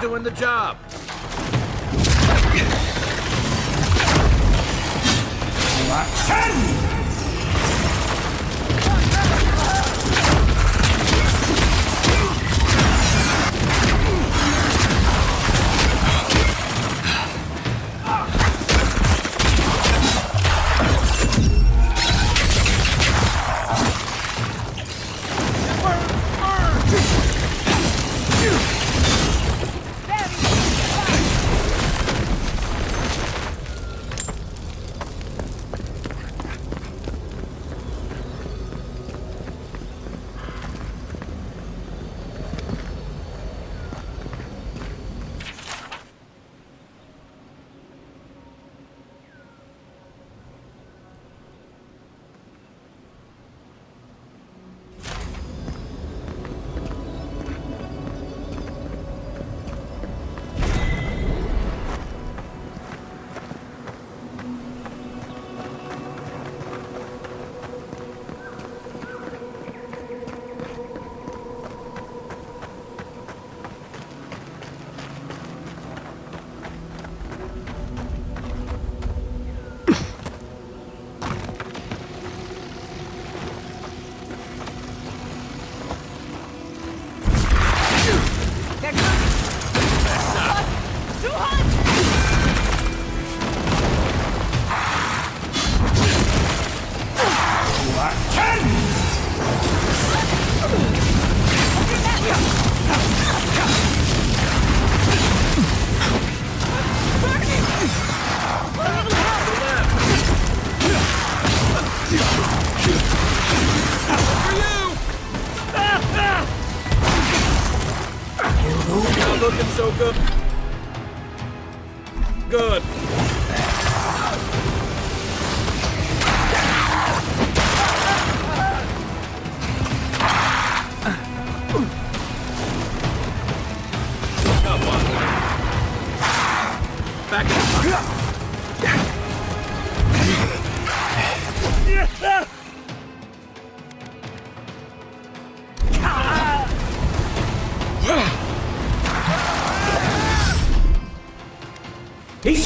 Doing the job.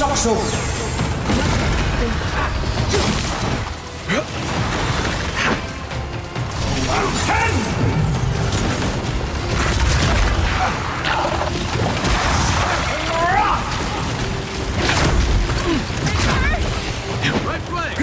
Saxo! Right flank!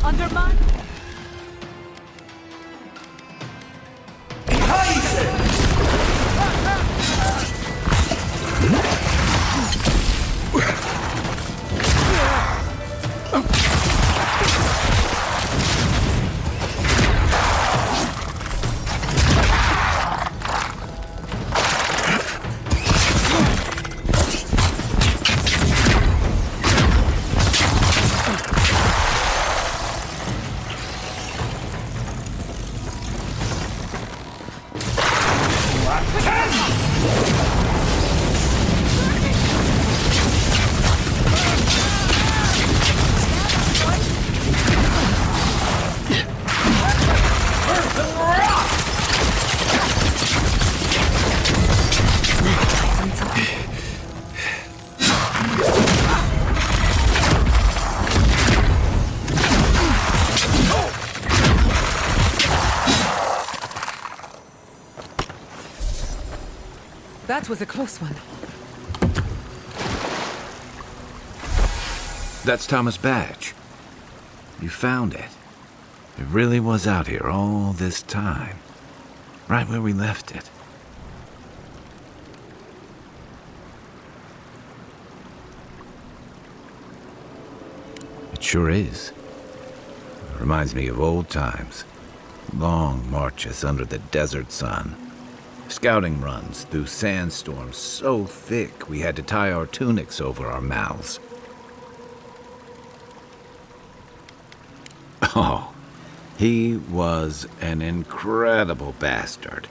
Undermine. That was a close one. That's Thomas' badge. You found it. It really was out here all this time. Right where we left it. It sure is. Reminds me of old times. Long marches under the desert sun. Scouting runs through sandstorms so thick we had to tie our tunics over our mouths. Oh, he was an incredible bastard.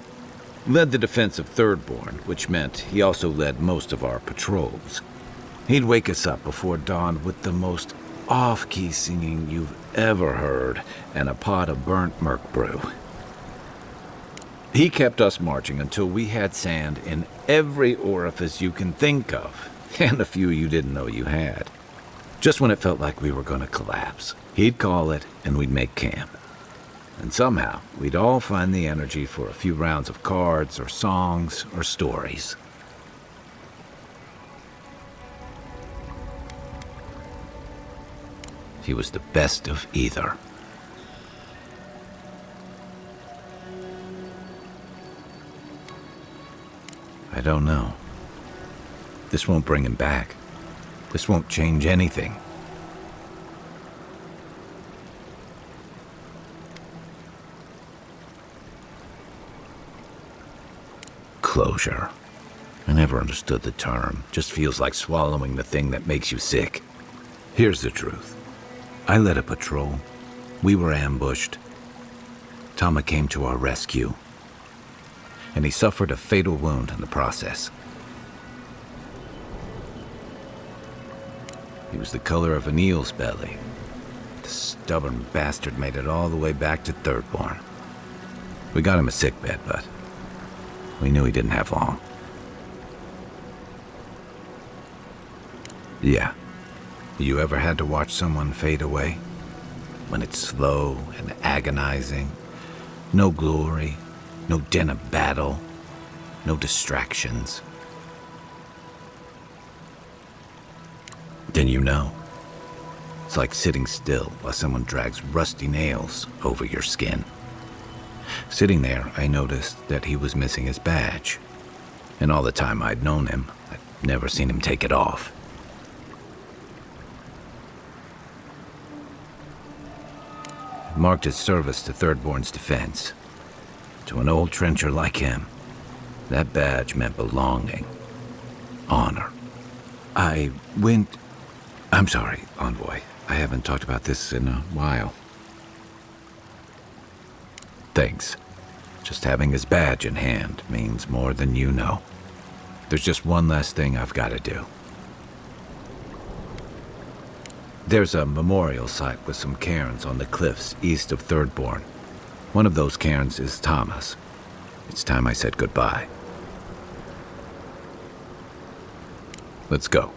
Led the defense of Thirdborn, which meant he also led most of our patrols. He'd wake us up before dawn with the most off-key singing you've ever heard and a pot of burnt merc brew. He kept us marching until we had sand in every orifice you can think of, and a few you didn't know you had. Just when it felt like we were going to collapse, he'd call it and we'd make camp. And somehow, we'd all find the energy for a few rounds of cards or songs or stories. He was the best of either. I don't know. This won't bring him back. This won't change anything. Closure. I never understood the term. Just feels like swallowing the thing that makes you sick. Here's the truth. I led a patrol. We were ambushed. Tama came to our rescue. And he suffered a fatal wound in the process. He was the color of an eel's belly. The stubborn bastard made it all the way back to Thirdborn. We got him a sickbed, but we knew he didn't have long. Yeah. You ever had to watch someone fade away? When it's slow and agonizing, no glory, no din of battle, no distractions. Then you know. It's like sitting still while someone drags rusty nails over your skin. Sitting there, I noticed that he was missing his badge. And all the time I'd known him, I'd never seen him take it off. It marked his service to Thirdborn's defense. To an old trencher like him, that badge meant belonging. Honor. I'm sorry, Envoy. I haven't talked about this in a while. Thanks. Just having his badge in hand means more than you know. There's just one last thing I've got to do. There's a memorial site with some cairns on the cliffs east of Thirdborn. One of those cairns is Thomas. It's time I said goodbye. Let's go.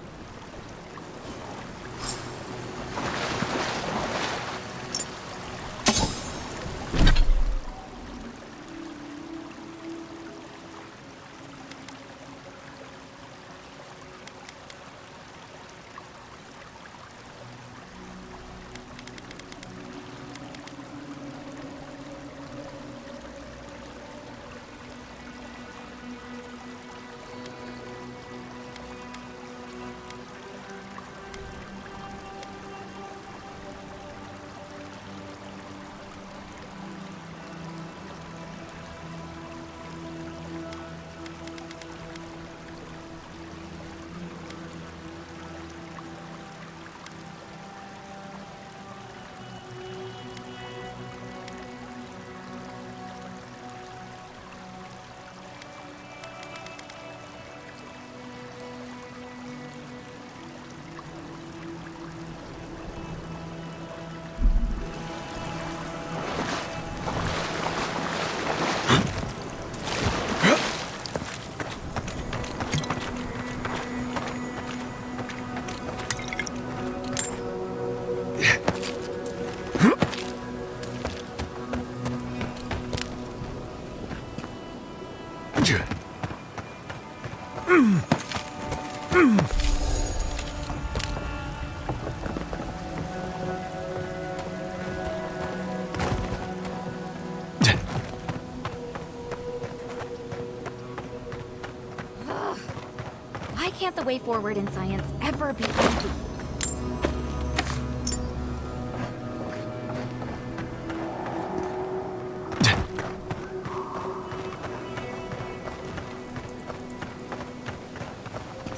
Why can't the way forward in science ever be easy?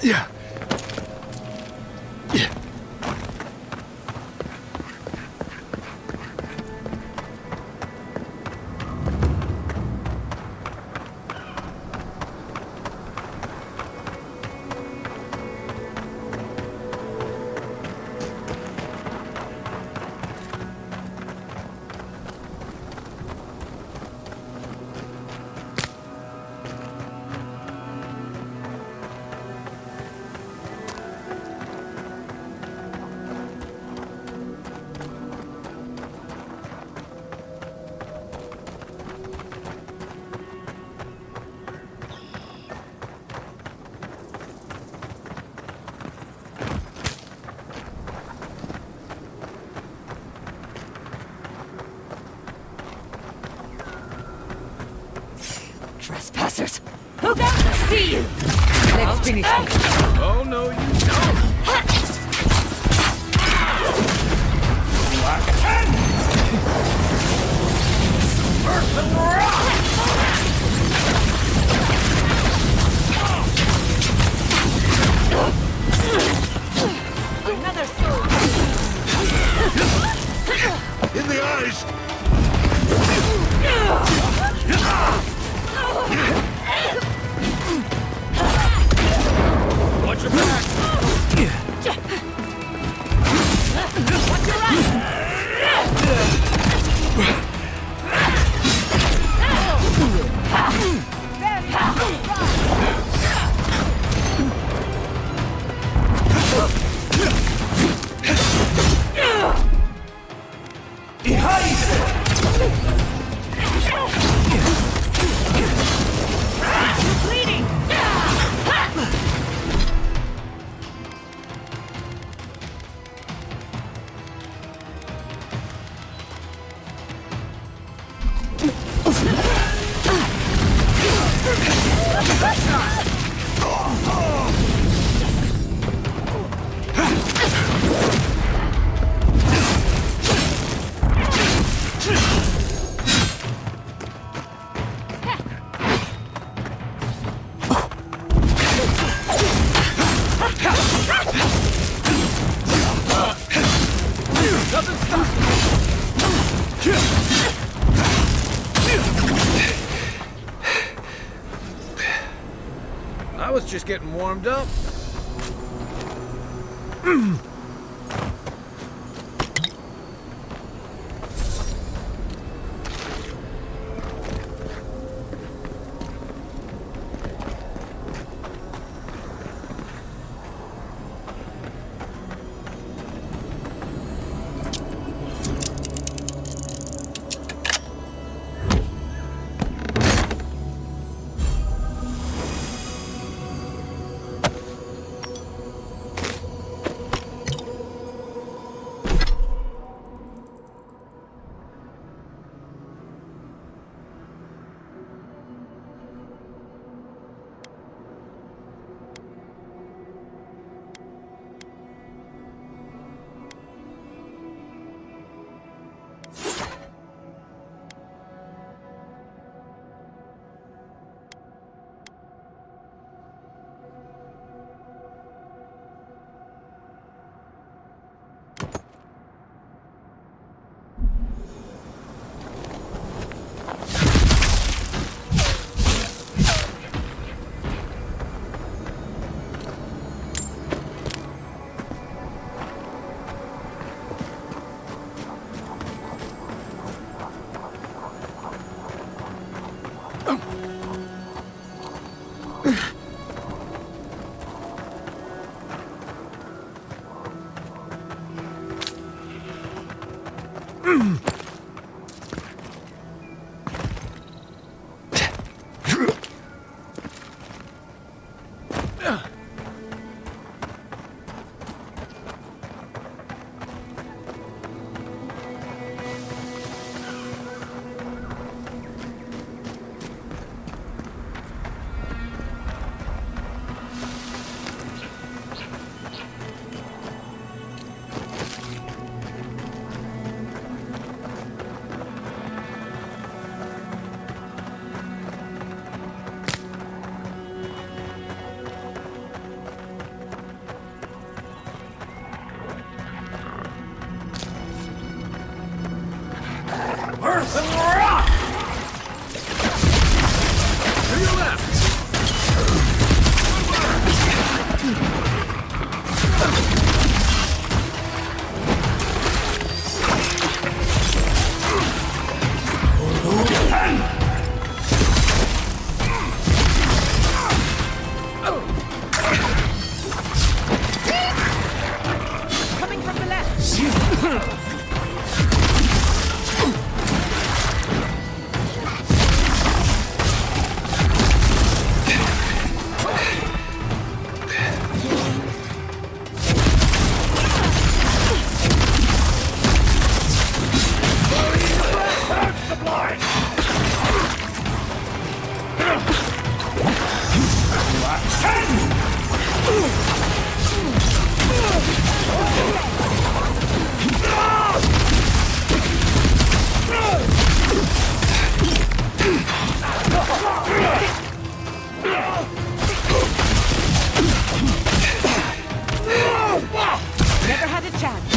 Yeah. Trespassers! Who got to see you? Let's finish this. Oh, no, you don't. Another soul! In the eyes! Watch your back! Watch your right! I was just getting warmed up. Earth and rock! To your left! Coming from the left! Never had a chance.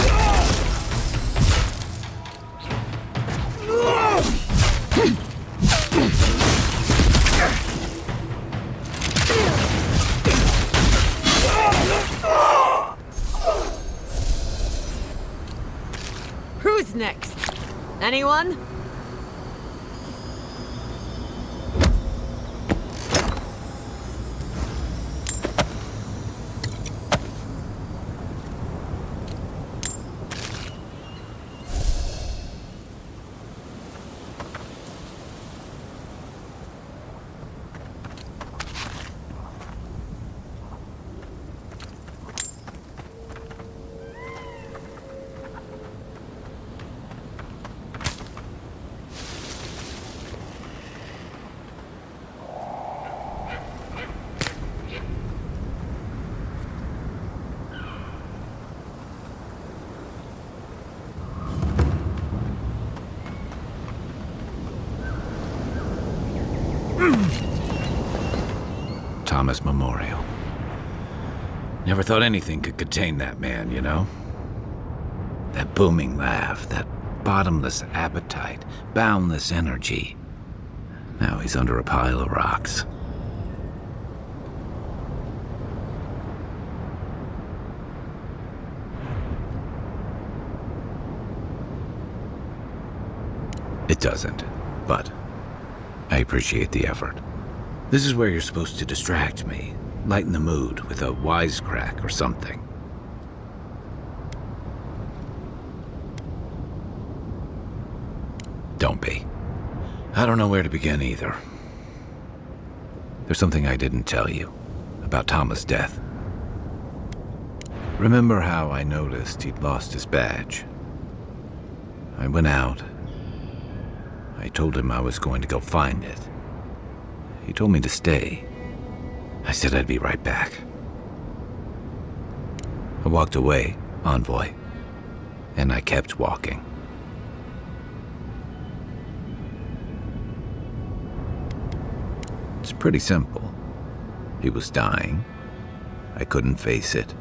Who's next? Anyone? Thomas Memorial. Never thought anything could contain that man, you know? That booming laugh, that bottomless appetite, boundless energy. Now he's under a pile of rocks. It doesn't, but I appreciate the effort. This is where you're supposed to distract me, lighten the mood with a wisecrack or something. Don't be. I don't know where to begin either. There's something I didn't tell you about Thomas' death. Remember how I noticed he'd lost his badge? I went out. I told him I was going to go find it. He told me to stay. I said I'd be right back. I walked away, Envoy, and I kept walking. It's pretty simple. He was dying. I couldn't face it,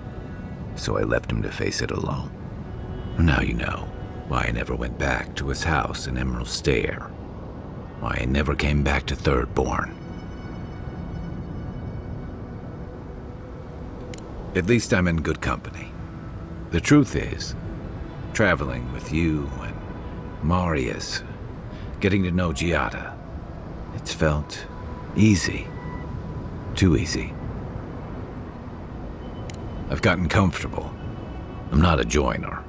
so I left him to face it alone. Now you know why I never went back to his house in Emerald Stair. Why I never came back to Thirdborn. At least I'm in good company. The truth is, traveling with you and Marius, getting to know Giada, it's felt easy. Too easy. I've gotten comfortable. I'm not a joiner.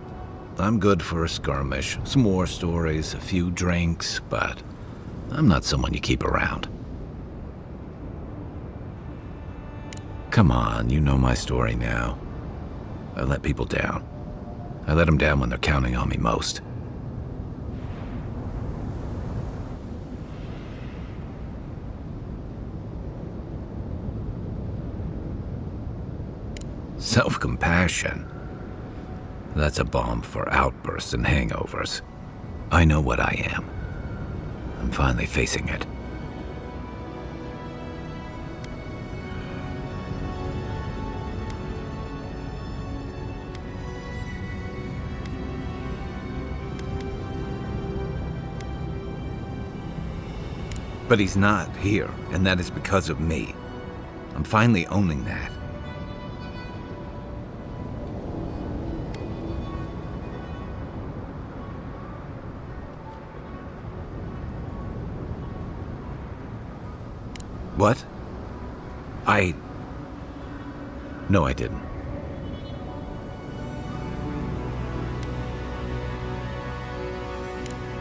I'm good for a skirmish, some war stories, a few drinks, but I'm not someone you keep around. Come on, you know my story now. I let people down. I let them down when they're counting on me most. Self-compassion. That's a balm for outbursts and hangovers. I know what I am. I'm finally facing it. But he's not here, and that is because of me. I'm finally owning that. What? No, I didn't.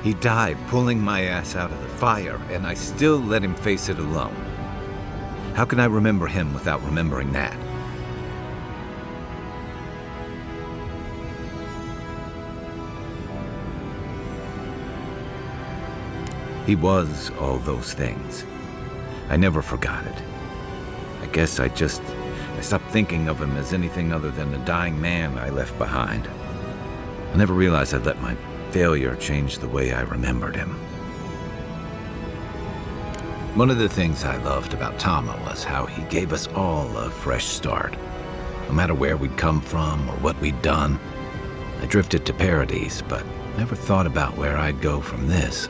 He died pulling my ass out of the fire, and I still let him face it alone. How can I remember him without remembering that? He was all those things. I never forgot it. I guess I stopped thinking of him as anything other than the dying man I left behind. I never realized I'd let my failure changed the way I remembered him. One of the things I loved about Tama was how he gave us all a fresh start. No matter where we'd come from or what we'd done. I drifted to Paradise, but never thought about where I'd go from this.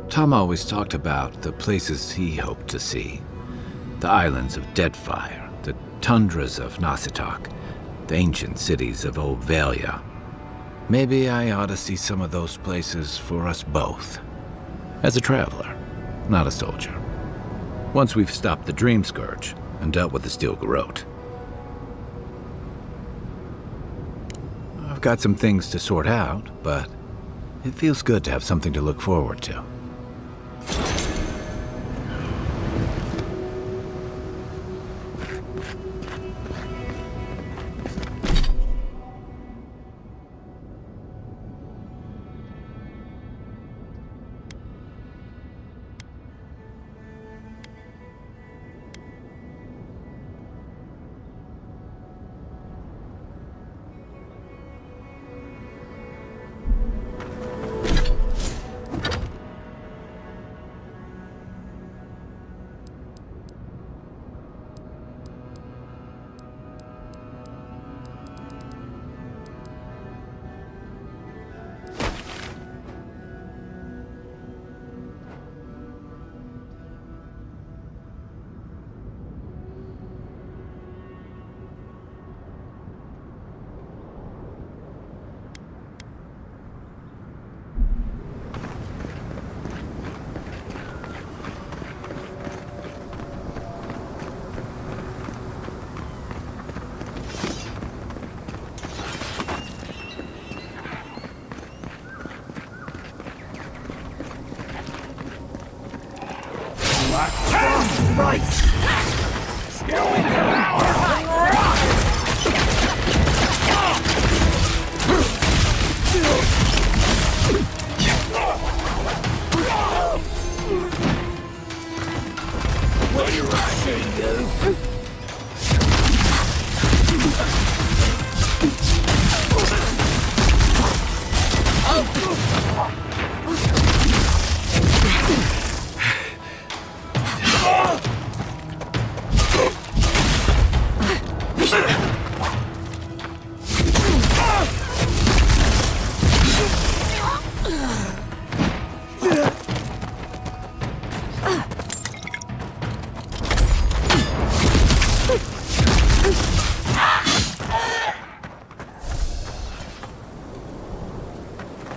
Tama always talked about the places he hoped to see. The islands of Deadfire, the tundras of Nasitok, the ancient cities of Old Valia. Maybe I ought to see some of those places for us both. As a traveler, not a soldier. Once we've stopped the Dream Scourge and dealt with the Steel Garrote. I've got some things to sort out, but it feels good to have something to look forward to.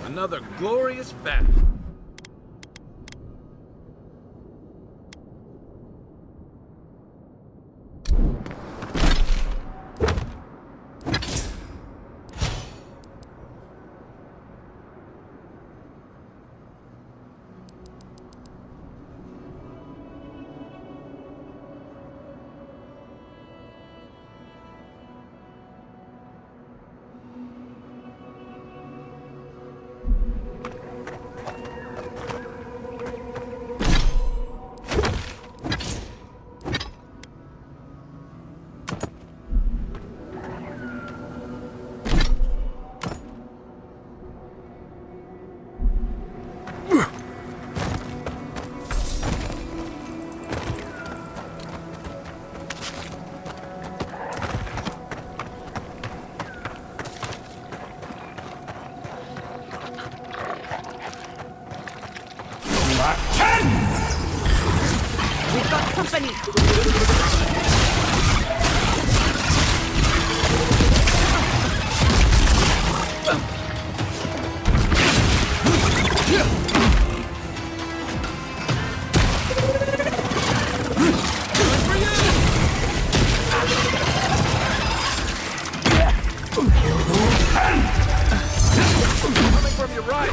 Another glorious battle. We've got company! Coming from your right!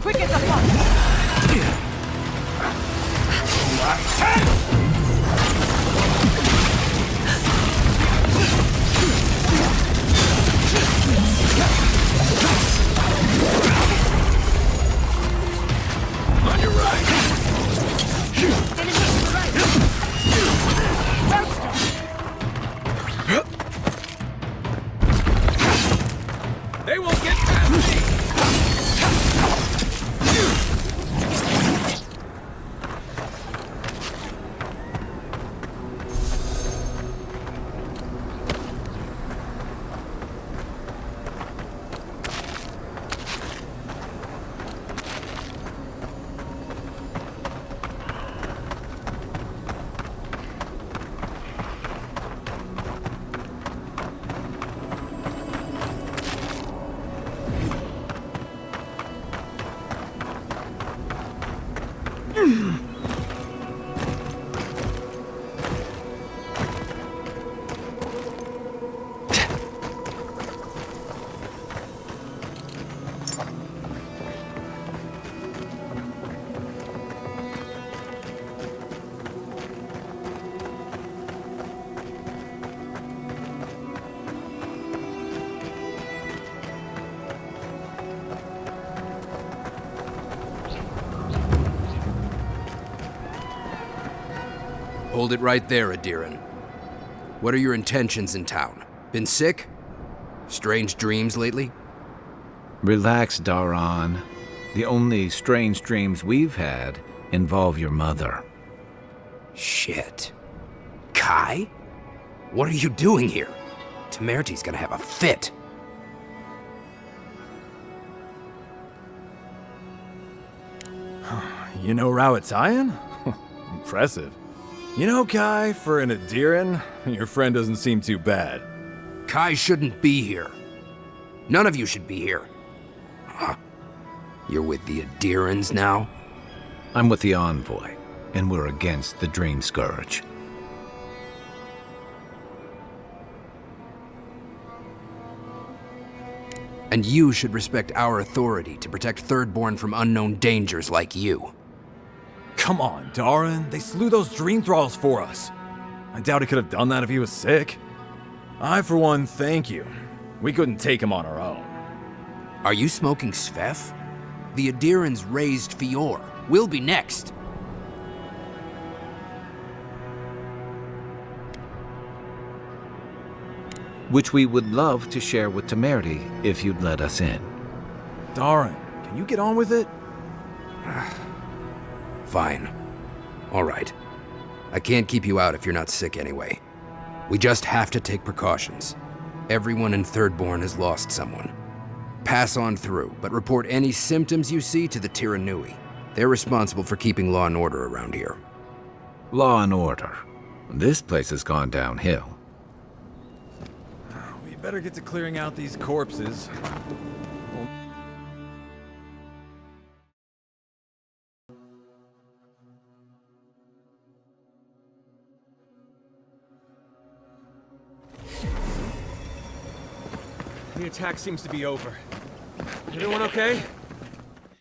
Quick as a fox! On your right! They won't get past me! Hold it right there, Adiran. What are your intentions in town? Been sick? Strange dreams lately? Relax, Daran. The only strange dreams we've had involve your mother. Shit. Kai? What are you doing here? Temerty's gonna have a fit. You know Rawatayan? Impressive. You know, Kai, for an Adiran, your friend doesn't seem too bad. Kai shouldn't be here. None of you should be here. Huh. You're with the Adirans now? I'm with the Envoy, and we're against the Dream Scourge. And you should respect our authority to protect Thirdborn from unknown dangers like you. Come on, Darren. They slew those dream thralls for us. I doubt he could have done that if he was sick. I, for one, thank you. We couldn't take him on our own. Are you smoking Svef? The Adirans raised Fior. We'll be next. Which we would love to share with Temerity if you'd let us in. Darren, can you get on with it? Fine. All right. I can't keep you out if you're not sick anyway. We just have to take precautions. Everyone in Thirdborn has lost someone. Pass on through, but report any symptoms you see to the Tiranui. They're responsible for keeping law and order around here. Law and order. This place has gone downhill. We better get to clearing out these corpses. The attack seems to be over. Everyone okay?